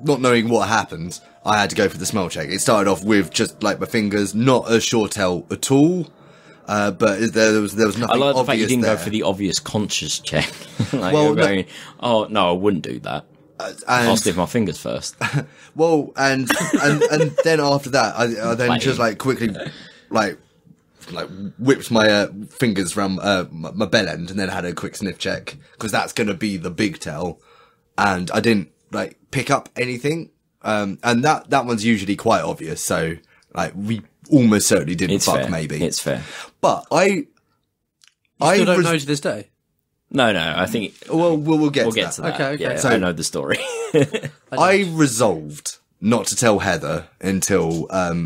not knowing what happened, I had to go for the smell check. It started off with just my fingers, not a sure tell at all. But there was nothing. I like the fact you didn't go for the obvious conscious check. Oh no, I wouldn't do that. I'll stick my fingers first. Well, and then after that, I then just quickly whipped my fingers around my bell end, and then had a quick sniff check, because that's going to be the big tell. And I didn't pick up anything. And that one's usually quite obvious. So we almost certainly didn't fuck. Maybe it's fair, but I still don't know to this day. No, I think. Well, we'll get to that. Okay. Yeah, so I know the story. I resolved not to tell Heather until our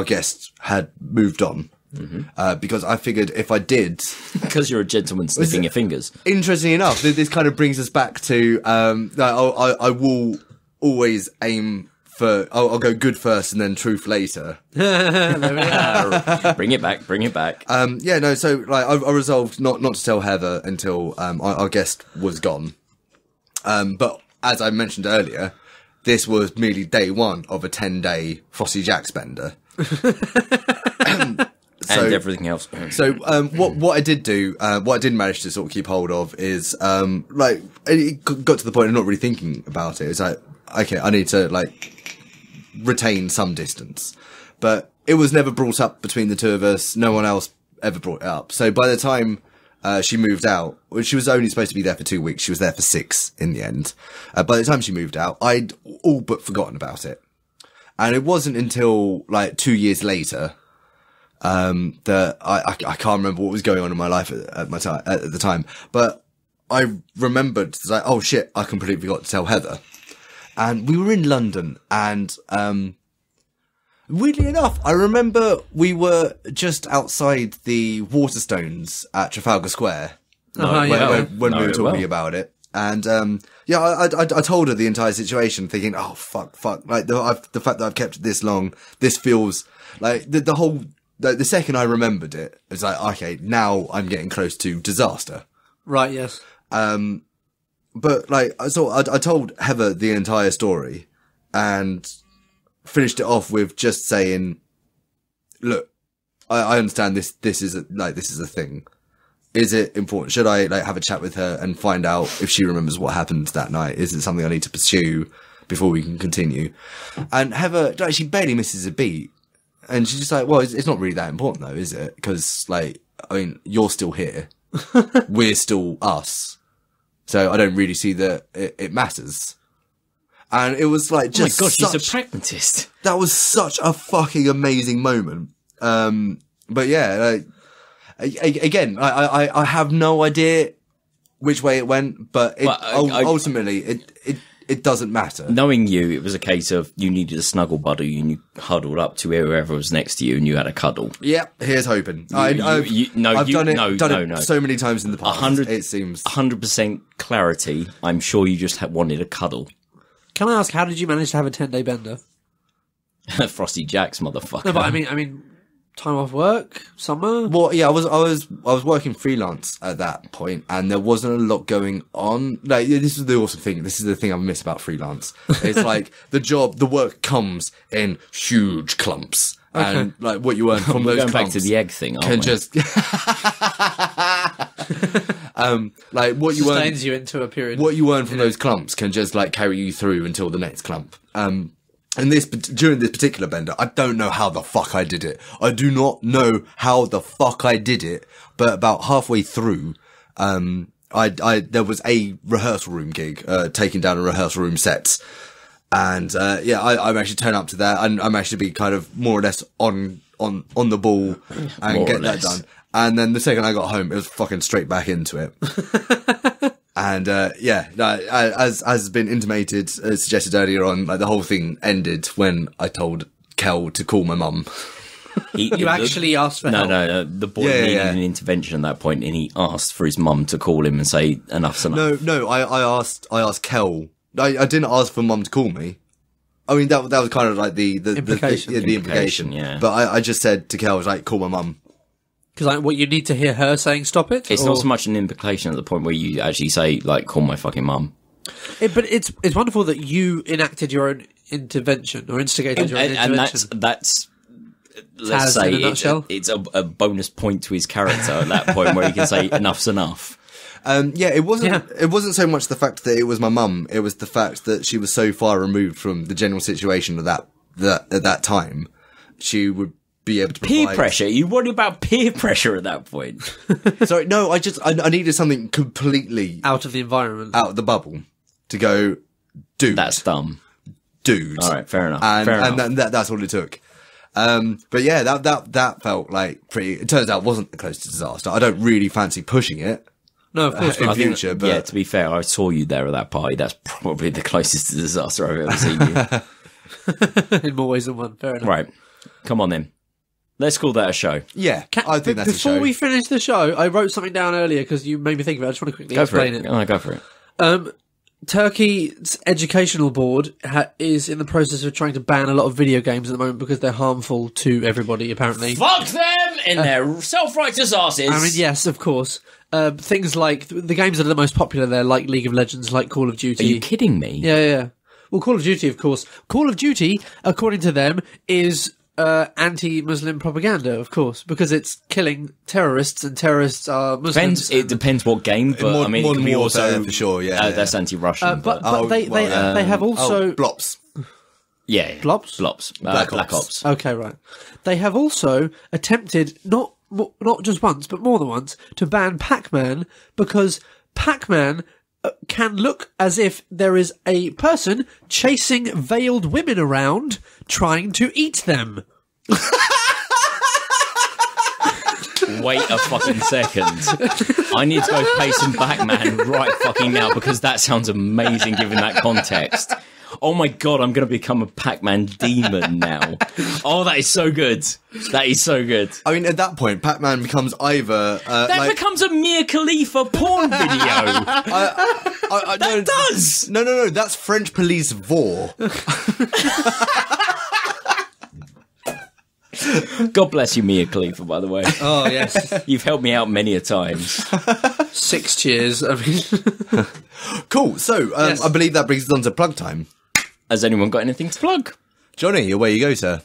guest had moved on. Mm-hmm. Because I figured if I did, because you're a gentleman sniffing your fingers. Interesting enough, this kind of brings us back to I will always aim for I'll go good first and then truth later. Bring it back. Yeah, no. So like, I resolved not to tell Heather until our guest was gone. But as I mentioned earlier, this was merely day one of a 10-day Frosty Jacks bender. And everything else. So, what I did do, what I did manage to sort of keep hold of is, like, it got to the point of not really thinking about it. It's like, okay, I need to, like, retain some distance. But it was never brought up between the two of us. No one else ever brought it up. So by the time, she moved out, well, she was only supposed to be there for 2 weeks. She was there for 6 in the end. By the time she moved out, I'd all but forgotten about it. And it wasn't until, like, 2 years later, that I can't remember what was going on in my life at the time, but I remembered, like, oh shit, I completely forgot to tell Heather. And we were in London, and weirdly enough, I remember we were just outside the Waterstones at Trafalgar Square when we were talking about it. And I told her the entire situation, thinking, oh fuck, like the fact that I've kept it this long, this feels like the whole. The second I remembered it, it was like, okay, now I'm getting close to disaster. Right, yes. But like, I told Heather the entire story and finished it off with just saying, look, I understand this is a thing. Is it important? Should I like have a chat with her and find out if she remembers what happened that night? Is it something I need to pursue before we can continue? And Heather, like, she barely misses a beat. And she's just like, well, it's not really that important though, is it? Because, like, I mean, you're still here. We're still us. So I don't really see that it matters. And it was like, just oh my god, she's a pragmatist. That was such a fucking amazing moment. But yeah, again, I have no idea which way it went, but ultimately it doesn't matter. Knowing you, it was a case of you needed a snuggle buddy and you huddled up to whoever was next to you and you had a cuddle. Yep, here's hoping. I've done it so many times in the past. It seems 100% clarity. I'm sure you just wanted a cuddle. Can I ask, how did you manage to have a 10-day bender? Frosty Jacks, motherfucker. No, but I mean, time off work, summer. Well, yeah, I was working freelance at that point, and there wasn't a lot going on. Like, this is the awesome thing. This is the thing I miss about freelance. It's like the work comes in huge clumps, and like what you earn from those going clumps back to the egg thing, can just like what you earn sustains you into a period. What you earn from those clumps can just like carry you through until the next clump. And during this particular bender, I don't know how the fuck I did it. I do not know how the fuck I did it, but about halfway through, there was a rehearsal room gig, taking down a rehearsal room sets. And, I actually turn up to that and I'm actually be kind of more or less on the ball and get that done. And then the second I got home, it was fucking straight back into it. And, as has been intimated, suggested earlier on, like the whole thing ended when I told Kel to call my mum. You actually asked for help? No. The boy needed an intervention at that point, and he asked for his mum to call him and say, enough's enough. No, I asked Kel. I didn't ask for mum to call me. I mean, that was kind of like the implication. Yeah. But I just said to Kel, I was like, call my mum. Because like, what you need to hear her saying, stop it? It's not so much an implication at the point where you actually say, like, call my fucking mum. But it's wonderful that you enacted your own intervention or instigated your own intervention. And that's let's say it's a bonus point to his character at that point where he can say enough's enough. It wasn't so much the fact that it was my mum, it was the fact that she was so far removed from the general situation of that at that time. She would be able to provide... Peer pressure? You worried about peer pressure at that point? Sorry, no, I needed something completely... out of the environment. Out of the bubble. To go, dude. That's dumb. Dude. Alright, fair enough. And that's all it took. But yeah, that felt like pretty... It turns out it wasn't close to disaster. I don't really fancy pushing it. No, of course not. In future, but... Yeah, to be fair, I saw you there at that party. That's probably the closest to disaster I've ever seen you. In more ways than one, fair enough. Right. Come on then. Let's call that a show. Yeah, I think that's a show. Before we finish the show, I wrote something down earlier because you made me think of it. I just want to quickly explain it. Go for it. Turkey's educational board is in the process of trying to ban a lot of video games at the moment because they're harmful to everybody, apparently. Fuck them in their self-righteous asses. I mean, yes, of course. Things like the games that are the most popular there, like League of Legends, like Call of Duty. Are you kidding me? Yeah. Well, Call of Duty, of course. Call of Duty, according to them, is anti-Muslim propaganda, of course, because it's killing terrorists, and terrorists are Muslims. It depends what game, but I mean, it can be also for sure. Yeah, that's anti-Russian. But they have also Blops. Yeah, Blops? Black Ops. Okay, right. They have also attempted not just once, but more than once, to ban Pac-Man because Pac-Man can look as if there is a person chasing veiled women around trying to eat them. Wait a fucking second. I need to go play some Pac-Man right fucking now because that sounds amazing given that context. Oh my god, I'm going to become a Pac-Man demon now. Oh, that is so good. That is so good. I mean, at that point, Pac-Man becomes either... that becomes a Mia Khalifa porn video. That does! No, that's French police vor. God bless you, Mia Khalifa, by the way. Oh, yes. You've helped me out many a times. 6 cheers. I mean... Cool. So, yes. I believe that brings us on to plug time. Has anyone got anything to plug? Johnny, away you go, sir.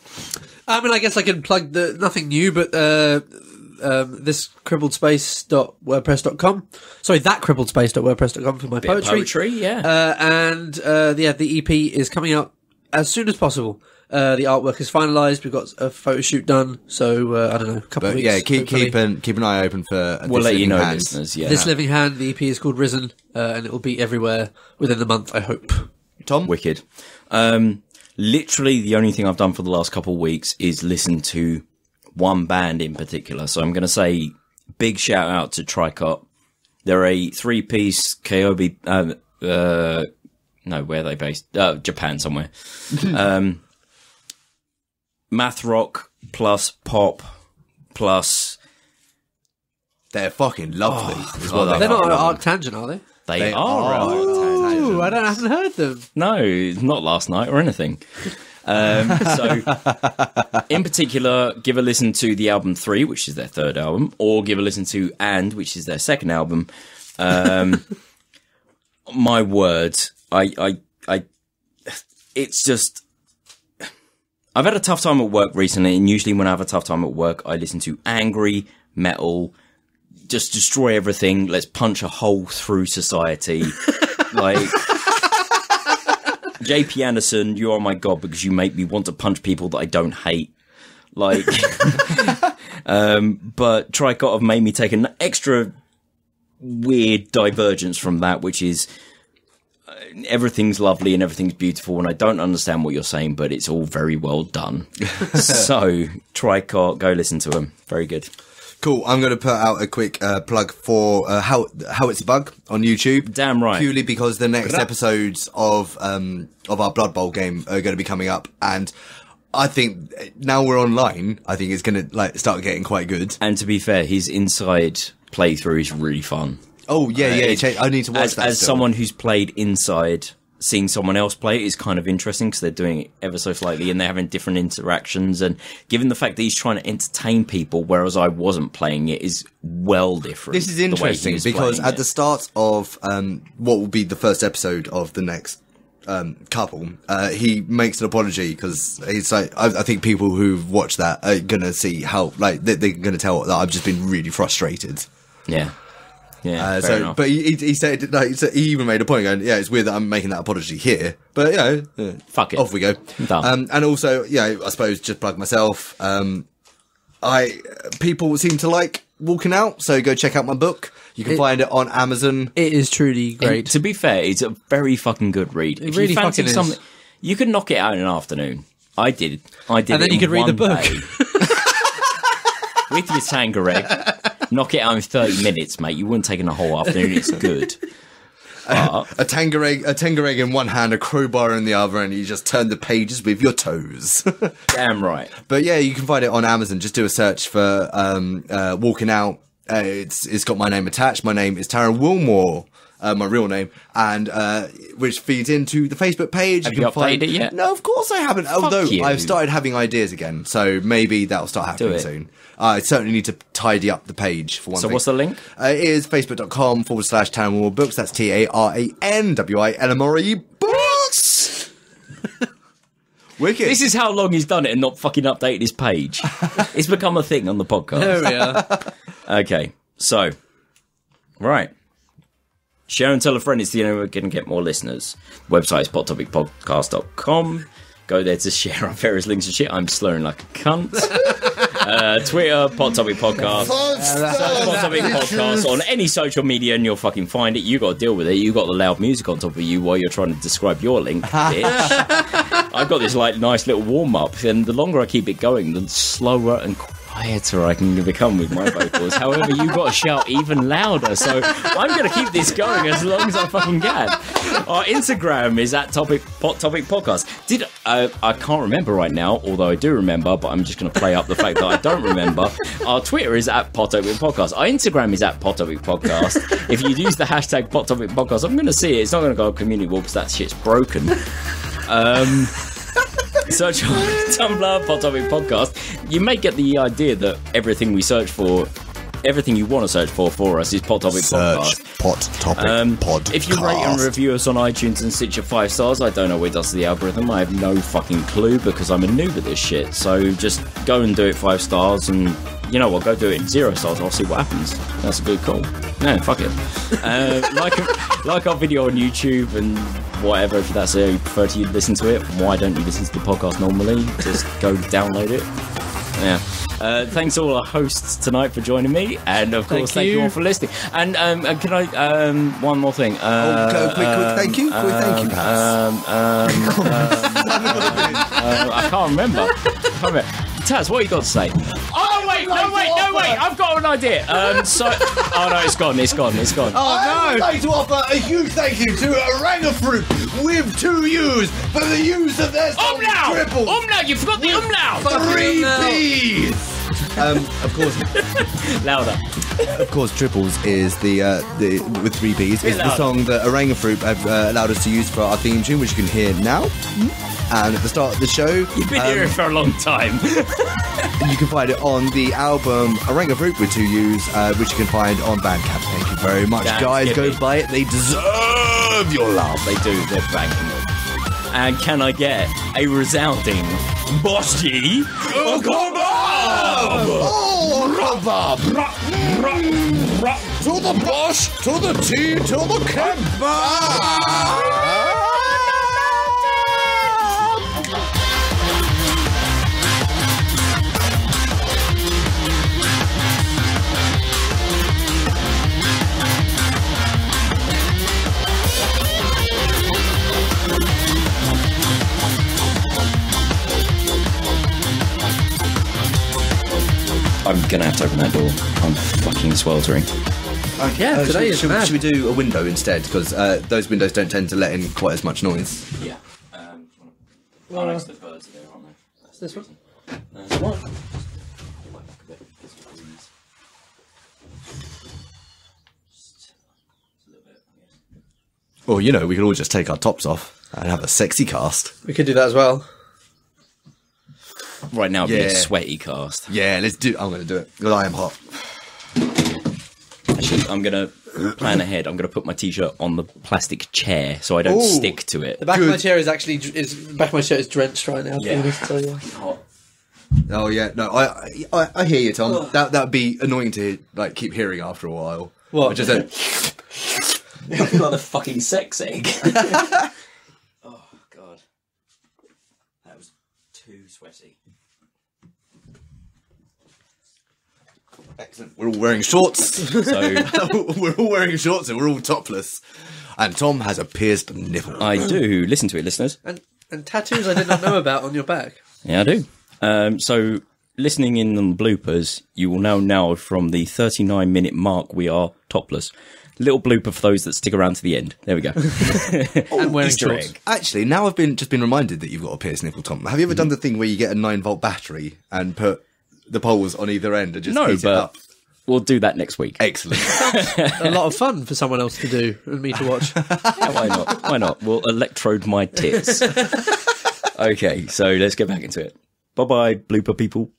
I mean, I guess I can plug nothing new, but this crippledspace.wordpress.com. Sorry, that crippledspace.wordpress.com for my poetry. Yeah. And the EP is coming out as soon as possible. The artwork is finalised. We've got a photo shoot done, so I don't know, a couple of weeks. Yeah, keep an eye open for. We'll let you know, hand. listeners. Yeah, This Living Hand. The EP is called Risen, and it will be everywhere within the month, I hope. Tom, wicked. Literally, the only thing I've done for the last couple of weeks is listen to one band in particular. So I'm going to say big shout out to Tricot. They're a 3-piece Kyobi. No, where are they based? Japan somewhere. Math rock plus pop plus. They're fucking lovely. They're not Arctangent, are they? They are. Oh, I haven't heard them. No, not last night or anything. So, in particular, give a listen to the album 3, which is their third album, or give a listen to And, which is their second album. My word, it's just. I've had a tough time at work recently, and usually when I have a tough time at work, I listen to angry metal. Just destroy everything. Let's punch a hole through society. Like, JP Anderson, you are my god because you make me want to punch people that I don't hate. Like, but Tricot have made me take an extra weird divergence from that, which is everything's lovely and everything's beautiful, and I don't understand what you're saying, but it's all very well done. So, Tricot, go listen to them. Very good. Cool. I'm going to put out a quick plug for Howitzerbug on YouTube. Damn right. Purely because the next episodes of our Blood Bowl game are going to be coming up, and I think now we're online, I think it's going to start getting quite good. And to be fair, his inside playthrough is really fun. Oh yeah, I need to watch that. As someone who's played inside, seeing someone else play it is kind of interesting because they're doing it ever so slightly and they're having different interactions. And given the fact that he's trying to entertain people, whereas I wasn't playing it, is well different. This is interesting because at the start of what will be the first episode of the next couple, he makes an apology because he's like, I think people who've watched that are gonna see how they're gonna tell that I've just been really frustrated. Yeah. Yeah, fair enough. But he said, he even made a point going, yeah, it's weird that I'm making that apology here, but fuck it, off we go. Done. And also, I suppose just plug myself. People seem to like Walking Out, so go check out my book. You can find it on Amazon. It is truly great. And to be fair, it's a very fucking good read. It really fucking is. You could knock it out in an afternoon. I did. And then you could read the book with your Tangereg. Knock it out in 30 minutes, mate. You wouldn't take in a whole afternoon. It's good. A Tangereg in one hand, a crowbar in the other, and you just turn the pages with your toes. Damn right. But yeah, you can find it on Amazon. Just do a search for Walking Out. It's got my name attached. My name is Taron Wilmore. my real name, and which feeds into the Facebook page. Have you updated it yet? No, of course I haven't. Although you. I've started having ideas again, so maybe that'll start happening soon. I certainly need to tidy up the page for one thing. So what's the link? It is facebook.com/Townwar Books. That's TARANWILMRE Books. Wicked. This is how long he's done it and not fucking updated his page. It's become a thing on the podcast. There we are. Okay, so, right. Share and tell a friend. It's the only way we're going to get more listeners. The website is pottopicpodcast.com. Go there to share our various links and shit. I'm slurring like a cunt. Twitter, Pot Topic Podcast. Pot Topic Podcast on any social media, and you'll fucking find it. You got to deal with it. You got the loud music on top of you while you're trying to describe your link, bitch. I've got this like nice little warm up, and the longer I keep it going, the slower and quieter I can become with my vocals. However, you got to shout even louder, so I'm going to keep this going as long as I fucking can. Our Instagram is at Pot Topic Podcast. I can't remember right now, although I do remember, but I'm just going to play up the fact that I don't remember. Our Twitter is at Pot Topic Podcast. Our Instagram is at Pot Topic Podcast. If you use the hashtag Pot Topic Podcast, I'm going to see it. It's not going to go on community wall because that shit's broken. Search on Tumblr, Pot Topic Podcast. You may get the idea that everything we search for, everything you want to search for us is Pot Topic Podcast. Pot Topic Podcast. If you rate and review us on iTunes and Stitcher 5 stars, I don't know what does to the algorithm. I have no fucking clue because I'm a noob at this shit. So just go and do it 5 stars, and you know what? Go do it 0 stars. I'll see what happens. That's a good call. No, fuck it. Like our video on YouTube and whatever. If that's how you prefer to listen to it, why don't you listen to the podcast normally? Just go download it. Yeah. Thanks to all our hosts tonight for joining me, and of course, thank you all for listening. And can I one more thing? Quick thank you. I can't remember. Taz, what you got to say? Oh wait, no wait, I've got an idea. Oh no, it's gone. I would like to offer a huge thank you to Orangafruüp with 2 U's for the use of their song Trippples. Umlaut, you forgot the umlaut. 3 P's. Of course, louder. Of course, Trippples is the with 3 P's is the song that Orangafruüp have allowed us to use for our theme tune, which you can hear now. And at the start of the show, you've been hearing for a long time. You can find it on the album Orangafruüp with 2 U's, which you can find on Bandcamp. Thank you very much, guys. Go buy it. They deserve your love. They do. They're banking it. And can I get a resounding Boschy? Oh, kebab! To the Bosch, to the T, to the kebab! I'm gonna have to open that door. I'm fucking sweltering. Yeah, today is mad. Should we do a window instead? Because those windows don't tend to let in quite as much noise. Yeah. Next to the birds there, aren't they? That's this one. There's one. Or, you know, we could all just take our tops off and have a sexy cast. We could do that as well. Right now, it'd be a sweaty cast. Yeah, let's do. I'm going to do it because I am hot. Actually, I'm going to plan ahead. I'm going to put my t-shirt on the plastic chair so I don't stick to it. The back of my chair is actually back of my shirt is drenched right now. Yeah. So, yeah. Oh yeah, no, I hear you, Tom. That would be annoying to like keep hearing after a while. What? Just I feel like a fucking sex egg. Oh god, that was too sweaty. Excellent. We're all wearing shorts, so we're all wearing shorts and we're all topless. And Tom has a pierced nipple. I do. Listen to it, listeners. And tattoos I did not know about on your back. Yeah, I do. So, listening in on bloopers, you will now know from the 39-minute mark we are topless. Little blooper for those that stick around to the end. There we go. And wearing shorts. Actually, now I've just been reminded that you've got a pierced nipple, Tom. Have you ever done the thing where you get a 9-volt battery and put the poles on either end and just heat it up? We'll do that next week. Excellent. A lot of fun for someone else to do and me to watch. Yeah, why not? Why not? We'll electrode my tits. Okay, so let's get back into it. Bye-bye, blooper people.